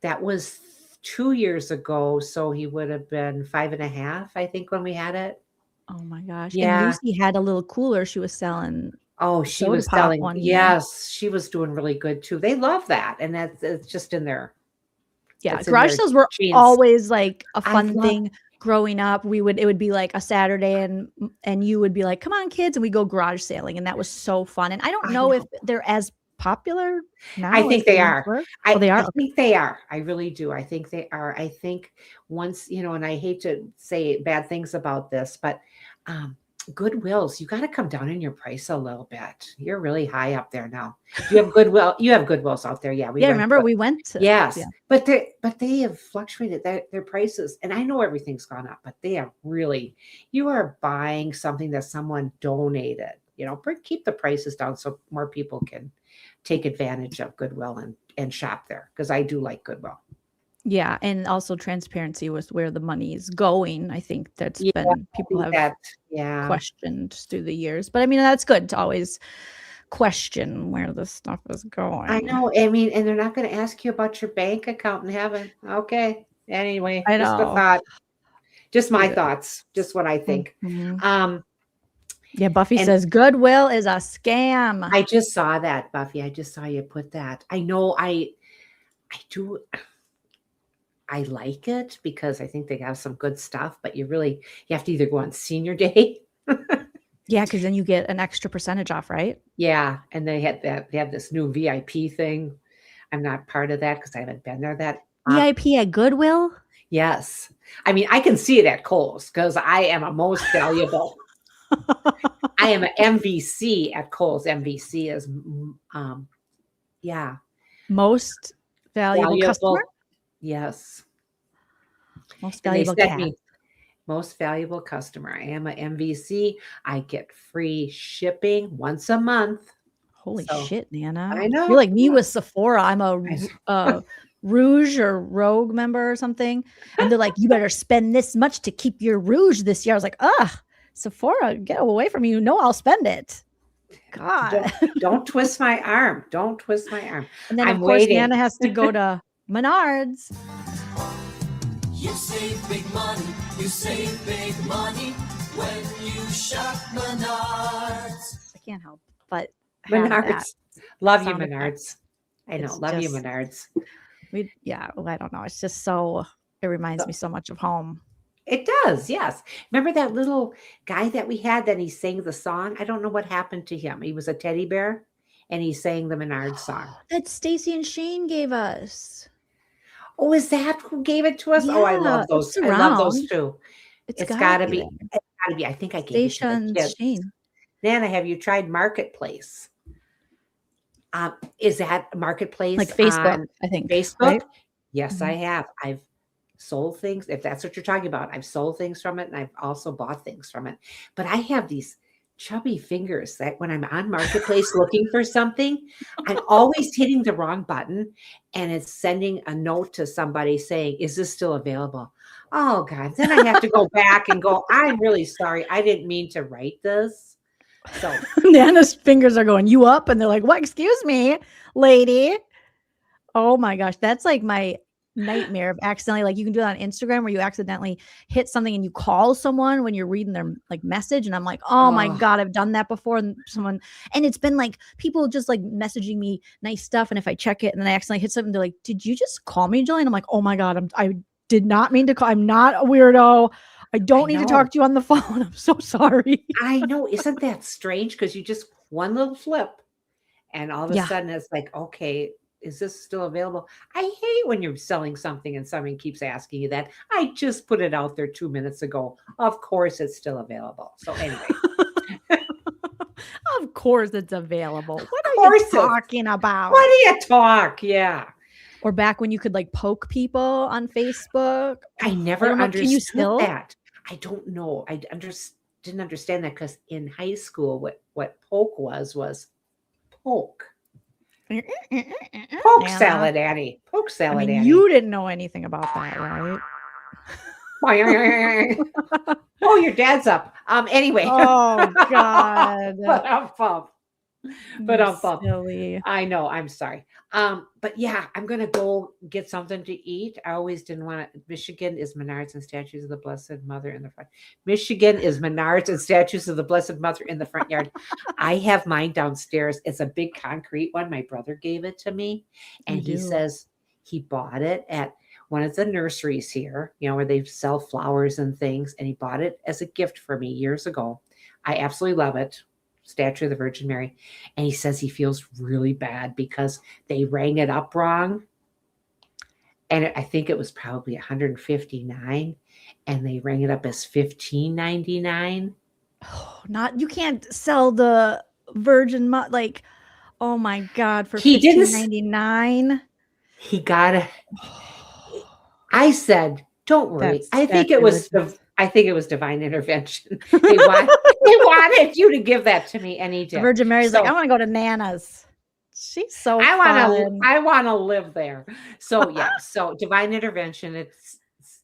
That was 2 years ago. So he would have been 5.5, I think, when we had it. Oh my gosh. Yeah. And Lucy had a little cooler she was selling. Oh, she was selling. Yes, she was doing really good too. They love that. And it's just in there. Yeah. Garage sales were always like a fun thing. Growing up, it would be like a Saturday and you would be like, come on kids. And we go garage sailing. And that was so fun. And I don't know if they're as popular now. I think they are. They are. I think they are. I really do. I think they are. I think once, and I hate to say bad things about this, but Goodwills, you got to come down in your price a little bit. You're really high up there now. You have Goodwills out there. Yeah. We went to. Yes. Yeah. But they have fluctuated their prices. And I know everything's gone up, but they are really, you are buying something that someone donated, keep the prices down so more people can take advantage of Goodwill and shop there. Because I do like Goodwill. Yeah, and also transparency was where the money is going. I think people have questioned through the years. But I mean, that's good to always question where this stuff is going. I know. I mean, and they're not going to ask you about your bank account in heaven. Okay. Anyway, I know. Just a thought. Just my thoughts. Just what I think. Mm-hmm. Yeah, Buffy says Goodwill is a scam. I just saw that, Buffy. I just saw you put that. I know I do. I like it because I think they have some good stuff, but you have to either go on senior day. Yeah, because then you get an extra percentage off, right? Yeah. And they have this new VIP thing. I'm not part of that because I haven't been there VIP at Goodwill? Yes. I mean, I can see it at Kohl's because I am a most valuable. I am an MVC at Kohl's. MVC is, most valuable customer? Yes. Most valuable most valuable customer. I am an MVC. I get free shipping once a month. Holy shit, Nana. I know. You're like me with Sephora. I'm a Rouge or Rogue member or something. And they're like, you better spend this much to keep your Rouge this year. I was like, Sephora, get away from me. I'll spend it. God. Don't twist my arm. Don't twist my arm. And then, of course, Nana has to go to Menards. You save big money. You save big money when you shop Menards. I can't help but Menards. Love you, Menards. I know. It's Love you, just Menards. well, I don't know. It's just it reminds me so much of home. It does, yes. Remember that little guy that we had that he sang the song? I don't know what happened to him. He was a teddy bear and he sang the Menards song. That Stacy and Shane gave us. Oh, is that who gave it to us? Oh, I love Yeah, those. it's I love those around. too. It's It's gotta gotta be be. there. It's gotta be. I think I gave it to Stacia the and kids. Shane. Nana, have you tried Marketplace? Is that Marketplace Like Facebook, on I think, Facebook? right? Yes, I Mhm. have. I've sold things. If that's what you're talking about, I've sold things from it and I've also bought things from it. But I have these chubby fingers that when I'm on Marketplace looking for something, I'm always hitting the wrong button and it's sending a note to somebody saying, is this still available? Oh God. Then I have to go back and go, I'm really sorry. I didn't mean to write this. So Nana's fingers are going, you up? And they're like, what? Excuse me, lady. Oh my gosh. That's like my nightmare of accidentally, like you can do that on Instagram where you accidentally hit something and you call someone when you're reading their like message. And I'm like, oh my oh, God, I've done that before. And it's been like people just like messaging me nice stuff. And if I check it and then I accidentally hit something, they're like, did you just call me, Jolene? I'm like, oh my God, I did not mean to call. I'm not a weirdo. I don't need to talk to you on the phone. I'm so sorry. I know. Isn't that strange? Because you just one little flip and all of a Yeah. sudden it's like, okay, is this still available? I hate when you're selling something and someone keeps asking you that. I just put it out there 2 minutes ago. Of course it's still available. So anyway. Of course it's available. What Of are you course talking about? What do you talk? Yeah. Or back when you could like poke people on Facebook. I never don't know, understood can you still? that. I don't know. I didn't understand that because in high school, what poke was poke. Poke Nana. salad, Annie. Poke I salad, mean, Annie. you didn't know anything about that, right? Oh, your dad's up. Anyway. Oh God. But You're silly. I know. I'm sorry. But yeah, I'm gonna go get something to eat. I always didn't want to. Michigan is Menards and Statues of the Blessed Mother in the front. Michigan is Menards and Statues of the Blessed Mother in the front yard. I have mine downstairs. It's a big concrete one. My brother gave it to me, and he says he bought it at one of the nurseries here, where they sell flowers and things, and he bought it as a gift for me years ago. I absolutely love it. Statue of the Virgin Mary. And he says he feels really bad because they rang it up wrong. And I think it was probably $159 and they rang it up as $15.99. Oh, you can't sell the Virgin like, oh my God, for $15.99. He got it. I said, don't worry. I think it was divine intervention. They wanted you to give that to me, and he did. The Virgin Mary's like, I want to go to Nana's. She's so fun. I want to live there. So yeah, so divine intervention.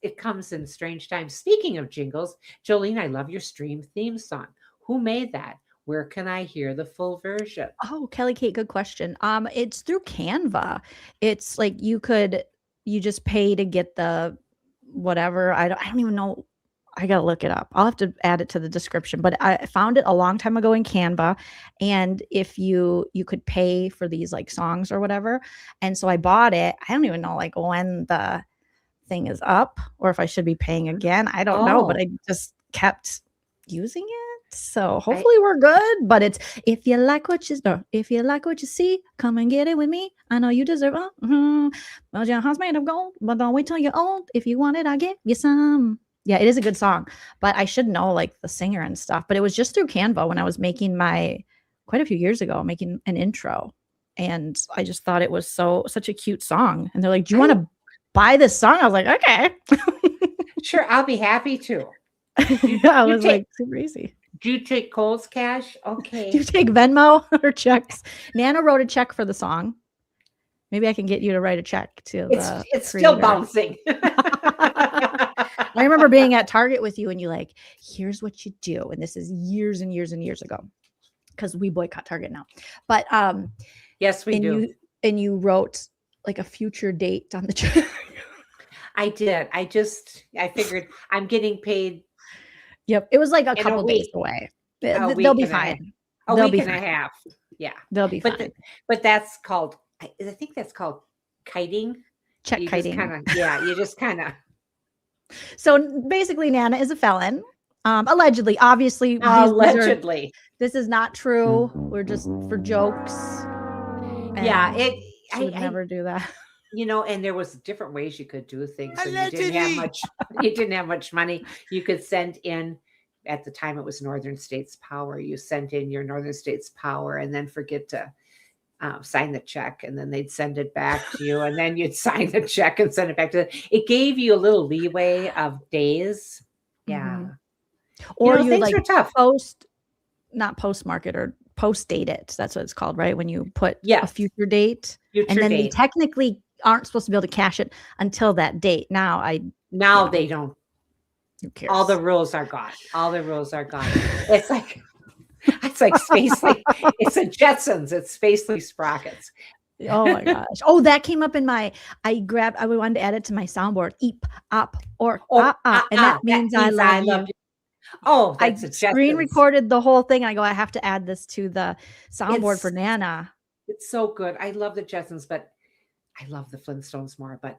It comes in strange times. Speaking of jingles, Jolene, I love your stream theme song. Who made that? Where can I hear the full version? Oh, Kelly Kate, good question. It's through Canva. It's like you just pay to get the whatever. I don't even know. I gotta look it up. I'll have to add it to the description. But I found it a long time ago in Canva, and if you could pay for these like songs or whatever, and so I bought it. I don't even know like when the thing is up or if I should be paying again. I don't know, but I just kept using it. So hopefully we're good. But it's if you like what you see, come and get it with me. I know you deserve it. Well, your heart's made of gold, but don't wait till you're old. If you want it, I'll give you some. Yeah, it is a good song, but I should know like the singer and stuff. But it was just through Canva when I was making quite a few years ago, making an intro. And I just thought it was such a cute song. And they're like, do you want to buy this song? I was like, okay. Sure, I'll be happy to. I was like, super easy. Do you take Kohl's cash? Okay. Do you take Venmo or checks? Nana wrote a check for the song. Maybe I can get you to write a check to it's still bouncing. I remember being at Target with you and you like, here's what you do. And this is years and years and years ago because we boycott Target now. But yes, we do. You wrote like a future date on the check. I did. I figured I'm getting paid. Yep. It was like a couple days away. They'll be fine. A week and a half. Yeah. They'll be fine. But that's called I think that's called kiting. Check You kiting. You just kind of. So basically, Nana is a felon. Allegedly, obviously, Allegedly. this is not true. We're just for jokes. Yeah, She would never do that. And there was different ways you could do things. And you didn't have much. You didn't have much money. You could send in. At the time, it was Northern States Power. You sent in your Northern States Power, and then forget to sign the check, and then they'd send it back to you, and then you'd sign the check and send it back to them. It gave you a little leeway of days. Yeah. Or you things like are tough. not postmark it or post date it. That's what it's called, right? When you put Yeah. a future date, and then they technically aren't supposed to be able to cash it until that date. Now they don't. Who cares? All the rules are gone. All the rules are gone. It's like Spacely. It's a Jetsons. It's Spacely Sprockets. Oh my gosh. Oh, that came up in I wanted to add it to my soundboard. Eep, up, or and that means I love you. Oh, I that's a screen Jetsons. recorded the whole thing, and I go, I have to add this to the soundboard for Nana. It's so good. I love the Jetsons, but I love the Flintstones more, but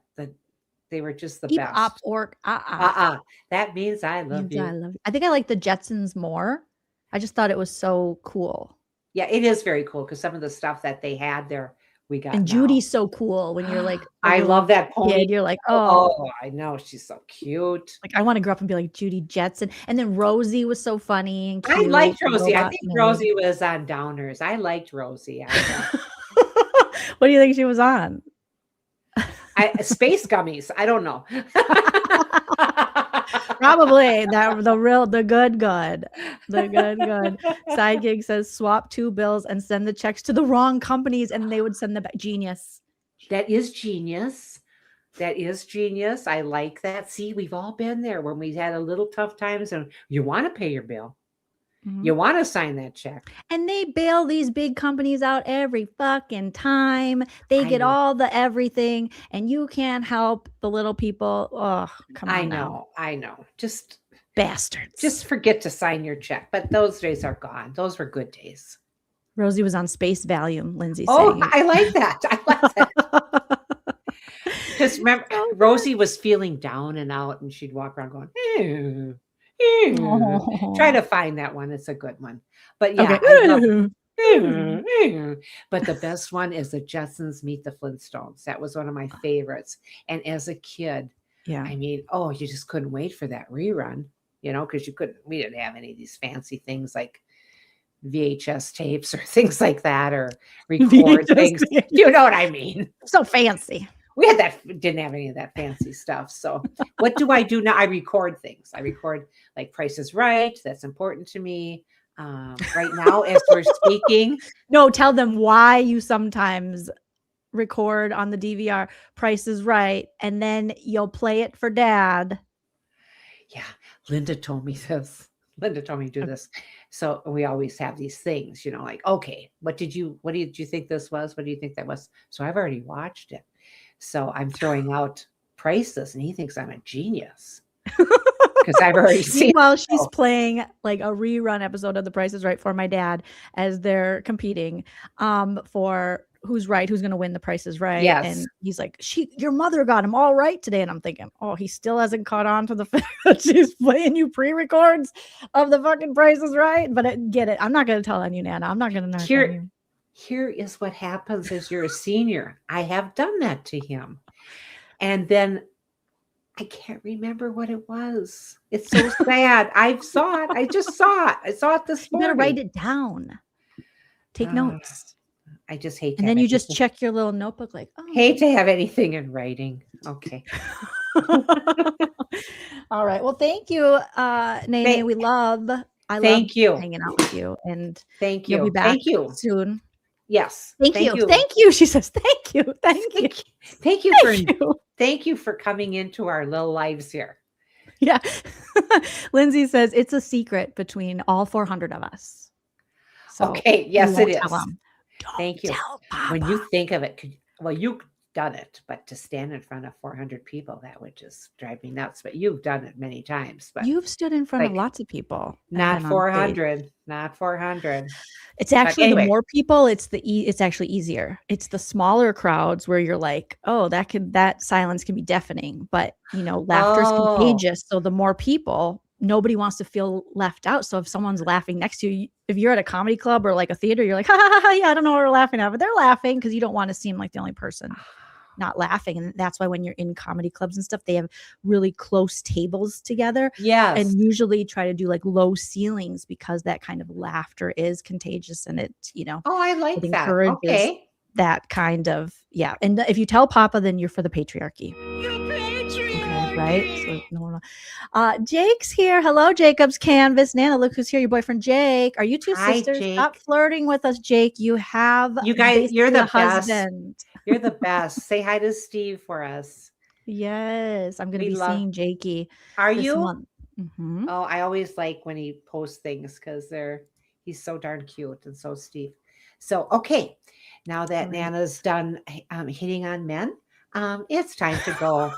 they were just the Eep, best. up, or That means I love you. I love you. I think I like the Jetsons more. I just thought it was so cool. Yeah, it is very cool because some of the stuff that they had there, we got. And Judy's so cool when you're like, I love that pony. Kid, you're like, oh, I know. She's so cute. Like, I want to grow up and be like Judy Jetson. And then Rosie was so funny and cute. I liked Rosie. I think Rosie was on Downers. I liked Rosie. What do you think she was on? Space Gummies. I don't know. Probably the good. Sidekick says swap 2 bills and send the checks to the wrong companies, and they would send them back. Genius. That is genius. I like that. See, we've all been there when we had a little tough times, and you want to pay your bill. Mm-hmm. You want to sign that check. And they bail these big companies out every fucking time. They get all the everything, and you can't help the little people. Oh, come on. I know. Just bastards. Just forget to sign your check. But those days are gone. Those were good days. Rosie was on Space Valium, Lindsay. Oh, I like that. Just remember, Rosie was feeling down and out, and she'd walk around going, ew. Try to find that one. It's a good one. But yeah, but the best one is the Jetsons Meet the Flintstones. That was one of my favorites. And as a kid, I mean, you just couldn't wait for that rerun, because we didn't have any of these fancy things like VHS tapes or things like that, or record things. You know what I mean? So fancy. We didn't have any of that fancy stuff. So what do I do now? I record things. I record like Price is Right. That's important to me. Right now, as we're speaking. No, tell them why you sometimes record on the DVR Price is Right, and then you'll play it for Dad. Yeah. Linda told me this. Linda told me to do this. So we always have these things, like, okay, what did you think this was? What do you think that was? So I've already watched it. So I'm throwing out prices, and he thinks I'm a genius because I've already seen. Meanwhile, she's playing like a rerun episode of The Price is Right for my dad as they're competing for who's going to win The Price is Right. Yes. And he's like, your mother got him all right today. And I'm thinking, he still hasn't caught on to the fact that she's playing you pre-records of the fucking Price is Right. But get it. I'm not going to tell on you, Nana. I'm not going to knock on you. Here is what happens as you're a senior. I have done that to him. And then I can't remember what it was. It's so sad. I saw it. I just saw it. I saw it this morning. You better write it down. Take notes. I just hate and then you just check your little notebook like, hate to have anything in writing. Okay. All right. Well, thank you, Nene. We love Thank you hanging out with you. And thank you. You'll be back thank you soon. Yes. Thank you. Thank you. She says, thank you. Thank you for coming into our little lives here. Yeah. Lindsay says it's a secret between all 400 of us. So okay. Yes, it is. Thank you. When you think of it, you've done it, but to stand in front of 400 people, that would just drive me nuts. But you've done it many times. But you've stood in front of lots of people. Not 400. Not 400. It's actually anyway. the more people, it's actually easier. It's the smaller crowds where you're like, oh, that silence can be deafening, but laughter is contagious. So the more people, nobody wants to feel left out. So if someone's laughing next to you, if you're at a comedy club or like a theater, you're like, ha ha ha, yeah, I don't know what we're laughing at, but they're laughing because you don't want to seem like the only person not laughing. And that's why when you're in comedy clubs and stuff, they have really close tables together. Yes. And usually try to do like low ceilings because that kind of laughter is contagious and it, Oh, I like it that. encourages Okay. that kind of, yeah. And if you tell Papa, then you're for the patriarchy. Okay, right? So no. Jake's here. Hello, Jacob's Canvas. Nana, look who's here. Your boyfriend, Jake. Are you two Hi, sisters? Jake. Stop flirting with us, Jake. You have You guys, you're basically the a husband. You're the best. Say hi to Steve for us. Yes, I'm going to be seeing Jakey. Are this you? month. Mm-hmm. Oh, I always like when he posts things because he's so darn cute, and so Steve. So okay, now that Nana's done hitting on men, it's time to go.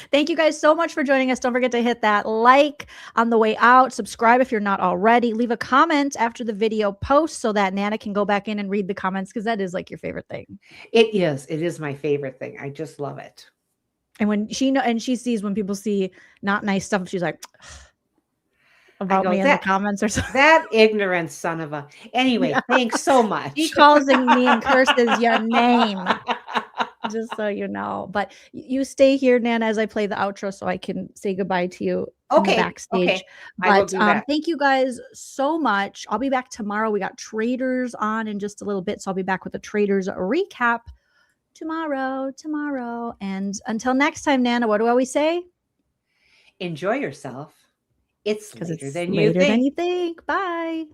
Thank you guys so much for joining us. Don't forget to hit that like on the way out. Subscribe if you're not already. Leave a comment after the video post so that Nana can go back in and read the comments because that is like your favorite thing. It is. It is my favorite thing. I just love it. And when she sees when people see not nice stuff, she's like about me in the comments or something. That ignorant son of a. Anyway, thanks so much. She calls me and curses your name. Just so you know, but you stay here, Nana, as I play the outro so I can say goodbye to you in the backstage. Okay. I will do that. Thank you guys so much. I'll be back tomorrow. We got Traders on in just a little bit, so I'll be back with a Traders recap tomorrow. And until next time, Nana, what do I always say? Enjoy yourself. It's later than you think. Bye.